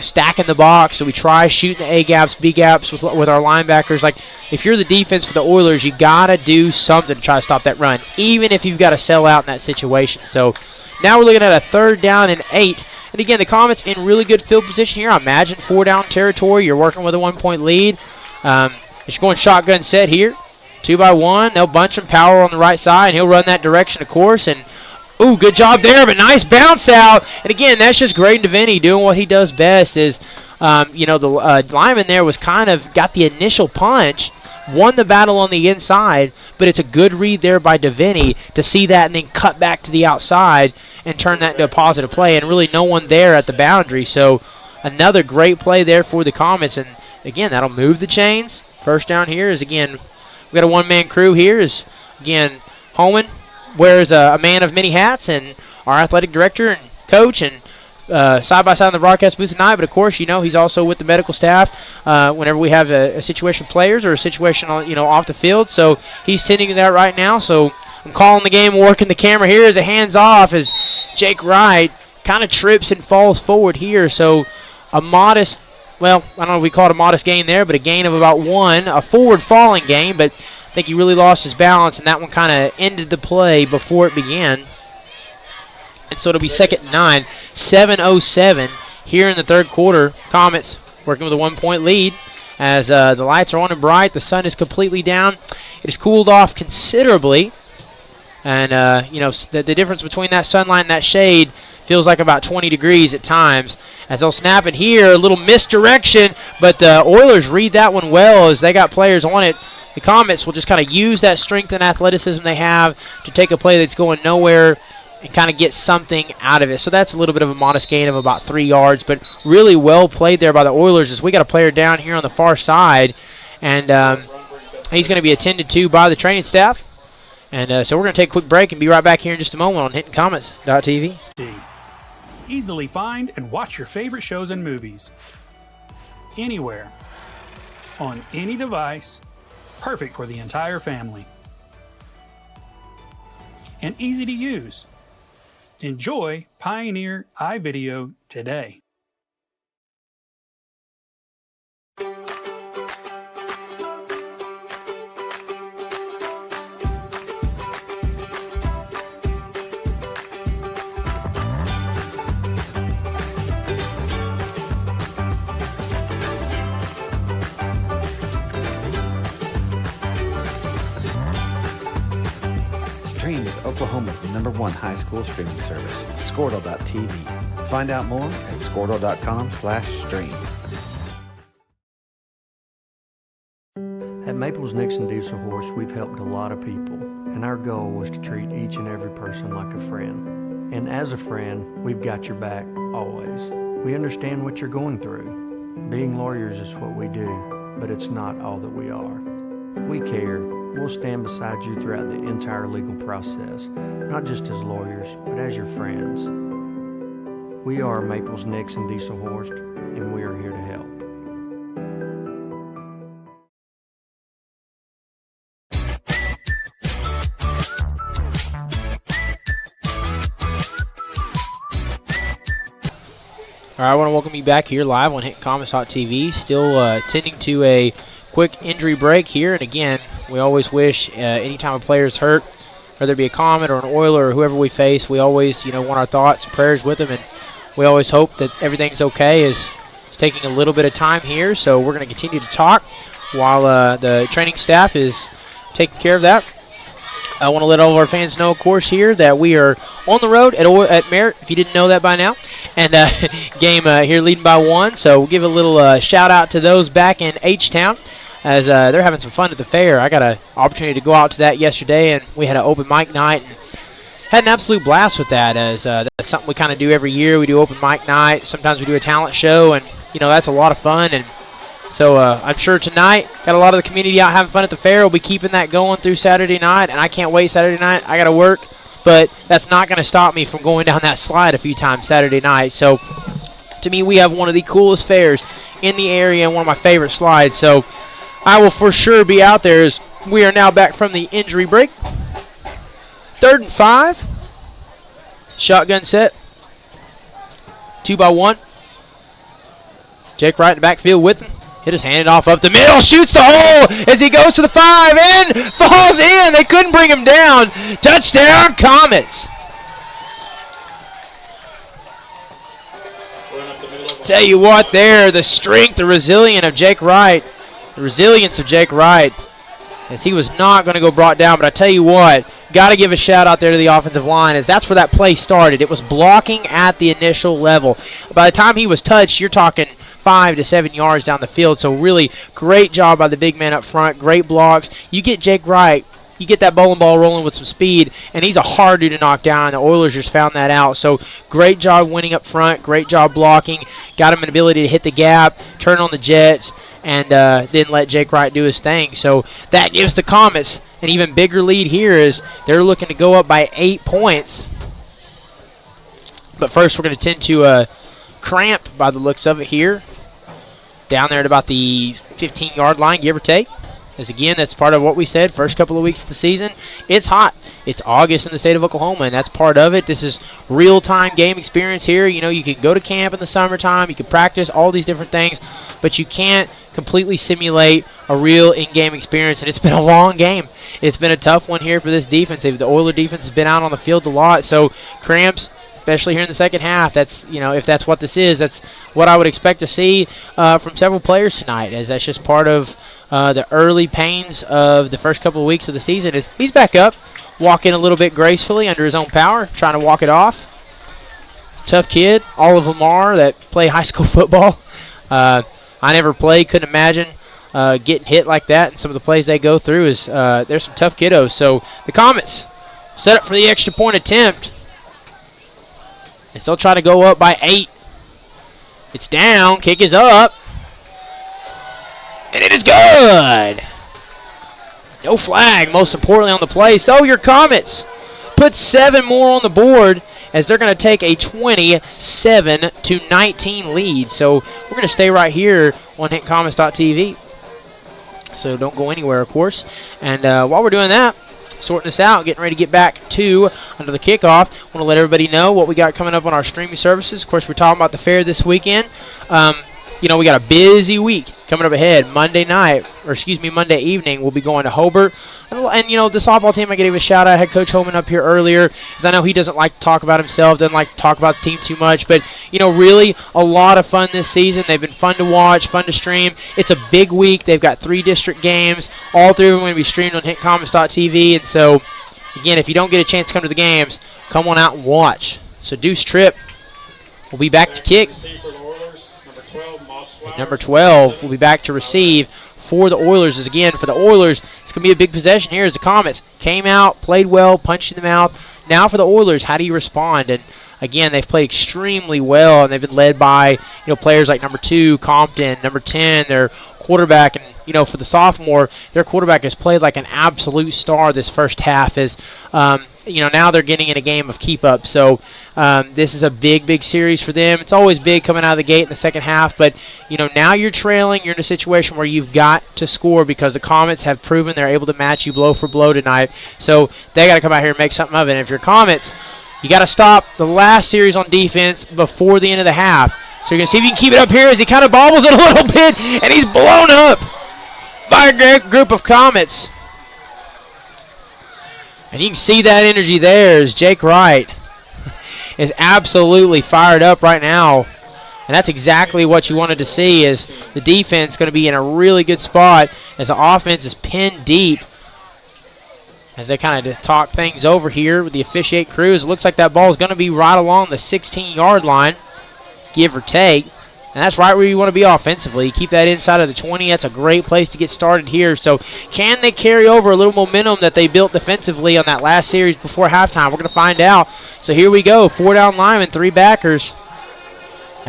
Speaker 5: stacking the box? Do we try shooting the A gaps, B gaps with our linebackers? Like, if you're the defense for the Oilers, you got to do something to try to stop that run, even if you've got to sell out in that situation. So now we're looking at a 3rd down and 8. And again, the Comets in really good field position here. I imagine 4-down territory. You're working with a 1-point lead. It's going shotgun set here. 2-by-1. They'll bunch him, power on the right side, and he'll run that direction, of course. And, ooh, good job there, but nice bounce out. And again, that's just Graydon DeVinny doing what he does best is, the lineman there was kind of got the initial punch, won the battle on the inside, but it's a good read there by DeVinny to see that and then cut back to the outside and turn that into a positive play, and really no one there at the boundary. So another great play there for the Comets, and again, that'll move the chains. First down here is, again, we got a one-man crew here is, again, Holman wears a man of many hats, and our athletic director and coach, and side by side in the broadcast booth tonight, but of course, he's also with the medical staff whenever we have a situation with players or a situation, off the field. So he's tending to that right now. So I'm calling the game, working the camera here as a hands off as Jake Wright kind of trips and falls forward here. So a modest, well, I don't know if we call it a modest gain there, but a gain of about 1, a forward falling gain, but I think he really lost his balance, and that one kind of ended the play before it began. And so it'll be 2nd and 9, 7:07 here in the 3rd quarter. Comets working with a 1-point lead as the lights are on and bright. The sun is completely down. It has cooled off considerably. And, the difference between that sunlight and that shade feels like about 20 degrees at times. As they'll snap it here, a little misdirection, but the Oilers read that one well as they got players on it. The Comets will just kind of use that strength and athleticism they have to take a play that's going nowhere and kind of get something out of it. So that's a little bit of a modest gain of about 3 yards, but really well played there by the Oilers as we got a player down here on the far side, and he's going to be attended to by the training staff. And so we're going to take a quick break and be right back here in just a moment on HintonComets.tv.
Speaker 9: Easily find and watch your favorite shows and movies anywhere, on any device, perfect for the entire family. And easy to use. Enjoy Pioneer iVideo today.
Speaker 10: Stream with Oklahoma's #1 high school streaming service, Squirtle.tv. Find out more at Squirtle.com/stream.
Speaker 11: At Maples Nixon Diesel Horse, we've helped a lot of people, and our goal was to treat each and every person like a friend. And as a friend, we've got your back always. We understand what you're going through. Being lawyers is what we do, but it's not all that we are. We care. We'll stand beside you throughout the entire legal process, not just as lawyers, but as your friends. We are Maples Nixon Diesel Horse, and we are here to help.
Speaker 5: All right, I want to welcome you back here live on HintonComets.tv. Still tending to a quick injury break here, and again, we always wish anytime a player is hurt, whether it be a Comet or an Oiler or whoever we face, we always want our thoughts and prayers with them, and we always hope that everything's okay. It's taking a little bit of time here, so we're going to continue to talk while the training staff is taking care of that. I want to let all of our fans know, of course, here that we are on the road at Merritt, if you didn't know that by now, and game here leading by 1. So we'll give a little shout-out to those back in H-Town as they're having some fun at the fair. I got an opportunity to go out to that yesterday, and we had an open mic night and had an absolute blast with that, as that's something we kind of do every year. We do open mic night. Sometimes we do a talent show, and, that's a lot of fun. And So I'm sure tonight, got a lot of the community out having fun at the fair. We'll be keeping that going through Saturday night, and I can't wait Saturday night. I got to work, but that's not going to stop me from going down that slide a few times Saturday night. So to me, we have one of the coolest fairs in the area and one of my favorite slides. So I will for sure be out there as we are now back from the injury break. 3rd and 5. Shotgun set. 2-by-1. Jake Wright in the backfield with him. Hit his hand off up the middle. Shoots the hole as he goes to the 5 and falls in. They couldn't bring him down. Touchdown, Comets. Tell you what there, the strength, the resilience of Jake Wright. As he was not going to go brought down, but I tell you what, got to give a shout out there to the offensive line, as that's where that play started. It was blocking at the initial level. By the time he was touched, you're talking 5 to 7 yards down the field. So really great job by the big man up front, great blocks. You get Jake Wright, you get that bowling ball rolling with some speed, and he's a hard dude to knock down, and the Oilers just found that out. So great job winning up front, great job blocking, got him an ability to hit the gap, turn on the jets, and then let Jake Wright do his thing. So that gives the Comets an even bigger lead here as they're looking to go up by 8 points. But first we're going to tend to cramp by the looks of it here. Down there at about the 15-yard line, give or take. As again, that's part of what we said first couple of weeks of the season. It's hot. It's August in the state of Oklahoma, and that's part of it. This is real-time game experience here. You know, you can go to camp in the summertime. You can practice all these different things, but you can't completely simulate a real in-game experience, and it's been a long game. It's been a tough one here for this defense. The Oiler defense has been out on the field a lot, so cramps, especially here in the second half. That's, you know, if that's what this is, that's what I would expect to see from several players tonight, as that's just part of the early pains of the first couple of weeks of the season. He's back up, walking a little bit gracefully under his own power, trying to walk it off. Tough kid. All of them are that play high school football. I never played, couldn't imagine getting hit like that, and some of the plays they go through is there's some tough kiddos. So the Comets set up for the extra point attempt. And still try to go up by 8. It's down. Kick is up. And it is good. No flag, most importantly, on the play. So your Comets put 7 more on the board as they're going to take a 27-19 lead. So we're going to stay right here on HintonComets.tv. So don't go anywhere, of course. And while we're doing that, sorting this out, getting ready to get back to under the kickoff. Want to let everybody know what we got coming up on our streaming services. Of course, we're talking about the fair this weekend. You know, we got a busy week coming up ahead. Monday evening, we'll be going to Hobart. And, you know, the softball team, I gave a shout out. I had Coach Holman up here earlier, because I know he doesn't like to talk about himself, doesn't like to talk about the team too much. But, you know, really a lot of fun this season. They've been fun to watch, fun to stream. It's a big week. They've got 3 district games. All 3 of them are going to be streamed on HintonComets.tv. And so, again, if you don't get a chance to come to the games, come on out and watch. So Deuce Tripp will be back to kick. Number 12 will be back to receive for the Oilers. As again, for the Oilers, it's going to be a big possession here as the Comets came out, played well, punched in the mouth. Now for the Oilers, how do you respond? And again, they've played extremely well, and they've been led by, you know, players like number 2, Compton, number 10, their quarterback. And, you know, for the sophomore, their quarterback has played like an absolute star this first half. As you know, now they're getting in a game of keep up. So this is a big series for them. It's always big coming out of the gate in the second half, but, you know, now you're trailing. You're in a situation where you've got to score, because the Comets have proven they're able to match you blow for blow tonight. So they got to come out here and make something of it. And if you're Comets, you got to stop the last series on defense before the end of the half. So you're going to see if you can keep it up here as he kind of bobbles it a little bit, and he's blown up by a great group of Comets. And you can see that energy there as Jake Wright is absolutely fired up right now. And that's exactly what you wanted to see, is the defense going to be in a really good spot as the offense is pinned deep. As they kind of talk things over here with the officiate crews, it looks like that ball is going to be right along the 16-yard line, give or take. And that's right where you want to be offensively. You keep that inside of the 20. That's a great place to get started here. So can they carry over a little momentum that they built defensively on that last series before halftime? We're going to find out. So here we go. 4 down linemen, 3 backers.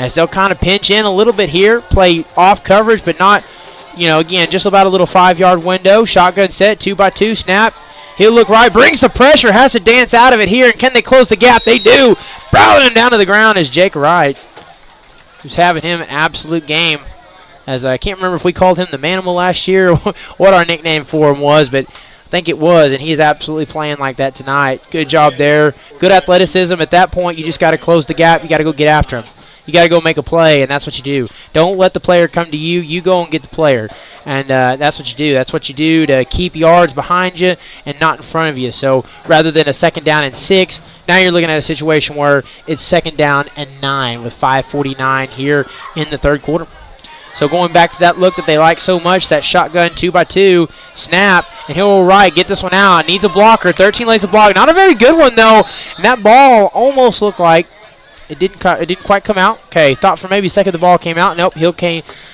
Speaker 5: as they'll kind of pinch in a little bit here, play off coverage, but not, again, just about a little 5-yard window. Shotgun set, 2x2, snap. He'll look right, brings the pressure, has to dance out of it here, and can they close the gap? They do. Browning him down to the ground is Jake Wright, who's having him an absolute game. As I can't remember if we called him the Manimal last year or what our nickname for him was, but I think it was, and he is absolutely playing like that tonight. Good job there. Good athleticism. At that point, you just got to close the gap. You got to go get after him. You got to go make a play, and that's what you do. Don't let the player come to you. You go and get the player, and that's what you do. That's what you do to keep yards behind you and not in front of you. So rather than a 2nd down and 6, now you're looking at a situation where it's 2nd down and 9 with 5:49 here in the 3rd quarter. So going back to that look that they like so much, that shotgun 2x2 snap, and he'll right, get this one out. Needs a blocker. 13 lays a block. Not a very good one though. And that ball almost looked like it didn't quite come out. Okay, thought for maybe a second the ball came out. Nope, he'll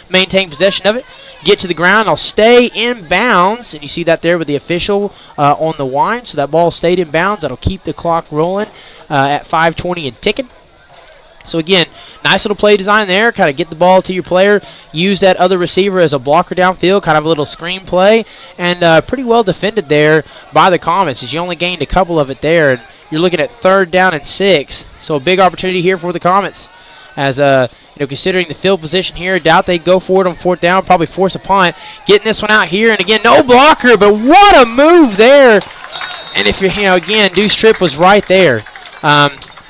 Speaker 5: maintain possession of it. Get to the ground. I'll stay in bounds, and you see that there with the official on the line. So that ball stayed in bounds. That'll keep the clock rolling at 5:20 and ticking. So again, nice little play design there. Kind of get the ball to your player. Use that other receiver as a blocker downfield. Kind of a little screen play. And pretty well defended there by the Comets, as you only gained a couple of it there. And you're looking at 3rd down and 6. So a big opportunity here for the Comets. As considering the field position here, doubt they'd go for it on 4th down. Probably force a punt. Getting this one out here. And again, no blocker. But what a move there. And if you're, again, Deuce Tripp was right there.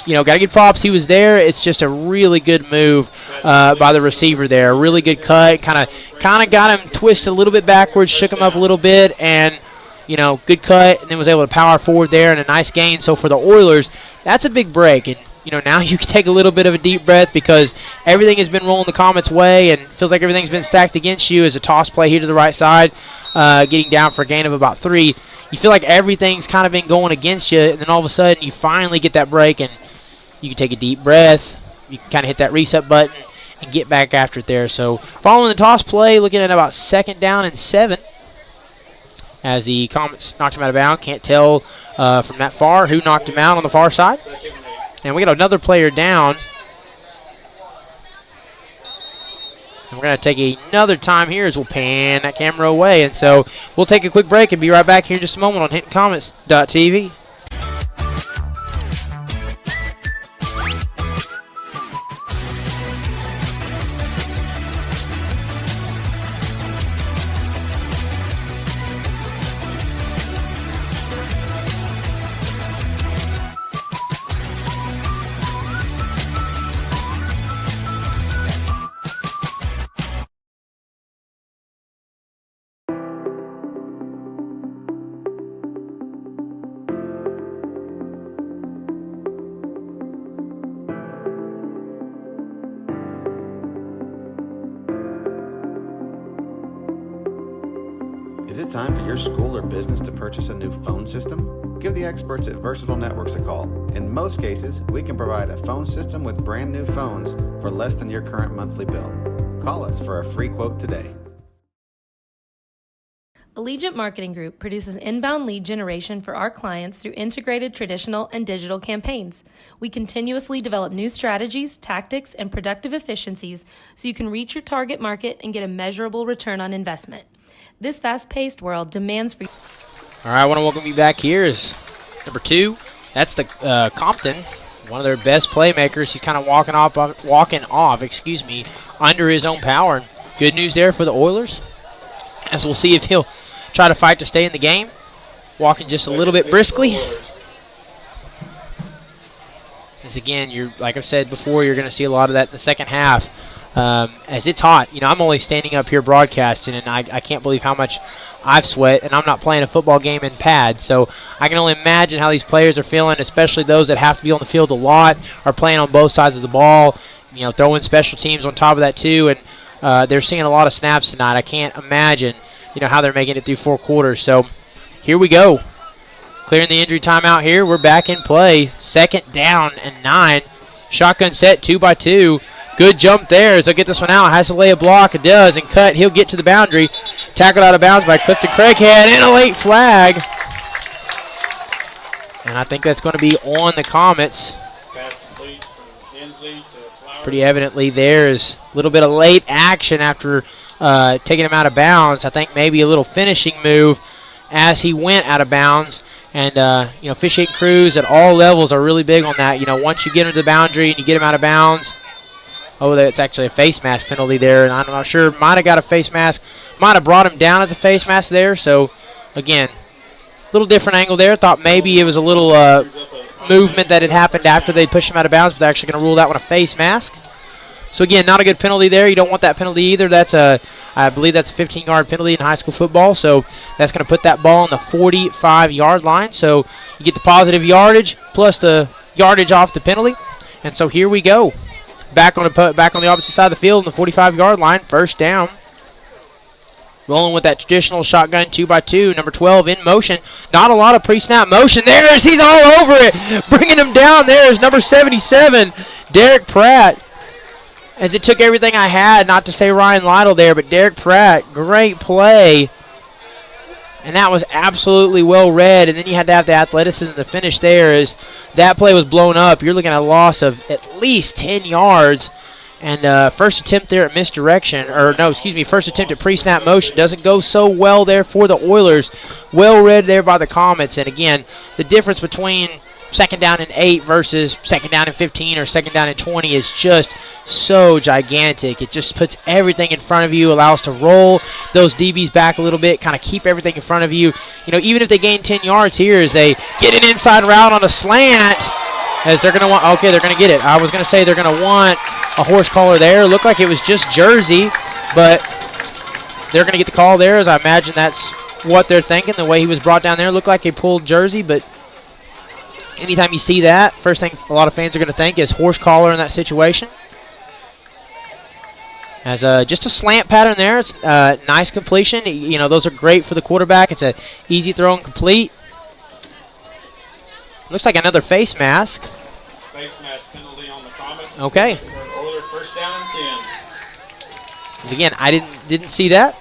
Speaker 5: Got to give props. He was there. It's just a really good move by the receiver there. A really good cut. Kind of got him twisted a little bit backwards, shook him up a little bit, and, good cut, and then was able to power forward there and a nice gain. So for the Oilers, that's a big break. And, now you can take a little bit of a deep breath because everything has been rolling the Comets' way and feels like everything's been stacked against you as a toss play here to the right side, getting down for a gain of about 3. You feel like everything's kind of been going against you, and then all of a sudden you finally get that break, and you can take a deep breath. You can kind of hit that reset button and get back after it there. So following the toss play, looking at about 2nd down and 7 as the Comets knocked him out of bounds. Can't tell from that far who knocked him out on the far side. And we got another player down. And we're going to take another time here as we'll pan that camera away. And so we'll take a quick break and be right back here in just a moment on HintonComets.tv.
Speaker 10: Is it time for your school or business to purchase a new phone system? Give the experts at Versatile Networks a call. In most cases, we can provide a phone system with brand new phones for less than your current monthly bill. Call us for a free quote today.
Speaker 12: Allegiant Marketing Group produces inbound lead generation for our clients through integrated traditional and digital campaigns. We continuously develop new strategies, tactics, and productive efficiencies so you can reach your target market and get a measurable return on investment. This fast-paced world demands for you.
Speaker 5: All right, I want to welcome you back here is number 2. That's the Compton, one of their best playmakers. He's kind of walking off, under his own power. Good news there for the Oilers, as we'll see if he'll try to fight to stay in the game. Walking just a little bit briskly. As again, like I've said before, you're going to see a lot of that in the second half. As it's hot. I'm only standing up here broadcasting, and I can't believe how much I've sweat, and I'm not playing a football game in pads. So I can only imagine how these players are feeling, especially those that have to be on the field a lot, are playing on both sides of the ball, throwing special teams on top of that too, and they're seeing a lot of snaps tonight. I can't imagine, how they're making it through 4 quarters. So here we go. Clearing the injury timeout here. We're back in play. 2nd down and 9. Shotgun set, 2x2. Good jump there as they'll get this one out. Has to lay a block. It does. And cut. He'll get to the boundary. Tackled out of bounds by Clifton Craighead. And a late flag. And I think that's going to be on the Comets. Pretty evidently there's a little bit of late action after taking him out of bounds. I think maybe a little finishing move as he went out of bounds. And, you know, officiating crews at all levels are really big on that. You know, once you get him to the boundary and you get him out of bounds, oh, that's actually a face mask penalty there. And I'm not sure, might have got a face mask, might have brought him down as a face mask there. So, again, a little different angle there. Thought maybe it was a little movement that had happened after they pushed him out of bounds, but they're actually going to rule that one a face mask. So, again, not a good penalty there. You don't want that penalty either. That's I believe that's a 15-yard penalty in high school football. So that's going to put that ball on the 45-yard line. So you get the positive yardage plus the yardage off the penalty. And so here we go. Back on the opposite side of the field on the 45-yard line. First down. Rolling with that traditional shotgun 2x2. Number 12 in motion. Not a lot of pre-snap motion. There's, he's all over it. Bringing him down there is number 77, Derek Pratt. As it took everything I had, not to say Ryan Lytle there, but Derek Pratt, great play. And that was absolutely well read. And then you had to have the athleticism to finish there as that play was blown up. You're looking at a loss of at least 10 yards. And first attempt there at misdirection, or no, excuse me, first attempt at pre-snap motion doesn't go so well there for the Oilers. Well read there by the Comets. And again, the difference between second down and 8 versus second down and 15 or second down and 20 is just so gigantic. It just puts everything in front of you, allows to roll those DBs back a little bit, kind of keep everything in front of you. You know, even if they gain 10 yards here as they get an inside route on a slant, as they're going to want, okay, they're going to get it. I was going to say they're going to want a horse collar there. Looked like it was just jersey, but they're going to get the call there, as I imagine that's what they're thinking. The way he was brought down there looked like he pulled jersey, but anytime you see that, first thing a lot of fans are going to think is horse collar in that situation. As just a slant pattern there. It's nice completion. You know, those are great for the quarterback. It's an easy throw and complete. Looks like another face mask.
Speaker 3: Face mask penalty on the Comets.
Speaker 5: Okay.
Speaker 3: Oilers first down and 10.
Speaker 5: Because again, I didn't see that.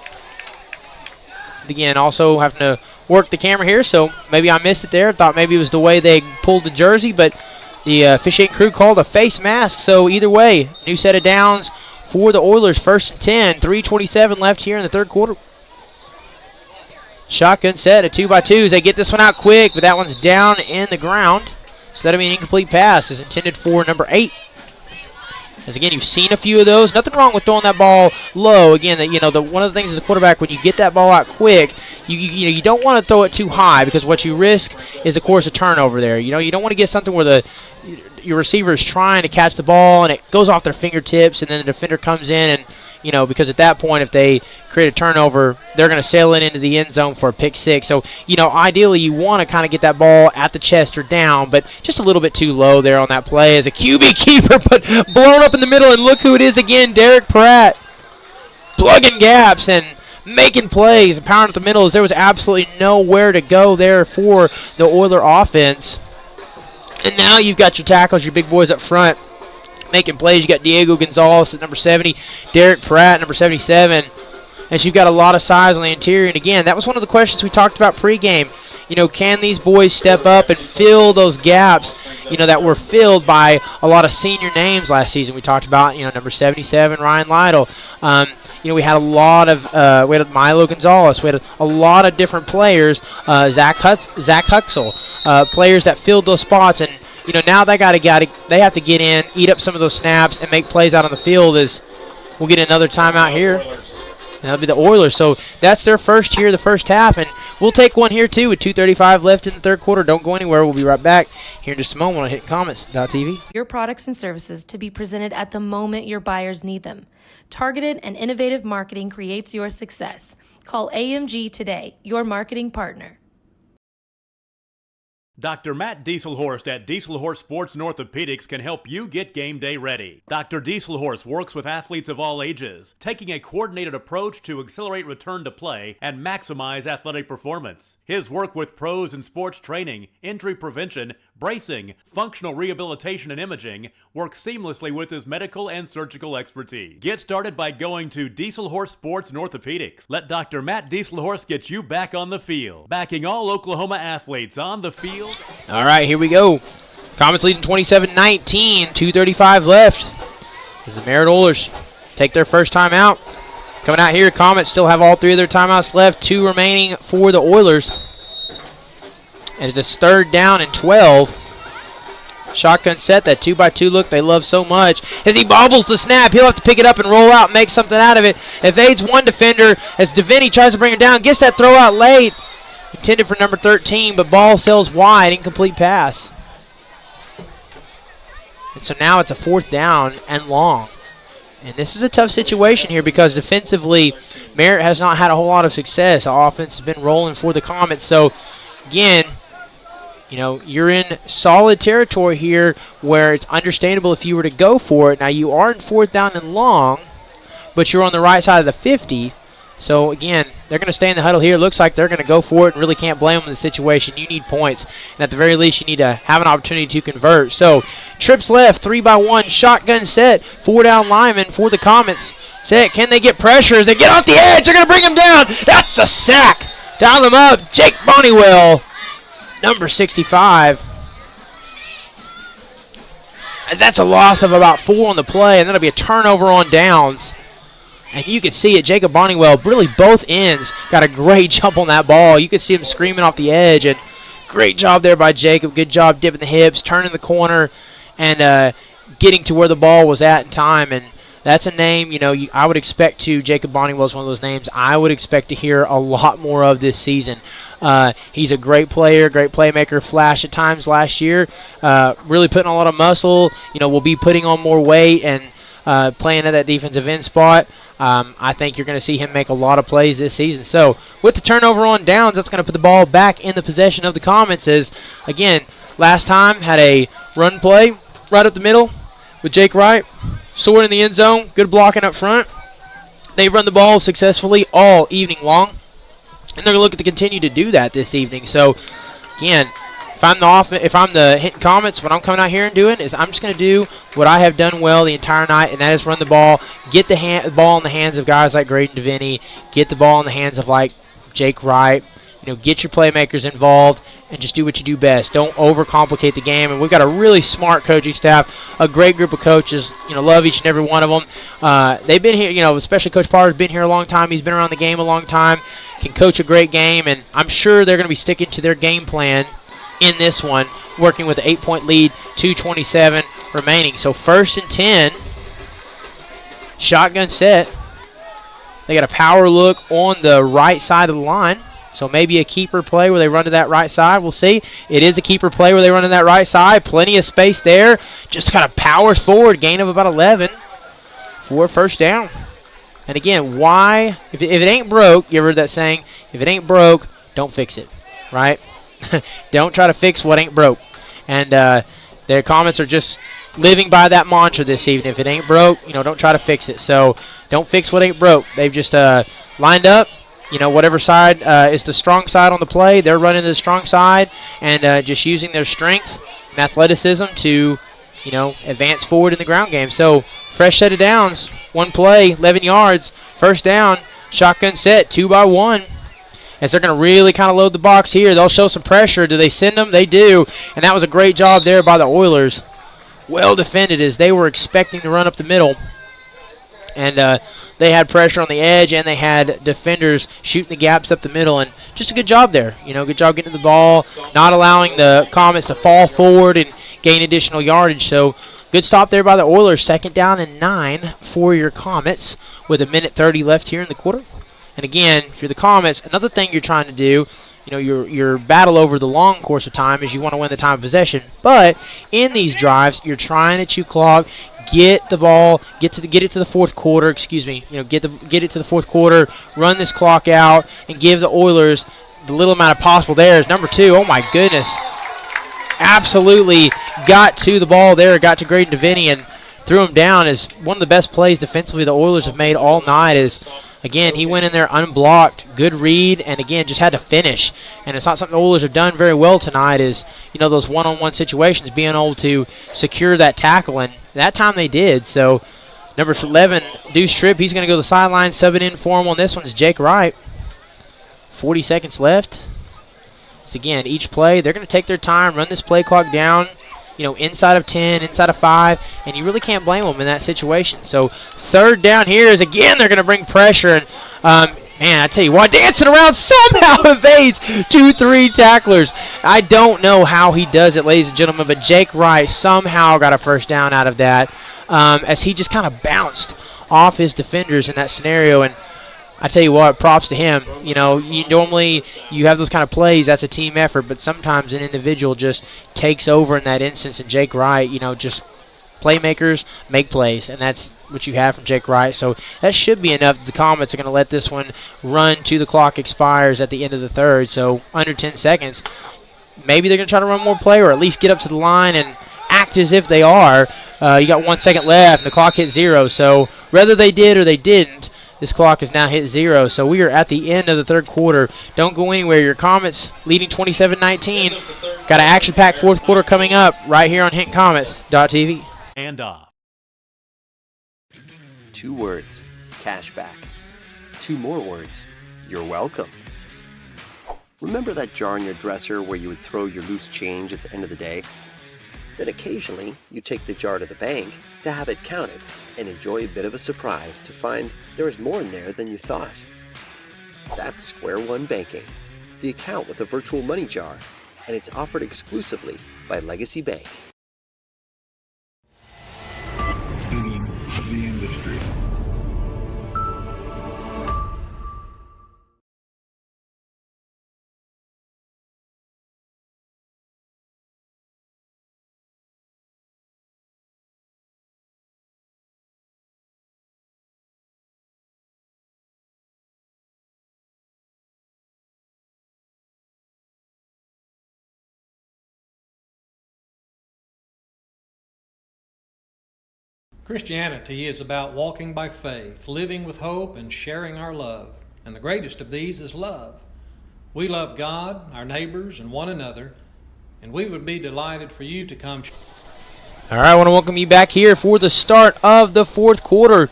Speaker 5: But again, also having to work the camera here, so maybe I missed it there. Thought maybe it was the way they pulled the jersey, but the officiating crew called a face mask. So either way, new set of downs for the Oilers, first and 10. 3:27 left here in the third quarter. Shotgun set at 2x2s. They get this one out quick, but that one's down in the ground. So that'll be an incomplete pass. Is intended for number 8. As again, you've seen a few of those. Nothing wrong with throwing that ball low. Again, you know, one of the things as a quarterback, when you get that ball out quick, you don't want to throw it too high, because what you risk is, of course, a turnover there. You know, you don't want to get something where your receiver is trying to catch the ball and it goes off their fingertips, and then the defender comes in and, you know, because at that point, if they create a turnover, they're going to sail it into the end zone for a pick six. So, you know, ideally you want to kind of get that ball at the chest or down, but just a little bit too low there on that play as a QB keeper, but blown up in the middle, and look who it is again, Derek Pratt. Plugging gaps and making plays and powering up the middle as there was absolutely nowhere to go there for the Oiler offense. And now you've got your tackles, your big boys up front, making plays. You got Diego Gonzalez at number 70, Derek Pratt, number 77. And you've got a lot of size on the interior. And again, that was one of the questions we talked about pregame. You know, can these boys step up and fill those gaps, you know, that were filled by a lot of senior names last season? We talked about, you know, number 77, Ryan Lytle. You know, we had a lot of we had Milo Gonzalez. We had a lot of different players. Zach Huxell, players that filled those spots. And you know, now they they have to get in, eat up some of those snaps, and make plays out on the field. As we'll get another timeout here, and that'll be the Oilers. So that's their first here, the first half, and we'll take one here too with 2:35 left in the third quarter. Don't go anywhere. We'll be right back here in just a moment on HitComets.tv.
Speaker 12: Your products and services to be presented at the moment your buyers need them. Targeted and innovative marketing creates your success. Call AMG today, your marketing partner.
Speaker 1: Dr. Matt Dieselhorst at Dieselhorst Sports and Orthopedics can help you get game day ready. Dr. Dieselhorst works with athletes of all ages, taking a coordinated approach to accelerate return to play and maximize athletic performance. His work with pros in sports training, injury prevention, bracing, functional rehabilitation, and imaging works seamlessly with his medical and surgical expertise. Get started by going to Dieselhorst Sports and Orthopedics. Let Dr. Matt Dieselhorst get you back on the field. Backing all Oklahoma athletes on the field.
Speaker 5: All right, here we go. Comets leading 27-19, 2:35 left. As the Merritt Oilers take their first timeout. Coming out here, Comets still have all 3 of their timeouts left, 2 remaining for the Oilers. And it's a 3rd down and 12. Shotgun set, that 2x2 look they love so much. As he bobbles the snap, he'll have to pick it up and roll out and make something out of it. Evades one defender as Devaney tries to bring him down. Gets that throw out late. Intended for number 13, but ball sails wide. Incomplete pass. And so now it's a 4th down and long. And this is a tough situation here because defensively, Merritt has not had a whole lot of success. The offense has been rolling for the Comets. So, again, you know, you're in solid territory here where it's understandable if you were to go for it. Now, you are in 4th down and long, but you're on the right side of the 50. So, again, they're going to stay in the huddle here. Looks like they're going to go for it and really can't blame them in the situation. You need points. And at the very least, you need to have an opportunity to convert. So, trips left, 3x1, shotgun set, 4-down lineman for the Comets. Set, can they get pressure as they get off the edge? They're going to bring him down. That's a sack. Dial him up. Jake Bonniwell, number 65. And that's a loss of about 4 on the play, and that'll be a turnover on downs. And you can see it, Jacob Bonniwell, really both ends got a great jump on that ball. You could see him screaming off the edge, and great job there by Jacob. Good job dipping the hips, turning the corner, and getting to where the ball was at in time. And that's a name, you know, I would expect to. Jacob Bonniwell is one of those names I would expect to hear a lot more of this season. He's a great player, great playmaker, flash at times last year. Really putting a lot of muscle. You know, will be putting on more weight and playing at that defensive end spot. I think you're going to see him make a lot of plays this season. So with the turnover on downs, that's going to put the ball back in the possession of the Comets. As, again, last time had a run play right up the middle with Jake Wright. Sword in the end zone, good blocking up front. They've run the ball successfully all evening long, and they're going to continue to do that this evening. So, again, if I'm the Hinton Comets, what I'm coming out here and doing is I'm just going to do what I have done well the entire night, and that is run the ball, get the ball in the hands of guys like Graydon Devaney, get the ball in the hands of like Jake Wright. You know, get your playmakers involved and just do what you do best. Don't overcomplicate the game. And we've got a really smart coaching staff, a great group of coaches. You know, love each and every one of them. They've been here, you know, especially Coach Parter's been here a long time. He's been around the game a long time, can coach a great game, and I'm sure they're going to be sticking to their game plan in this one, working with an 8-point lead, 2:27 remaining. So 1st and 10, shotgun set. They got a power look on the right side of the line. So maybe a keeper play where they run to that right side. We'll see. It is a keeper play where they run to that right side. Plenty of space there. Just kind of powers forward. Gain of about 11 for a 1st down. And again, why? If it ain't broke, you ever heard that saying? If it ain't broke, don't fix it, right? Don't try to fix what ain't broke. And their Comets are just living by that mantra this evening. If it ain't broke, you know, don't try to fix it. So don't fix what ain't broke. They've just lined up. You know, whatever side is the strong side on the play, they're running to the strong side and just using their strength and athleticism to, you know, advance forward in the ground game. So, fresh set of downs, one play, 11 yards, 1st down, shotgun set, 2x1. As they're going to really kind of load the box here. They'll show some pressure. Do they send them? They do. And that was a great job there by the Oilers. Well defended as they were expecting to run up the middle. And they had pressure on the edge, and they had defenders shooting the gaps up the middle, and just a good job there. You know, good job getting to the ball, not allowing the Comets to fall forward and gain additional yardage. So good stop there by the Oilers. 2nd down and 9 for your Comets with 1:30 left here in the quarter. And again, if you're the Comets, another thing you're trying to do, you know, your battle over the long course of time is you want to win the time of possession. But in these drives, you're trying to chew clock, get the ball, get it to the 4th quarter. You know, get it to the 4th quarter, run this clock out, and give the Oilers the little amount of possible there. Is number 2. Oh my goodness, absolutely got to the ball there, got to Graydon Devaney and threw him down. Is one of the best plays defensively the Oilers have made all night. Is again, he went in there unblocked, good read, and again, just had to finish. And it's not something the Oilers have done very well tonight is, you know, those one-on-one situations, being able to secure that tackle. And that time they did. So number 11, Deuce Tripp, he's going to go to the sideline. Subbing in for him on this one is Jake Wright. 40 seconds left. So again, each play, they're going to take their time, run this play clock down, inside of 10, inside of 5, and you really can't blame them in that situation. So third down here is, again, they're going to bring pressure. And, man, I tell you what, dancing around somehow evades 2-3 tacklers. I don't know how he does it, ladies and gentlemen, but Jake Wright somehow got a first down out of that as he just kind of bounced off his defenders in that scenario. And I tell you what, props to him. You normally you have those kind of plays, that's a team effort, but sometimes an individual just takes over in that instance. And Jake Wright, just playmakers make plays, and that's what you have from Jake Wright. So that should be enough. The Comets are going to let this one run to the clock expires at the end of the third, so under 10 seconds. Maybe they're going to try to run more play or at least get up to the line and act as if they are. You got 1 second left, and the clock hit 0. So whether they did or they didn't, this clock has now hit 0. So we are at the end of the third quarter. Don't go anywhere. Your Comets leading 27-19. Got an action-packed fourth quarter coming up right here on HintonComets.tv.
Speaker 1: And
Speaker 2: 2 words, cashback. 2 more words, you're welcome. Remember that jar in your dresser where you would throw your loose change at the end of the day? Then occasionally, you take the jar to the bank to have it counted and enjoy a bit of a surprise to find there is more in there than you thought. That's Square One Banking, the account with a virtual money jar, and it's offered exclusively by Legacy Bank.
Speaker 13: The industry.
Speaker 4: Christianity is about walking by faith, living with hope, and sharing our love. And the greatest of these is love. We love God, our neighbors, and one another, and we would be delighted for you to come.
Speaker 5: All right, I want to welcome you back here for the start of the fourth quarter.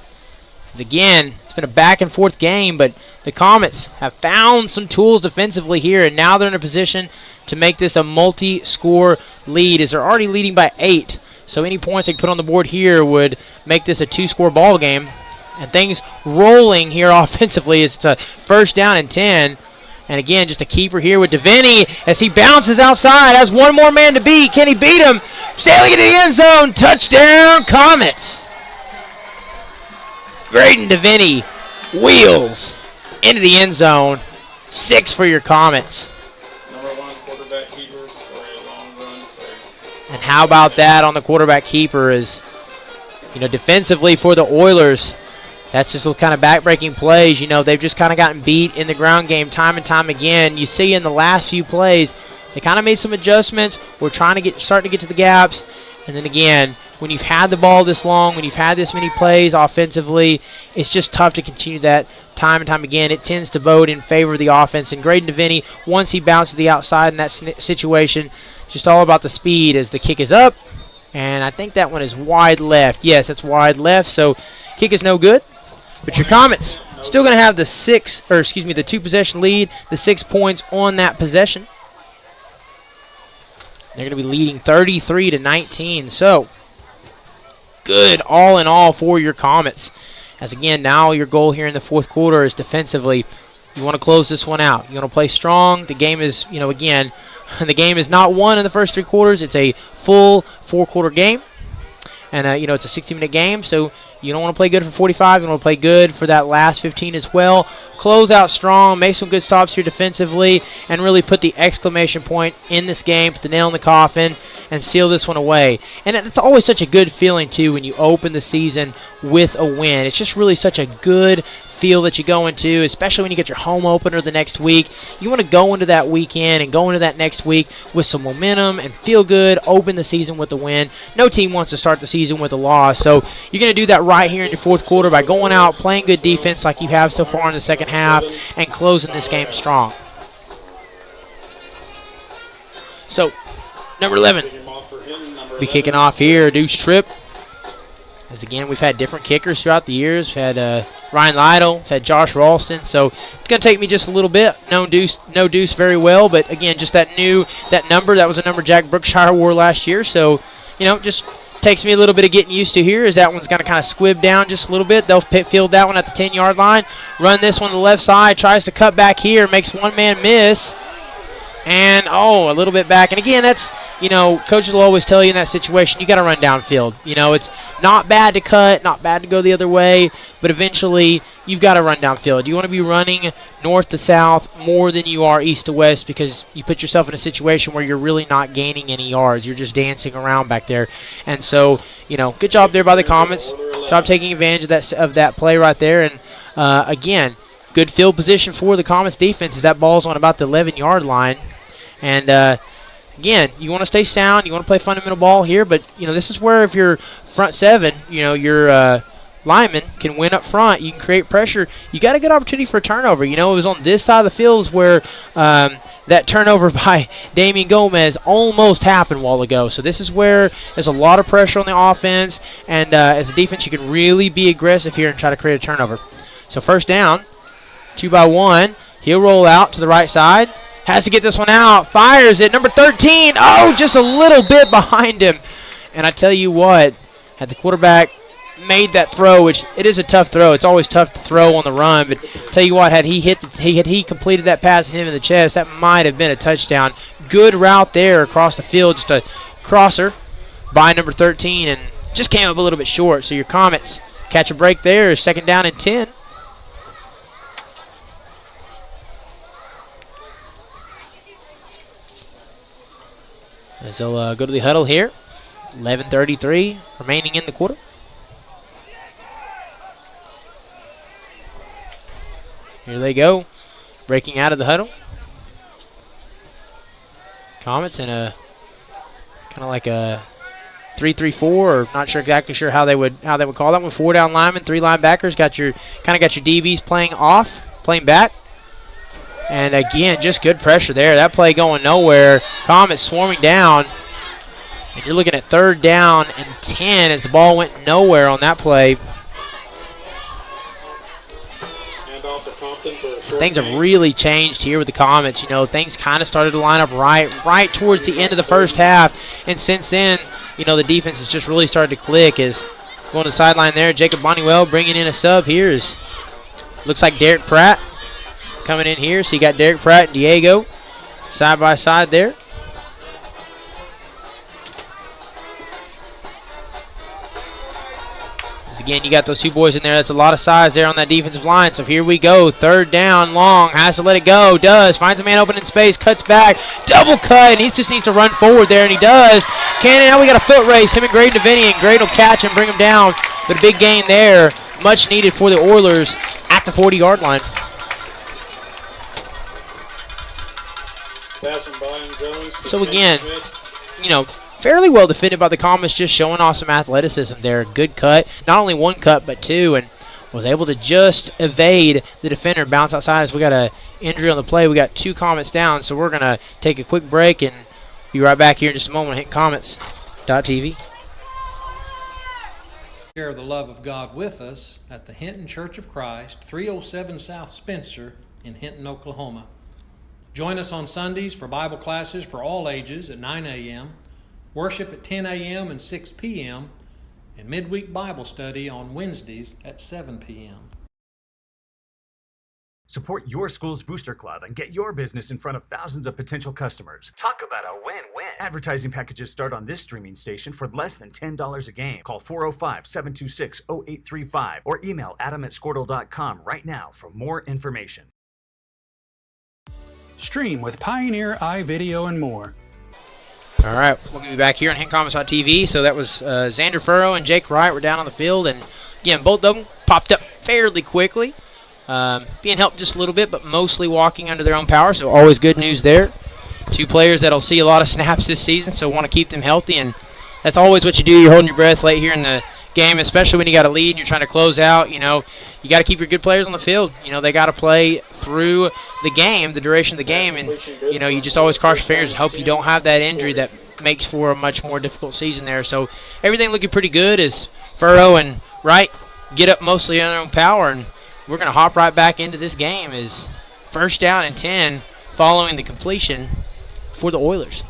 Speaker 5: As again, it's been a back-and-forth game, but the Comets have found some tools defensively here, and now they're in a position to make this a multi-score lead, as they're already leading by 8. So any points they put on the board here would make this a 2-score ball game. And things rolling here offensively. It's a first down and 10. And again, just a keeper here with Devaney as he bounces outside. Has one more man to beat. Can he beat him? Sailing into the end zone. Touchdown, Comets. Graydon Devaney wheels into the end zone. 6 for your Comets. And how about that on the quarterback keeper is, defensively for the Oilers, that's just kind of back-breaking plays. They've just kind of gotten beat in the ground game time and time again. You see in the last few plays, they kind of made some adjustments. We're starting to get to the gaps. And then again, when you've had the ball this long, when you've had this many plays offensively, it's just tough to continue that time and time again. It tends to bode in favor of the offense. And Graydon Devaney, once he bounces to the outside in that situation, just all about the speed as the kick is up. And I think that one is wide left. Yes, that's wide left, so kick is no good. But your Comets still going to have the 2-possession lead, the 6 points on that possession. They're going to be leading 33-19. So good all in all for your Comets. As again, now your goal here in the fourth quarter is defensively. You want to close this one out. You want to play strong. The game is, again, the game is not won in the first 3 quarters. It's a full 4-quarter game. And, it's a 60-minute game, so you don't want to play good for 45. You want to play good for that last 15 as well. Close out strong, make some good stops here defensively, and really put the exclamation point in this game, put the nail in the coffin, and seal this one away. And it's always such a good feeling, too, when you open the season with a win. It's just really such a good feel that you go into, especially when you get your home opener the next week. You want to go into that weekend and go into that next week with some momentum and feel good, open the season with a win. No team wants to start the season with a loss, so you're going to do that right here in your fourth quarter by going out, playing good defense like you have so far in the second half, and closing this game strong. So, number 11 be kicking off here, Deuce Tripp. As again, we've had different kickers throughout the years. We've had Ryan Lytle, we've had Josh Ralston. So it's going to take me just a little bit. Know Deuce very well, but again, just that number. That was a number Jack Brookshire wore last year. So just takes me a little bit of getting used to here as that one's going to kind of squib down just a little bit. They'll field that one at the 10-yard line. Run this one to the left side. Tries to cut back here. Makes one man miss. And, a little bit back. And, again, that's, coaches will always tell you in that situation, you got to run downfield. It's not bad to cut, not bad to go the other way, but eventually you've got to run downfield. You want to be running north to south more than you are east to west because you put yourself in a situation where you're really not gaining any yards. You're just dancing around back there. And so, good job there by the Comets. Job taking advantage of that play right there. And, again, good field position for the Comets defense as that ball's on about the 11-yard line. And, again, you want to stay sound. You want to play fundamental ball here. But, this is where if your front seven, your lineman can win up front. You can create pressure. You got a good opportunity for a turnover. It was on this side of the field where that turnover by Damian Gomez almost happened a while ago. So this is where there's a lot of pressure on the offense. And as a defense, you can really be aggressive here and try to create a turnover. So first down, 2-by-1. He'll roll out to the right side. Has to get this one out. Fires it. Number 13. Just a little bit behind him. And I tell you what, had the quarterback made that throw, which it is a tough throw. It's always tough to throw on the run. But tell you what, had he completed that pass hit him in the chest, that might have been a touchdown. Good route there across the field. Just a crosser by number 13 and just came up a little bit short. So your Comets catch a break there. Second down and 10. As they'll go to the huddle here. 11:33 remaining in the quarter. Here they go. Breaking out of the huddle. Comets in a kind of like a 3-3-4, or not sure exactly how they would call that one. 4 down linemen, 3 linebackers. Got your DBs playing back. And again, just good pressure there. That play going nowhere. Comets swarming down. And you're looking at 3rd down and 10 as the ball went nowhere on that play. Things have really changed here with the Comets. Things kind of started to line up right towards the end of the first half. And since then, the defense has just really started to click. As going to the sideline there, Jacob Bonniwell bringing in a sub here. Looks like Derek Pratt coming in here. So you got Derek Pratt and Diego side by side there. Again, you got those 2 boys in there. That's a lot of size there on that defensive line. So here we go. 3rd down, long. Has to let it go. Does. Finds a man open in space. Cuts back. Double cut. And he just needs to run forward there, and he does. Now we got a foot race. Him and Graydon Davini. And Graydon will catch him, bring him down. But a big gain there. Much needed for the Oilers at the 40-yard line. So again, fairly well defended by the Comets, just showing off some athleticism there. Good cut. Not only 1 cut, but 2, and was able to just evade the defender, bounce outside as we got an injury on the play. We got 2 Comets down, so we're going to take a quick break and be right back here in just a moment. Hit Comets.tv.
Speaker 4: Share the love of God with us at the Hinton Church of Christ, 307 South Spencer in Hinton, Oklahoma. Join us on Sundays for Bible classes for all ages at 9 a.m., worship at 10 a.m. and 6 p.m., and midweek Bible study on Wednesdays at 7 p.m.
Speaker 8: Support your school's booster club and get your business in front of thousands of potential customers. Talk about a win-win. Advertising packages start on this streaming station for less than $10 a game. Call 405-726-0835 or email adam@squirtle.com right now for more information.
Speaker 9: Stream with Pioneer iVideo and more.
Speaker 5: All right, we're going to be back here on HintComets.tv. So that was Xander Furrow and Jake Wright were down on the field. And, again, both of them popped up fairly quickly. Being helped just a little bit, but mostly walking under their own power, so always good news there. 2 players that'll see a lot of snaps this season, so want to keep them healthy, and that's always what you do. You're holding your breath late here in the game, especially when you got a lead and you're trying to close out. You got to keep your good players on the field. They got to play through the game, the duration of the game, and, you just always cross your fingers and hope you don't have that injury that makes for a much more difficult season there. So everything looking pretty good as Furrow and Wright get up mostly on their own power, and we're going to hop right back into this game as 1st down and 10 following the completion for the Oilers.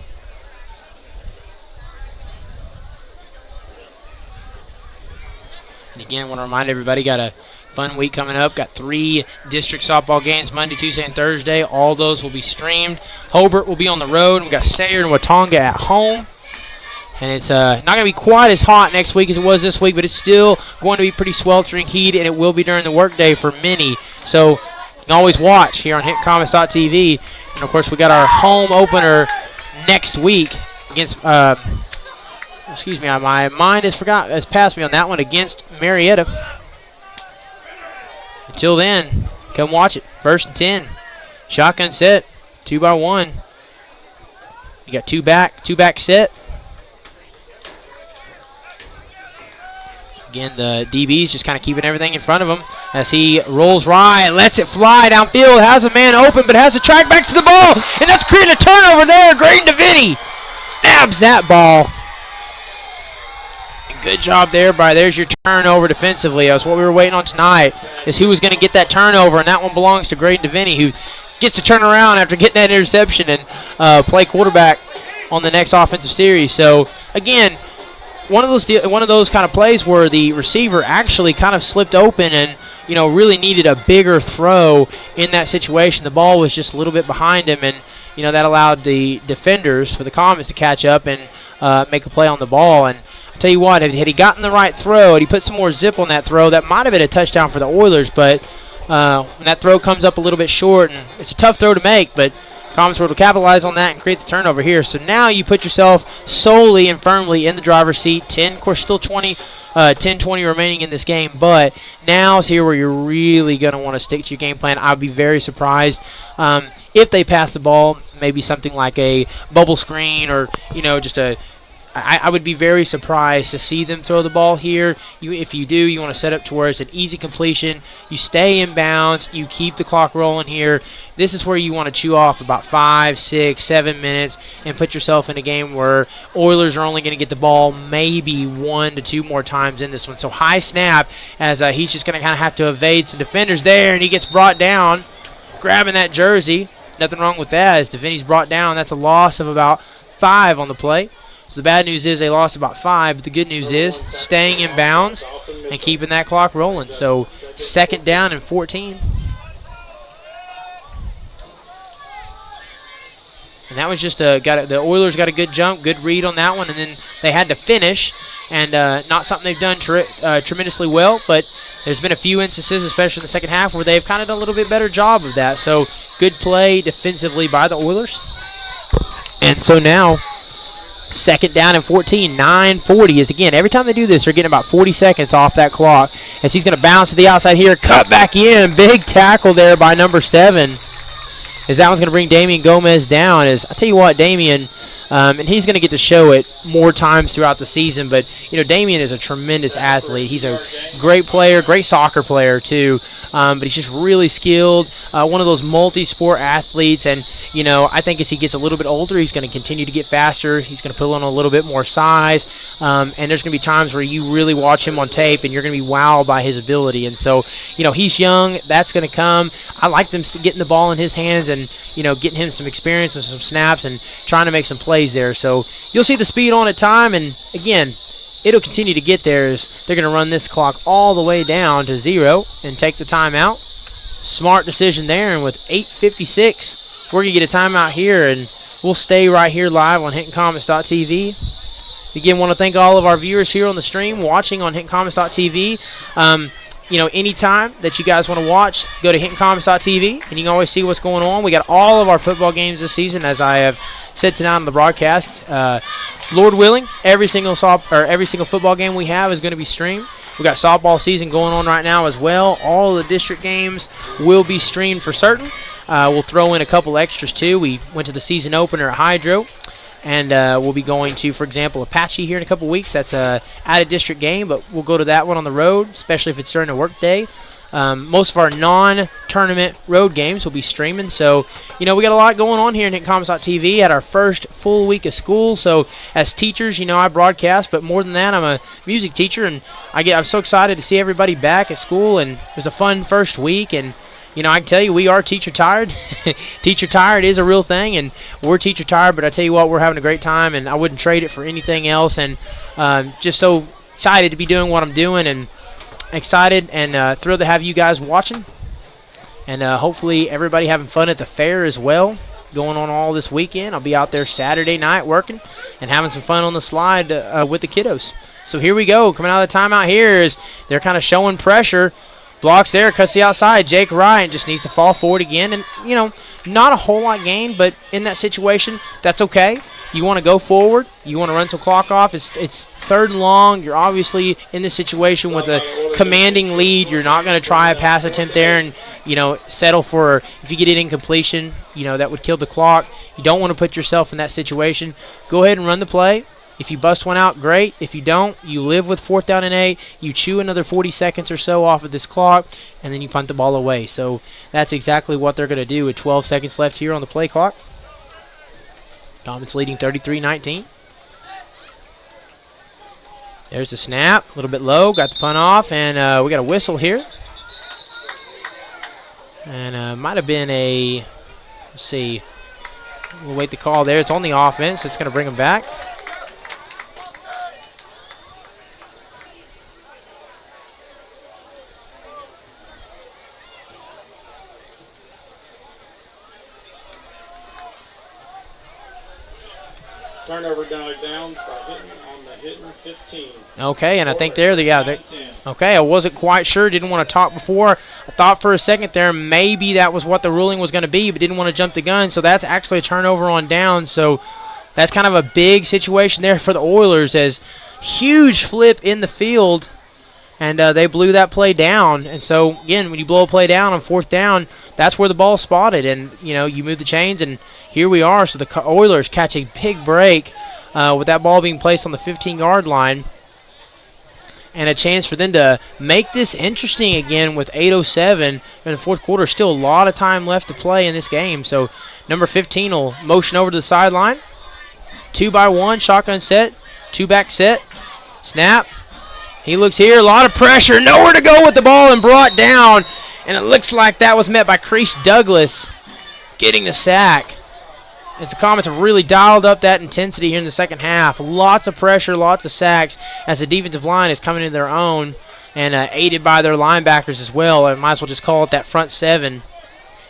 Speaker 5: And again, want to remind everybody, got a fun week coming up. Got 3 district softball games Monday, Tuesday, and Thursday. All those will be streamed. Hobart will be on the road. We've got Sayre and Watonga at home. And it's not going to be quite as hot next week as it was this week, but it's still going to be pretty sweltering heat, and it will be during the workday for many. So you can always watch here on HintonComets.tv. And, of course, we got our home opener next week against excuse me, my mind has passed me on that one, against Marietta. Until then, come watch it. 1st and 10. Shotgun set, 2x1. You got two back set. Again, the DB's just kind of keeping everything in front of him as he rolls right, lets it fly downfield, has a man open, but has a track back to the ball, and that's creating a turnover there. Graydon DeVinny nabs that ball. Good job there, there's your turnover defensively. That's what we were waiting on tonight, is who was going to get that turnover, and that one belongs to Graydon DeVinny, who gets to turn around after getting that interception and play quarterback on the next offensive series. So, again, one of those kind of plays where the receiver actually kind of slipped open and, really needed a bigger throw in that situation. The ball was just a little bit behind him, and, that allowed the defenders for the Comets to catch up and make a play on the ball. And I'll tell you what, had he gotten the right throw, had he put some more zip on that throw, that might have been a touchdown for the Oilers. But when that throw comes up a little bit short, and it's a tough throw to make, but Comets will capitalize on that and create the turnover here. So now you put yourself solely and firmly in the driver's seat. 10, of course, still 20 remaining in this game, but now is here where you're really going to want to stick to your game plan. I'd be very surprised if they pass the ball, maybe something like a bubble screen or, just I would be very surprised to see them throw the ball here. If you do, you want to set up to where it's an easy completion. You stay in bounds. You keep the clock rolling here. This is where you want to chew off about 5, 6, 7 minutes and put yourself in a game where Oilers are only going to get the ball maybe 1 to 2 more times in this one. So high snap as he's just going to kind of have to evade some defenders there, and he gets brought down, grabbing that jersey. Nothing wrong with that as DeVinny's brought down. That's a loss of about 5 on the play. So the bad news is they lost about 5, but the good news is staying in bounds and keeping that clock rolling. So 2nd down and 14. And that was just the Oilers got a good jump, good read on that one, and then they had to finish. And not something they've done tremendously well, but there's been a few instances, especially in the second half, where they've kind of done a little bit better job of that. So good play defensively by the Oilers. And so now 2nd down and 14, 9:40 is, again, every time they do this, they're getting about 40 seconds off that clock. As he's going to bounce to the outside here, cut back in. Big tackle there by number 7. As that one's going to bring Damian Gomez down. As I tell you what, Damian, and he's going to get to show it more times throughout the season, but, Damian is a tremendous athlete. He's a great player, great soccer player, too, but he's just really skilled, one of those multi-sport athletes, and, I think as he gets a little bit older, he's going to continue to get faster. He's going to put on a little bit more size, and there's going to be times where you really watch him on tape, and you're going to be wowed by his ability. And so, he's young. That's going to come. I like them getting the ball in his hands and, getting him some experience and some snaps and trying to make some plays there. So you'll see the speed on at time, and again, it'll continue to get there as they're going to run this clock all the way down to 0 and take the timeout. Smart decision there, and with 8:56, we're going to get a timeout here, and we'll stay right here live on HintonComets.tv. Again, want to thank all of our viewers here on the stream watching on HintonComets.tv. Anytime that you guys want to watch, go to HintonComets.tv, and you can always see what's going on. We got all of our football games this season, as I have said tonight on the broadcast. Lord willing, every single football game we have is going to be streamed. We got softball season going on right now as well. All of the district games will be streamed for certain. We'll throw in a couple extras too. We went to the season opener at Hydro. And we'll be going to, for example, Apache here in a couple weeks. That's a out-of-district game, but we'll go to that one on the road, especially if it's during a work day. Most of our non-tournament road games will be streaming. So, we got a lot going on here in HintonComets.tv at our first full week of school. So, as teachers, I broadcast, but more than that, I'm a music teacher, and I'm so excited to see everybody back at school. And it was a fun first week, and I can tell you, we are teacher tired. Teacher tired is a real thing, and we're teacher tired, but I tell you what, we're having a great time, and I wouldn't trade it for anything else, and just so excited to be doing what I'm doing, and excited and thrilled to have you guys watching. And hopefully everybody having fun at the fair as well, going on all this weekend. I'll be out there Saturday night working and having some fun on the slide with the kiddos. So here we go. Coming out of the timeout here is they're kind of showing pressure. Blocks there, cuts the outside. Jake Ryan just needs to fall forward again. And, you know, not a whole lot gained, but in that situation, that's okay. You want to go forward. You want to run some clock off. It's 3rd and long. You're obviously in this situation with a commanding lead. You're not going to try a pass attempt there and, you know, settle for, if you get it incompletion, you know, that would kill the clock. You don't want to put yourself in that situation. Go ahead and run the play. If you bust one out, great. If you don't, you live with 4th down and 8. You chew another 40 seconds or so off of this clock, and then you punt the ball away. So that's exactly what they're going to do with 12 seconds left here on the play clock. Comets leading 33-19. There's the snap, a little bit low, got the punt off, and we got a whistle here. And might have been a, let's see, we'll wait the call there. It's on the offense. It's going to bring them back.
Speaker 3: Turnover downs by Hinton on the Hinton 15.
Speaker 5: Okay, and I think okay, I wasn't quite sure. Didn't want to talk before. I thought for a second there maybe that was what the ruling was going to be, but didn't want to jump the gun. So that's actually a turnover on down. So that's kind of a big situation there for the Oilers, as huge flip in the field, and they blew that play down. And so, again, when you blow a play down on 4th down, that's where the ball's spotted. And, you know, you move the chains, and here we are. So the Oilers catch a big break with that ball being placed on the 15-yard line, and a chance for them to make this interesting again with 8:07 in the 4th quarter. Still a lot of time left to play in this game. So number 15 will motion over to the sideline. 2-by-1, shotgun set, 2-back set, snap. He looks here, a lot of pressure, nowhere to go with the ball, and brought down. And it looks like that was met by Crease Douglas getting the sack, as the Comets have really dialed up that intensity here in the second half. Lots of pressure, lots of sacks, as the defensive line is coming into their own, and aided by their linebackers as well. I might as well just call it that front 7.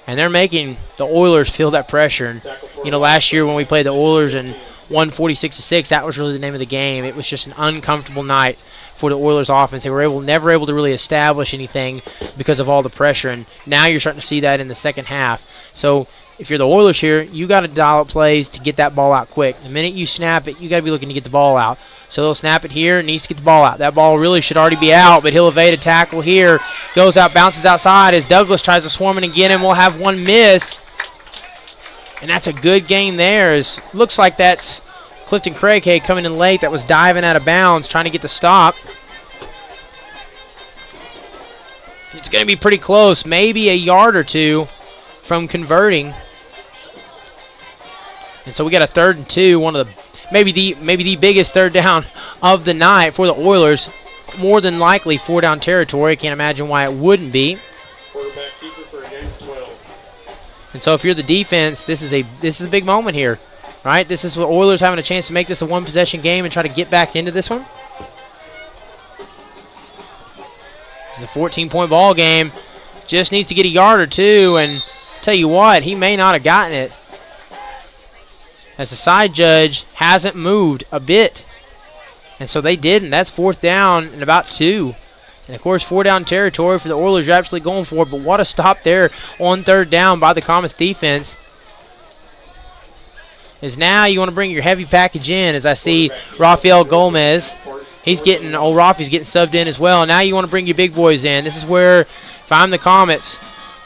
Speaker 5: And they're making the Oilers feel that pressure. And, you know, last year when we played the Oilers and won 46-6, that was really the name of the game. It was just an uncomfortable night for the Oilers offense. They were never able to really establish anything because of all the pressure, and now you're starting to see that in the second half. So if you're the Oilers here, you got to dial up plays to get that ball out quick. The minute you snap it, you got to be looking to get the ball out. So they'll snap it here, needs to get the ball out. That ball really should already be out, but he'll evade a tackle here. Goes out, bounces outside as Douglas tries to swarm it again, and we'll have one miss. And that's a good gain there. Looks like that's Clifton Craighead coming in late. That was diving out of bounds, trying to get the stop. It's going to be pretty close, maybe a yard or two from converting. And so we got a 3rd and 2, one of the maybe the biggest 3rd down of the night for the Oilers. More than likely 4-down territory. I can't imagine why it wouldn't be.
Speaker 3: Quarterback keeper for a game of 12.
Speaker 5: And so if you're the defense, this is a big moment here. Right, this is what Oilers having a chance to make this a one-possession game and try to get back into this one. This is a 14-point ball game. Just needs to get a yard or two, and tell you what, he may not have gotten it, as the side judge hasn't moved a bit. And so they didn't. That's 4th down and about 2. And, of course, 4-down territory for the Oilers. You're absolutely going for it, but what a stop there on 3rd down by the Comets defense. Is now you want to bring your heavy package in, as I see Rafael Gomez. He's getting, old Rafi's getting subbed in as well. Now you want to bring your big boys in. This is where, if I'm the Comets,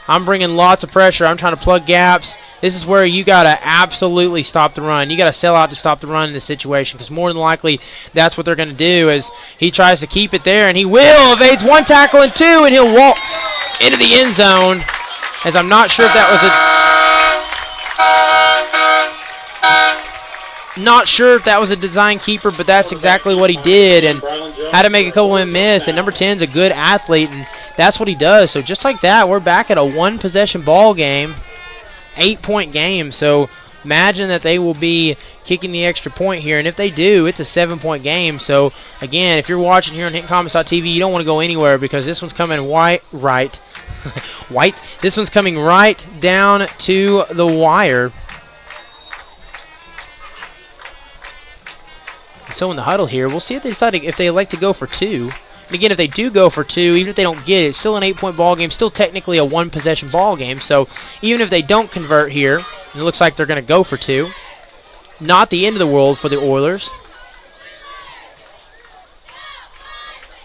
Speaker 5: I'm bringing lots of pressure. I'm trying to plug gaps. This is where you got to absolutely stop the run. You got to sell out to stop the run in this situation, because more than likely that's what they're going to do, as he tries to keep it there, and he will. Evades 1 tackle and 2, and he'll waltz into the end zone, as I'm not sure if that was a design keeper, but that's exactly what he did, and had to make a couple of miss. And number 10's a good athlete, and that's what he does. So just like that, we're back at a one-possession ball game, 8-point game. So imagine that they will be kicking the extra point here. And if they do, it's a 7-point game. So, again, if you're watching here on HintonComets.tv, you don't want to go anywhere because this one's coming This one's coming right down to the wire. So in the huddle here, we'll see if they decide if they elect to go for 2. And again, if they do go for 2, even if they don't get it, it's still an 8-point ball game, still technically a 1-possession ball game. So even if they don't convert here, and it looks like they're going to go for 2, not the end of the world for the Oilers.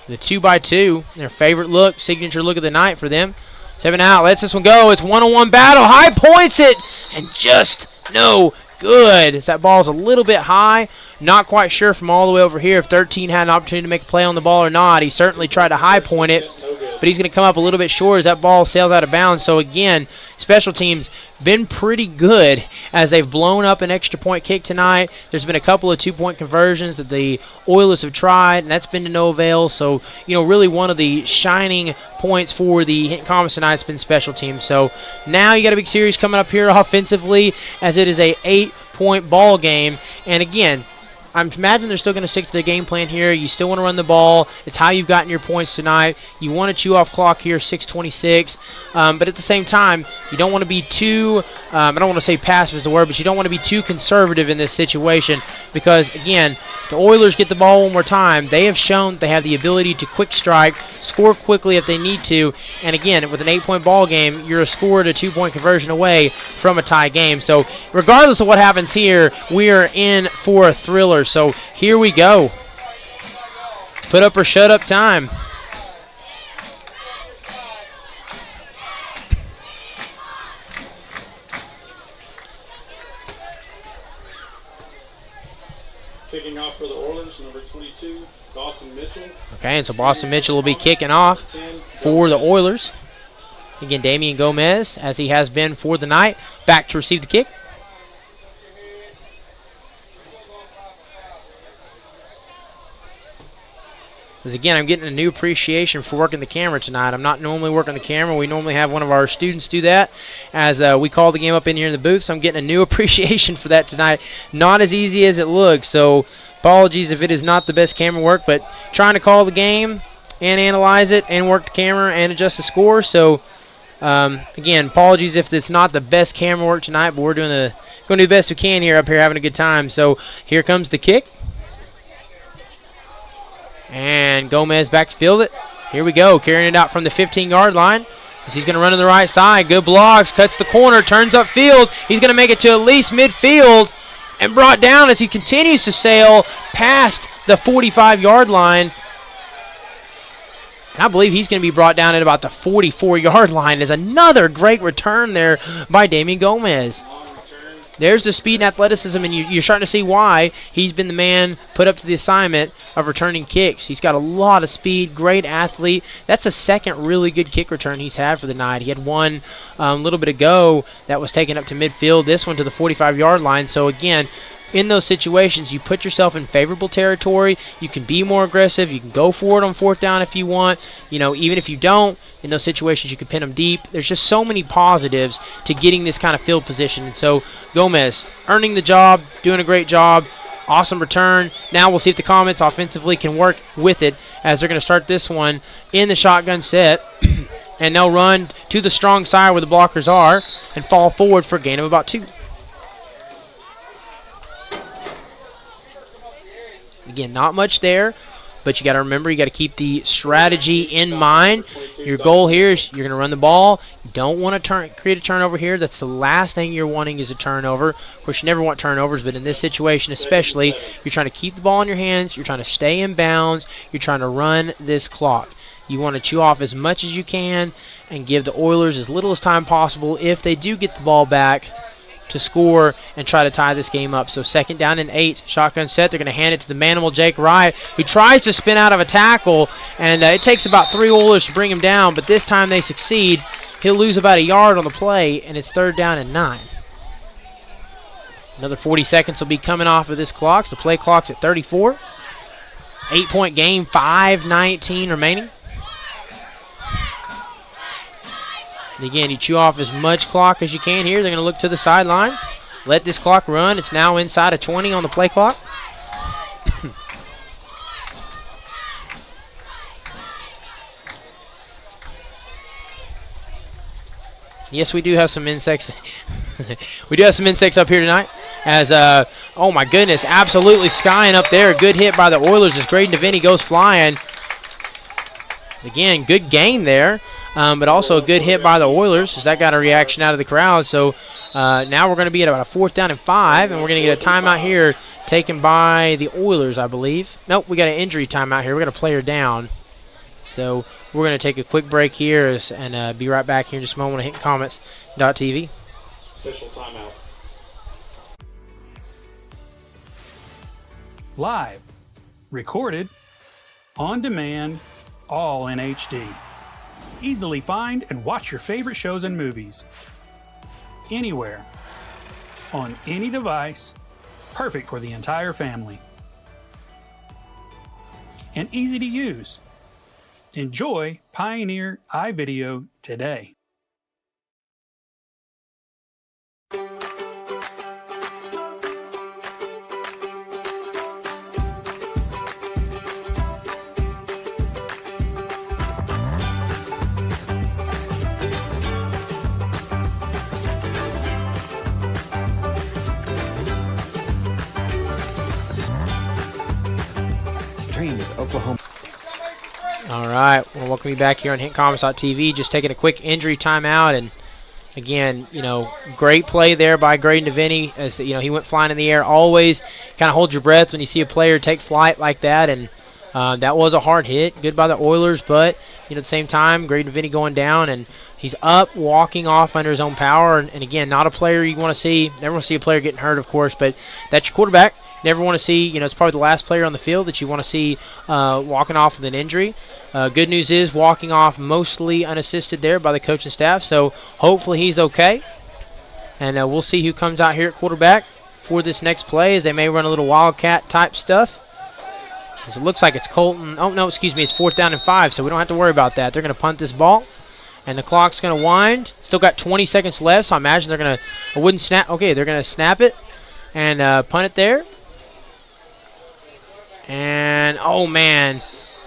Speaker 5: The 2x2, their favorite look, signature look of the night for them. 7 out, lets this one go. It's one-on-one battle. High points it, and just no good. As that ball's a little bit high. Not quite sure from all the way over here if 13 had an opportunity to make a play on the ball or not. He certainly tried to high point it, but he's going to come up a little bit short as that ball sails out of bounds. So again, special teams been pretty good as they've blown up an extra point kick tonight. There's been a couple of 2-point conversions that the Oilers have tried, and that's been to no avail. So, really one of the shining points for the Hinton Comets tonight has been special teams. So now you got a big series coming up here offensively as it is a 8-point ball game. And again, I imagine they're still going to stick to the game plan here. You still want to run the ball. It's how you've gotten your points tonight. You want to chew off clock here, 6:26. But at the same time, you don't want to be too, I don't want to say passive is the word, but you don't want to be too conservative in this situation because, again, the Oilers get the ball one more time. They have shown they have the ability to quick strike, score quickly if they need to. And, again, with an 8-point ball game, you're a score to 2-point conversion away from a tie game. So regardless of what happens here, we are in for a thriller. So here we go. It's put up or shut up time.
Speaker 3: Kicking off for the Oilers, number 22, Boston Mitchell.
Speaker 5: Okay, and so Boston Mitchell will be kicking off for the Oilers. Again, Damian Gomez, as he has been for the night, back to receive the kick. Because, again, I'm getting a new appreciation for working the camera tonight. I'm not normally working the camera. We normally have one of our students do that as we call the game up in here in the booth. So I'm getting a new appreciation for that tonight. Not as easy as it looks. So apologies if it is not the best camera work, but trying to call the game and analyze it and work the camera and adjust the score. So, again, apologies if it's not the best camera work tonight, but we're going to do the best we can here up here, having a good time. So here comes the kick. And Gomez back to field it. Here we go, carrying it out from the 15-yard line. As he's going to run to the right side. Good blocks, cuts the corner, turns upfield. He's going to make it to at least midfield and brought down as he continues to sail past the 45-yard line. And I believe he's going to be brought down at about the 44-yard line. There's another great return there by Damian Gomez. There's the speed and athleticism, and you're starting to see why he's been the man put up to the assignment of returning kicks. He's got a lot of speed, great athlete. That's the second really good kick return he's had for the night. He had one a little bit ago that was taken up to midfield, this one to the 45-yard line. So, again, in those situations, you put yourself in favorable territory. You can be more aggressive. You can go for it on 4th down if you want. Even if you don't, in those situations, you can pin them deep. There's just so many positives to getting this kind of field position. And so Gomez earning the job, doing a great job. Awesome return. Now we'll see if the Comets offensively can work with it as they're going to start this one in the shotgun set. And they'll run to the strong side where the blockers are and fall forward for a gain of about 2. Again, not much there, but you got to remember, you got to keep the strategy in mind. Your goal here is you're going to run the ball. You don't want to create a turnover here. That's the last thing you're wanting is a turnover. Of course, you never want turnovers, but in this situation especially, you're trying to keep the ball in your hands. You're trying to stay in bounds. You're trying to run this clock. You want to chew off as much as you can and give the Oilers as little as time possible if they do get the ball back to score and try to tie this game up. So 2nd down and 8, shotgun set. They're going to hand it to the manimal Jake Wright, who tries to spin out of a tackle, and it takes about 3 Oilers to bring him down, but this time they succeed. He'll lose about a yard on the play, and it's 3rd down and 9. Another 40 seconds will be coming off of this clock. The play clock's at 34. 8-point game, 5:19 remaining. And again, you chew off as much clock as you can here. They're going to look to the sideline. let this clock run. It's now inside of 20 on the play clock. Yes, we do have some insects. We do have some insects up here tonight. As, oh my goodness, absolutely skying up there. Good hit by the Oilers as Graydon DeVinny goes flying. Again, good gain there, but also a good hit by the Oilers as that got a reaction out of the crowd. So now we're going to be at about a 4th down and 5, and we're going to get a timeout here taken by the Oilers, I believe. Nope, we got an injury timeout here. We're going to play her down. So we're going to take a quick break here and be right back here in just a moment on HintonComets.tv.
Speaker 3: Official timeout.
Speaker 9: Live, recorded, on demand, all in HD. Easily find and watch your favorite shows and movies. Anywhere, on any device, perfect for the entire family. And easy to use. Enjoy Pioneer iVideo today.
Speaker 10: Stream with Oklahoma.
Speaker 5: All right, well, welcome you back here on HintComets.tv. Just taking a quick injury timeout, and again, great play there by Graydon DeVinny. As he went flying in the air. Always kind of hold your breath when you see a player take flight like that, and that was a hard hit. Good by the Oilers, but at the same time, Graydon DeVinny going down, and he's up, walking off under his own power. And again, not a player you want to see. Never want to see a player getting hurt, of course, but that's your quarterback. Never want to see, it's probably the last player on the field that you want to see walking off with an injury. Good news is walking off mostly unassisted there by the coaching staff, so hopefully he's okay. And we'll see who comes out here at quarterback for this next play, as they may run a little Wildcat type stuff. As it looks like it's Colton. Oh, no, excuse me, it's 4th down and 5, so we don't have to worry about that. They're going to punt this ball, and the clock's going to wind. Still got 20 seconds left, so I imagine they're going to – a wooden snap. Okay, they're going to snap it and punt it there. And, oh, man,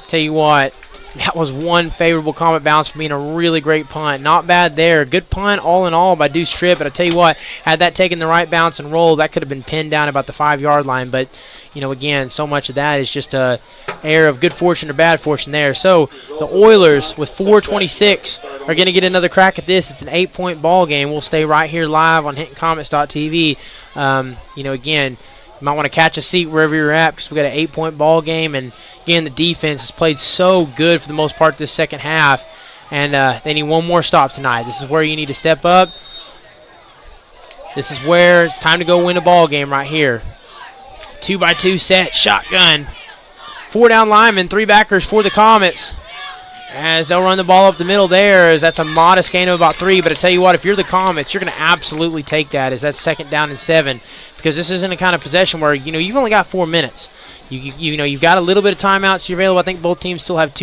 Speaker 5: tell you what, that was one favorable Comet bounce for being a really great punt. Not bad there. Good punt all in all by Deuce Tripp. But I tell you what, had that taken the right bounce and roll, that could have been pinned down about the 5-yard line. But, again, so much of that is just a air of good fortune or bad fortune there. So the Oilers with 4:26 are going to get another crack at this. It's an 8-point ball game. We'll stay right here live on HintonComets.tv. Again, you might want to catch a seat wherever you're at because we got an 8-point ball game. And, again, the defense has played so good for the most part this second half. And they need one more stop tonight. This is where you need to step up. This is where it's time to go win a ball game right here. 2x2 set, shotgun. 4 down linemen, 3 backers for the Comets. As they'll run the ball up the middle there, as that's a modest gain of about 3. But I tell you what, if you're the Comets, you're going to absolutely take that, as that's 2nd down and 7. Because this isn't a kind of possession where, you've only got 4 minutes. You've got a little bit of timeouts available. I think both teams still have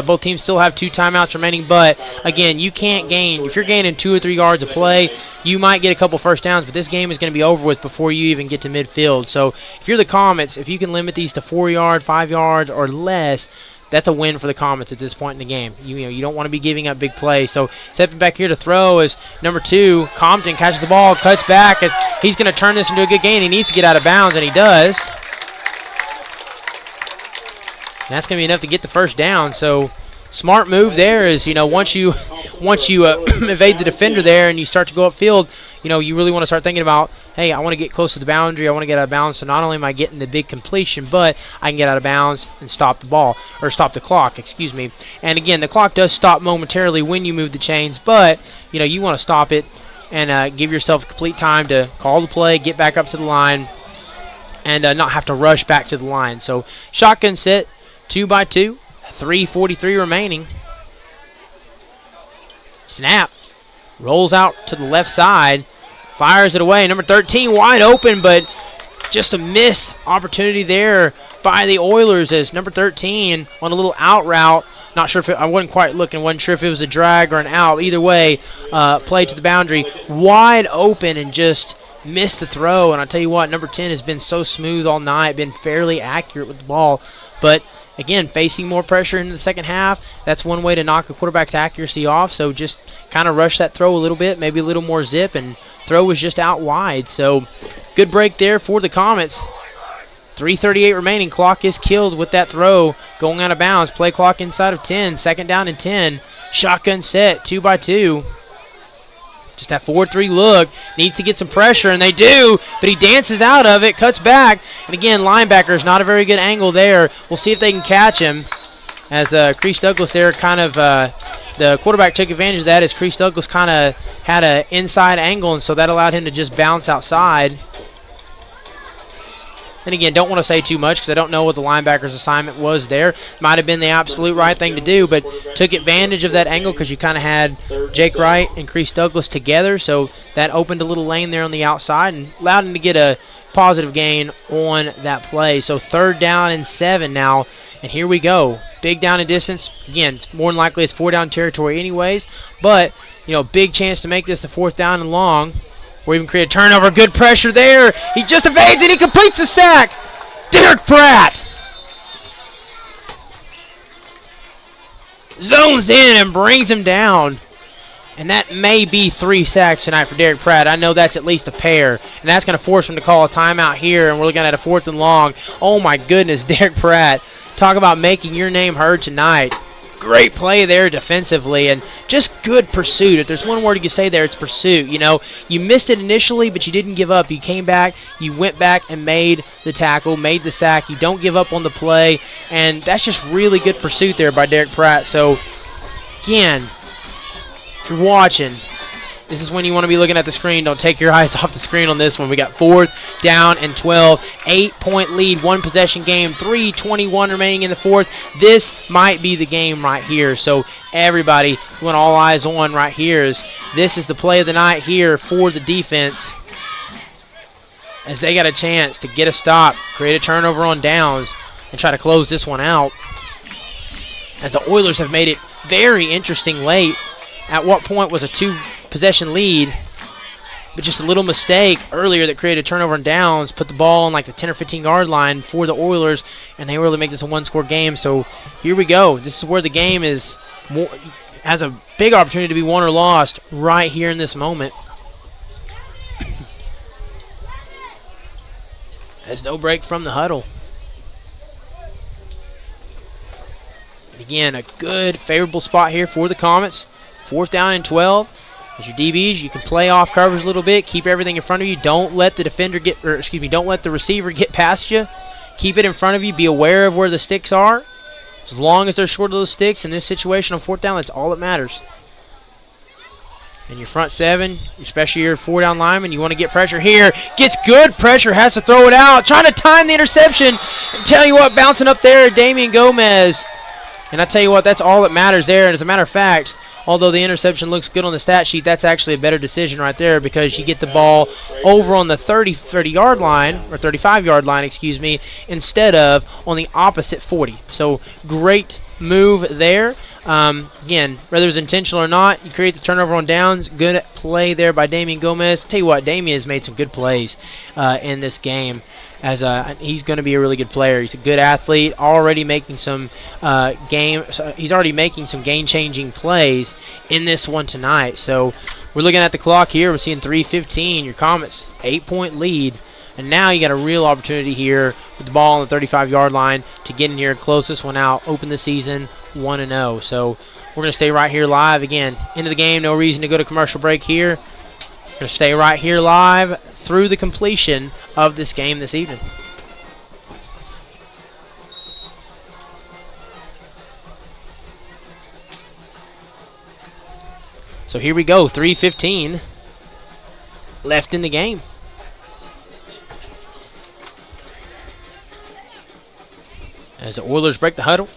Speaker 5: both teams still have 2 timeouts remaining. But, again, you can't gain. If you're gaining 2 or 3 yards of play, you might get a couple first downs. But this game is going to be over with before you even get to midfield. So if you're the Comets, if you can limit these to 4 yards, 5 yards, or less, that's a win for the Comets at this point in the game. You don't want to be giving up big plays. So stepping back here to throw is number 2. Compton catches the ball, cuts back. He's going to turn this into a good gain. He needs to get out of bounds, and he does. And that's going to be enough to get the first down. So smart move there is, once you evade the defender there and you start to go upfield, you really want to start thinking about, hey, I want to get close to the boundary. I want to get out of bounds. So not only am I getting the big completion, but I can get out of bounds and stop the ball, or stop the clock, excuse me. And again, the clock does stop momentarily when you move the chains, but, you want to stop it and give yourself complete time to call the play, get back up to the line, and not have to rush back to the line. So shotgun set, 2x2, 3:43 remaining. Snap. Rolls out to the left side. Fires it away. Number 13 wide open, but just a missed opportunity there by the Oilers as number 13 on a little out route. Not sure if I wasn't quite looking. Wasn't sure if it was a drag or an out. Either way, play to the boundary. Wide open and just missed the throw. And I'll tell you what, number 10 has been so smooth all night, been fairly accurate with the ball. But, again, facing more pressure in the second half, that's one way to knock a quarterback's accuracy off. So just kind of rush that throw a little bit, maybe a little more zip, and throw was just out wide. So good break there for the Comets. 3:38 remaining. Clock is killed with that throw going out of bounds. Play clock inside of 10. Second down and 10. Shotgun set, 2-by-2. Just that 4-3 look. Needs to get some pressure, and they do, but he dances out of it, cuts back. And again, linebackers, not a very good angle there. We'll see if they can catch him. As Crease Douglas there kind of, the quarterback took advantage of that as Crease Douglas kind of had an inside angle, and so that allowed him to just bounce outside. And again, don't want to say too much because I don't know what the linebacker's assignment was there. Might have been the absolute right thing to do, but took advantage of that angle because you kind of had Jake Wright and Crease Douglas together, so that opened a little lane there on the outside and allowed him to get a positive gain on that play. So 3rd down and 7 now, and here we go. Big down and distance. Again, more than likely it's 4-down territory anyways, but, big chance to make this the 4th down and long. Or even create a turnover. Good pressure there. He just evades and he completes the sack. Derek Pratt zones in and brings him down. And that may be 3 sacks tonight for Derek Pratt. I know that's at least a pair. And that's going to force him to call a timeout here. And we're looking at a 4th and long. Oh, my goodness, Derek Pratt. Talk about making your name heard tonight. Great play there defensively and just good pursuit. If there's one word you can say there, it's pursuit. You missed it initially, but you didn't give up. You came back, you went back and made the tackle, made the sack. You don't give up on the play, and that's just really good pursuit there by Derek Pratt. So, again, if you're watching, this is when you want to be looking at the screen. Don't take your eyes off the screen on this one. We got 4th down and 12. 8-point lead, 1 possession game. 3:21 remaining in the 4th. This might be the game right here. So everybody, we want all eyes on right here. This is the play of the night here for the defense. As they got a chance to get a stop, create a turnover on downs, and try to close this one out. As the Oilers have made it very interesting late. At what point was a 2-possession lead, but just a little mistake earlier that created a turnover and downs, put the ball on like the 10 or 15 yard line for the Oilers, and they really make this a 1-score game. So here we go. This is where the game has a big opportunity to be won or lost right here in this moment. There's no break from the huddle. And again, a good favorable spot here for the Comets. 4th down and 12. As your DBs, you can play off coverage a little bit, keep everything in front of you. Don't let the don't let the receiver get past you. Keep it in front of you. Be aware of where the sticks are. As long as they're short of those sticks in this situation on 4th down, that's all that matters. And your front 7, especially your 4-down lineman, you want to get pressure here. Gets good pressure, has to throw it out. Trying to time the interception. And tell you what, bouncing up there, Damian Gomez. And I tell you what, that's all that matters there. And as a matter of fact, although the interception looks good on the stat sheet, that's actually a better decision right there because you get the ball over on the 30-yard line, or 35-yard line, excuse me, instead of on the opposite 40. So great move there. Again, whether it's intentional or not, you create the turnover on downs. Good play there by Damian Gomez. Tell you what, Damian has made some good plays in this game. As he's going to be a really good player. He's a good athlete, already making some he's already making some game-changing plays in this one tonight. So we're looking at the clock here. We're seeing 3:15. Your Comets 8-point lead, and now you got a real opportunity here with the ball on the 35-yard line to get in here, close this one out, open the season 1-0. So we're going to stay right here live again. Into the game. No reason to go to commercial break here. We're going to stay right here live through the completion of this game this evening. So here we go, 3:15 left in the game. As the Oilers break the huddle.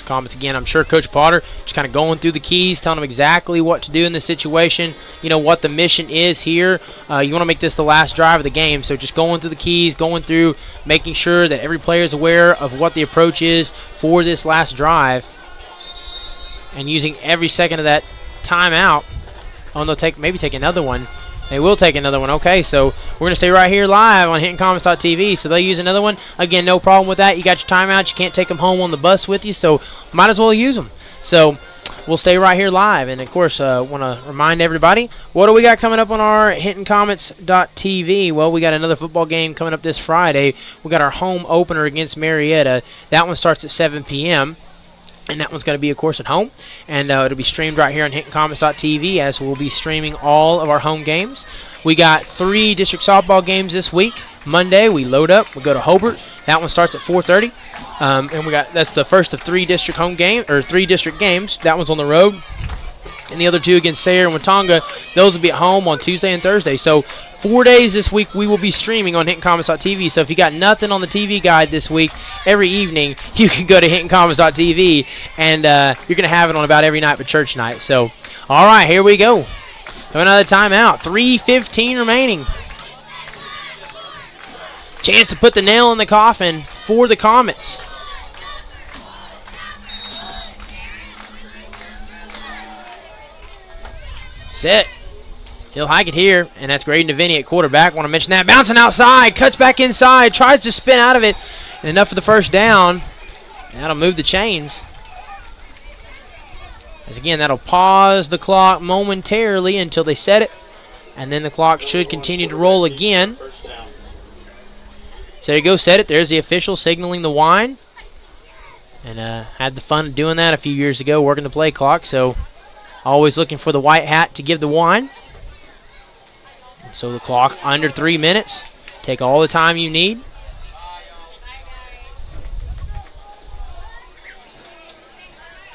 Speaker 5: Comets again. I'm sure Coach Potter just kind of going through the keys, telling them exactly what to do in this situation, what the mission is here. You want to make this the last drive of the game, so just going through the keys, going through, making sure that every player is aware of what the approach is for this last drive, and using every second of that timeout Oh, and they'll maybe take another one. They will take another one. Okay, so we're going to stay right here live on HintonComets.tv. So they'll use another one. Again, no problem with that. You got your timeouts. You can't take them home on the bus with you, so might as well use them. So we'll stay right here live. And, of course, want to remind everybody, what do we got coming up on our HintonComets.tv? Well, we got another football game coming up this Friday. We got our home opener against Marietta. That one starts at 7 p.m., and that one's going to be, of course, at home. And it'll be streamed right here on HintonComets.tv, as we'll be streaming all of our home games. We got 3 district softball games this week. Monday, we load up. We go to Hobart. That one starts at 4:30. And that's the first of 3 district games. That one's on the road. And the other 2 against Sayre and Watonga, those will be at home on Tuesday and Thursday. So 4 days this week we will be streaming on HintonComets.tv. So if you got nothing on the TV guide this week, every evening you can go to HintonComets.tv, and you're going to have it on about every night but church night. So, all right, here we go. Have another timeout. 3:15 remaining. Chance to put the nail in the coffin for the Comets. Set. He'll hike it here, and that's Graydon DeVinny at quarterback. Want to mention that. Bouncing outside, cuts back inside, tries to spin out of it, and enough for the first down. That'll move the chains. As again, that'll pause the clock momentarily until they set it, and then the clock should continue to roll again. So there you go, set it. There's the official signaling the wind. And had the fun of doing that a few years ago, working the play clock. So always looking for the white hat to give the wine. So the clock under 3 minutes. Take all the time you need.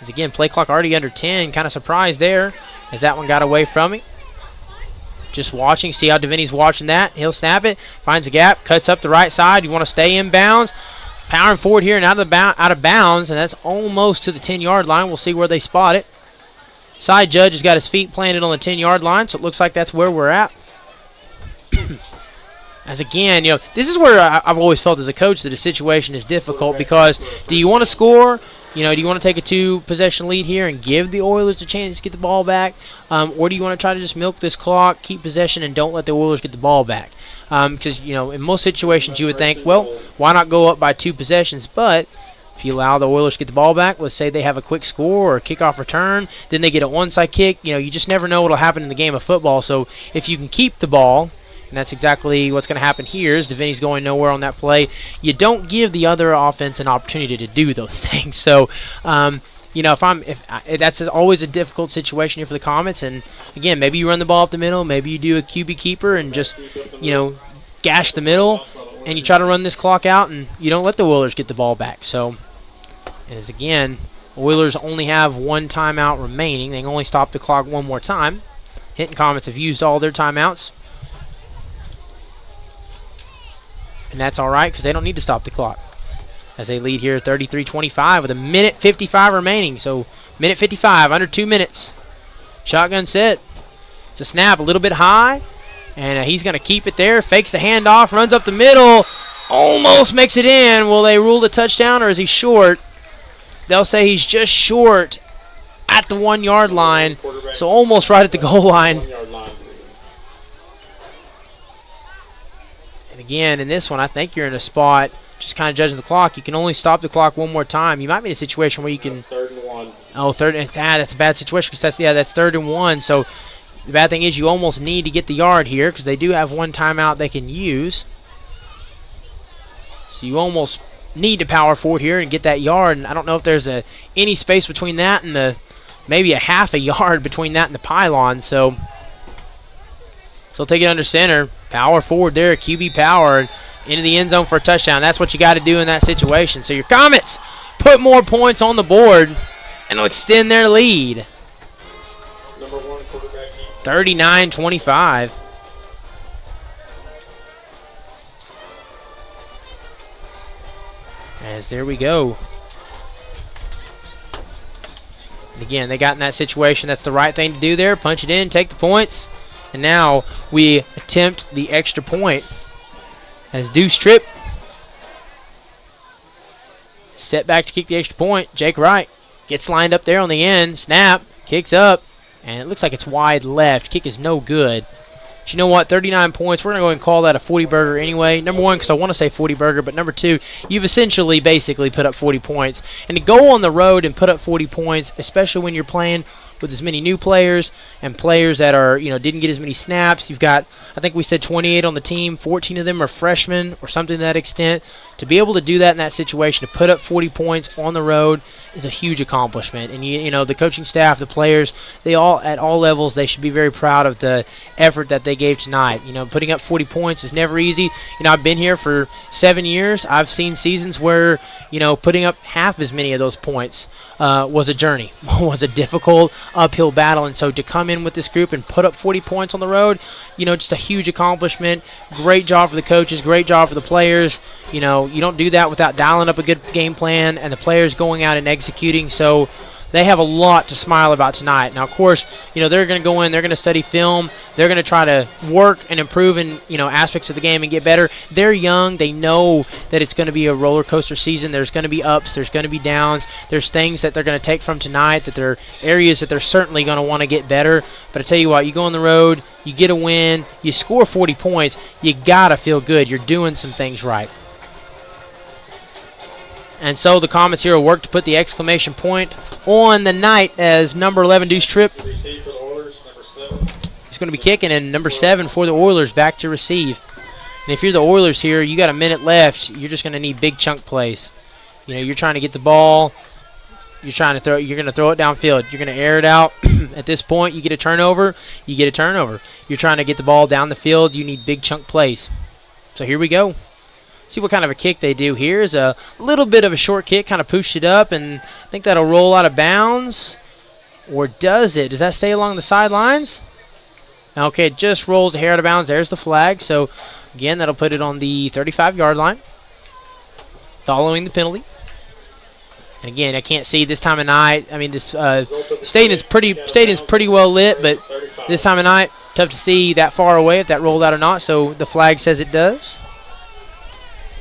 Speaker 5: As again, play clock already under 10. Kind of surprised there as that one got away from me. Just watching, see how DeVinny's watching that. He'll snap it, finds a gap, cuts up the right side. You want to stay in bounds. Powering forward here and out of bounds, and that's almost to the 10-yard line. We'll see where they spot it. Side judge has got his feet planted on the 10-yard line, so it looks like that's where we're at. As again, this is where I've always felt as a coach that a situation is difficult, because do you want to score? Do you want to take a 2-possession lead here and give the Oilers a chance to get the ball back? Or do you want to try to just milk this clock, keep possession, and don't let the Oilers get the ball back? Because, in most situations you would think, well, why not go up by 2 possessions? But if you allow the Oilers to get the ball back, let's say they have a quick score or a kickoff return, then they get an onside kick. You just never know what will happen in the game of football. So if you can keep the ball, and that's exactly what's going to happen here, is DeVinny's going nowhere on that play, you don't give the other offense an opportunity to do those things. So, that's always a difficult situation here for the Comets. And again, maybe you run the ball up the middle, maybe you do a QB keeper and just, gash the middle, and you try to run this clock out, and you don't let the Oilers get the ball back. So, as again, Oilers only have 1 timeout remaining. They can only stop the clock 1 more time. Hinton Comets have used all their timeouts. And that's all right, because they don't need to stop the clock, as they lead here 33-25 with 1:55 remaining. So, 1:55, under 2 minutes. Shotgun set. It's a snap, a little bit high, and he's going to keep it there. Fakes the handoff, runs up the middle, almost makes it in. Will they rule the touchdown, or is he short? They'll say he's just short at the 1-yard line, so almost right at the goal line. And again, in this one, I think you're in a spot, just kind of judging the clock. You can only stop the clock 1 more time. You might be in a situation where you can.
Speaker 3: 3rd and 1.
Speaker 5: Oh, that's a bad situation, because that's 3rd and 1. So the bad thing is you almost need to get the yard here, because they do have 1 timeout they can use. So you almost need to power forward here and get that yard. And I don't know if there's any space between that and maybe a half a yard between that and the pylon. So take it under center. Power forward there, QB power, into the end zone for a touchdown. That's what you got to do in that situation. So your Comets put more points on the board and will extend their lead.
Speaker 3: Number 1 quarterback.
Speaker 5: 39-25. As there we go. And again, they got in that situation. That's the right thing to do there. Punch it in, take the points. And now we attempt the extra point as Deuce Tripp set back to kick the extra point. Jake Wright gets lined up there on the end. Snap, kicks up, And it looks like it's wide left. Kick is no good. But you know what? 39 points. We're going to go ahead and call that a 40-burger anyway. Number one, because I want to say 40-burger, but number two, you've essentially basically put up 40 points. And to go on the road and put up 40 points, especially when you're playing with as many new players and players that are, didn't get as many snaps. You've got, I think we said 28 on the team. 14 of them are freshmen or something to that extent. To be able to do that in that situation, to put up 40 points on the road is a huge accomplishment. And, the coaching staff, the players, they all, at all levels, they should be very proud of the effort that they gave tonight. Putting up 40 points is never easy. I've been here for 7 years. I've seen seasons where, putting up half as many of those points was a journey, was a difficult uphill battle. And so to come in with this group and put up 40 points on the road, just a huge accomplishment. Great job for the coaches, great job for the players. You don't do that without dialing up a good game plan and the players going out and executing. So they have a lot to smile about tonight. Now, of course, they're going to go in, they're going to study film, they're going to try to work and improve in, aspects of the game and get better. They're young. They know that it's going to be a roller coaster season. There's going to be ups, there's going to be downs. There's things that they're going to take from tonight, that they're areas that they're certainly going to want to get better. But I tell you what, you go on the road, you get a win, you score 40 points, you got to feel good. You're doing some things right. And so the Comets here will work to put the exclamation point on the night as number 11, Deuce Tripp, is going to be kicking, and number 7 for the Oilers back to receive. And if you're the Oilers here, you got a minute left. You're just going to need big chunk plays. You're trying to get the ball. You're going to throw it downfield. You're going to air it out. At this point, you get a turnover. You get a turnover. You're trying to get the ball down the field. You need big chunk plays. So here we go. See what kind of a kick they do here. Is a little bit of a short kick, kind of pushed it up, and I think that'll roll out of bounds. Or does it? Does that stay along the sidelines? Okay, it just rolls the hair out of bounds. There's the flag. So, again, that'll put it on the 35-yard line, following the penalty. And, again, I can't see this time of night. I mean, this stadium's pretty well lit, but this time of night, tough to see that far away if that rolled out or not. So the flag says it does.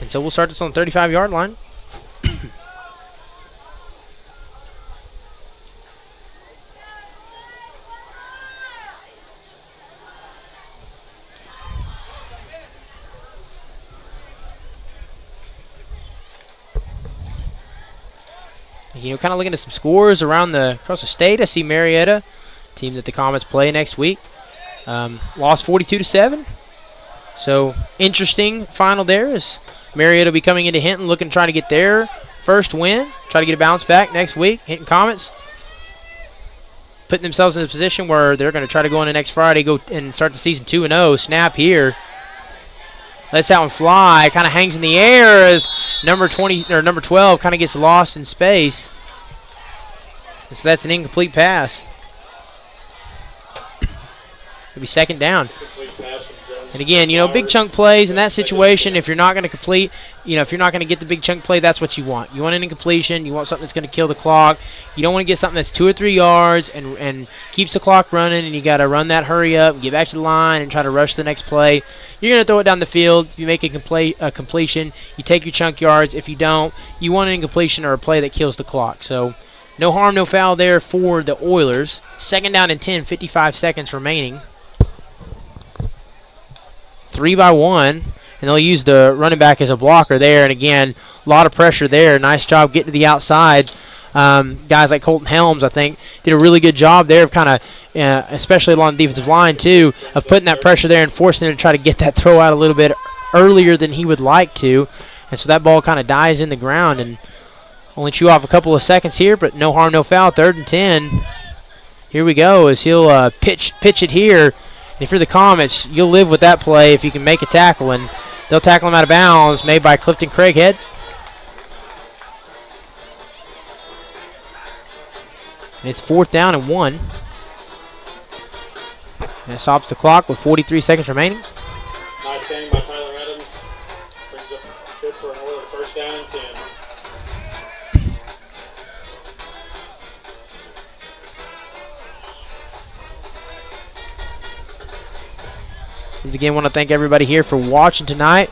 Speaker 5: And so we'll start this on the 35-yard line. Kind of looking at some scores across the state. I see Marietta, team that the Comets play next week, lost 42-7. So interesting final there is Merritt will be coming into Hinton looking to try to get their first win, try to get a bounce back next week. Hinton Comets putting themselves in a position where they're going to try to go into next Friday, go and start the season 2-0. Snap here. Lets that one fly. Kind of hangs in the air as number 12 kind of gets lost in space. And so that's an incomplete pass. It'll be second down. And again, big chunk plays in that situation, if you're not going to complete, if you're not going to get the big chunk play, that's what you want. You want an incompletion. You want something that's going to kill the clock. You don't want to get something that's 2 or 3 yards and keeps the clock running, and you got to run that hurry up and get back to the line and try to rush the next play. You're going to throw it down the field. If you make a completion, you take your chunk yards. If you don't, you want an incompletion or a play that kills the clock. So no harm, no foul there for the Oilers. Second down and 10, 55 seconds remaining. 3-1, and they'll use the running back as a blocker there. And again, a lot of pressure there. Nice job getting to the outside. Guys like Colton Helms, I think, did a really good job there of kind of, especially along the defensive line too, of putting that pressure there and forcing him to try to get that throw out a little bit earlier than he would like to. And so that ball kind of dies in the ground and only chew off a couple of seconds here, but no harm, no foul. 3rd and 10. Here we go as he'll pitch it here. And if you're the Comets, you'll live with that play if you can make a tackle, and they'll tackle him out of bounds, made by Clifton Craighead. And it's 4th down and 1. And that stops the clock with 43 seconds remaining.
Speaker 3: Nice game by Tyler Adams. Brings up good for an Oilers first down and 10.
Speaker 5: Again, want to thank everybody here for watching tonight.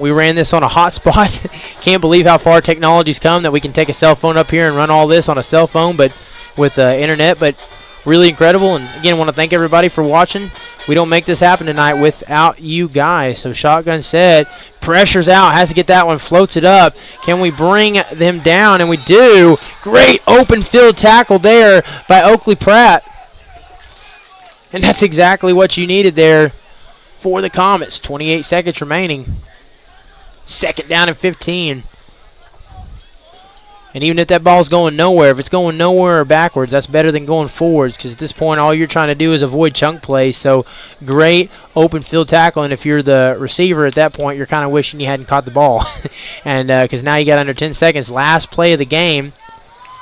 Speaker 5: We ran this on a hot spot. Can't believe how far technology's come that we can take a cell phone up here and run all this on a cell phone, but with internet. But really incredible. And again, want to thank everybody for watching. We don't make this happen tonight without you guys. So shotgun set, pressure's out, has to get that one, floats it up. Can we bring them down? And we do. Great open field tackle there by Oakley Pratt. And that's exactly what you needed there for the Comets. 28 seconds remaining. Second down and 15. And even if that ball's going nowhere, if it's going nowhere or backwards, that's better than going forwards, because at this point all you're trying to do is avoid chunk plays. So great open field tackle, and if you're the receiver at that point, you're kind of wishing you hadn't caught the ball. And because now you got under 10 seconds. Last play of the game.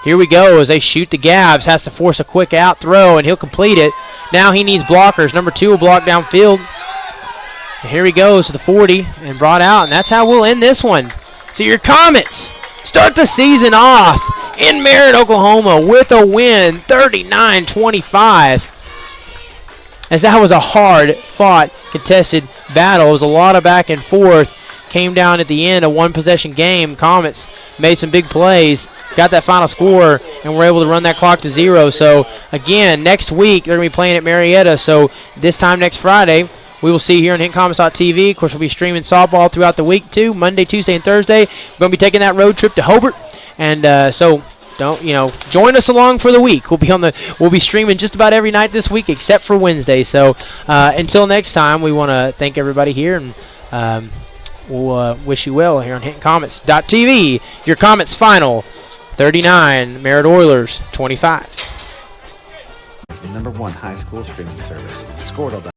Speaker 5: Here we go as they shoot the Gabs. Has to force a quick out throw, and he'll complete it. Now he needs blockers. Number 2 will block downfield. And here he goes to the 40 and brought out, and that's how we'll end this one. So your Comets start the season off in Merritt, Oklahoma with a win, 39-25. As that was a hard-fought, contested battle. It was a lot of back and forth. Came down at the end, a one-possession game. Comets made some big plays, got that final score, and were able to run that clock to 0. So, again, next week they're going to be playing at Marietta. So, this time next Friday, we will see here on HintonComets.tv. Of course, we'll be streaming softball throughout the week, too, Monday, Tuesday, and Thursday. We're going to be taking that road trip to Hobart. And so, join us along for the week. We'll be streaming just about every night this week except for Wednesday. So, until next time, we want to thank everybody here, and we'll wish you well here on HintonComets.tv. Your Comets final, 39, Merritt Oilers, 25.
Speaker 10: It's the #1 high school streaming service, Squirtle.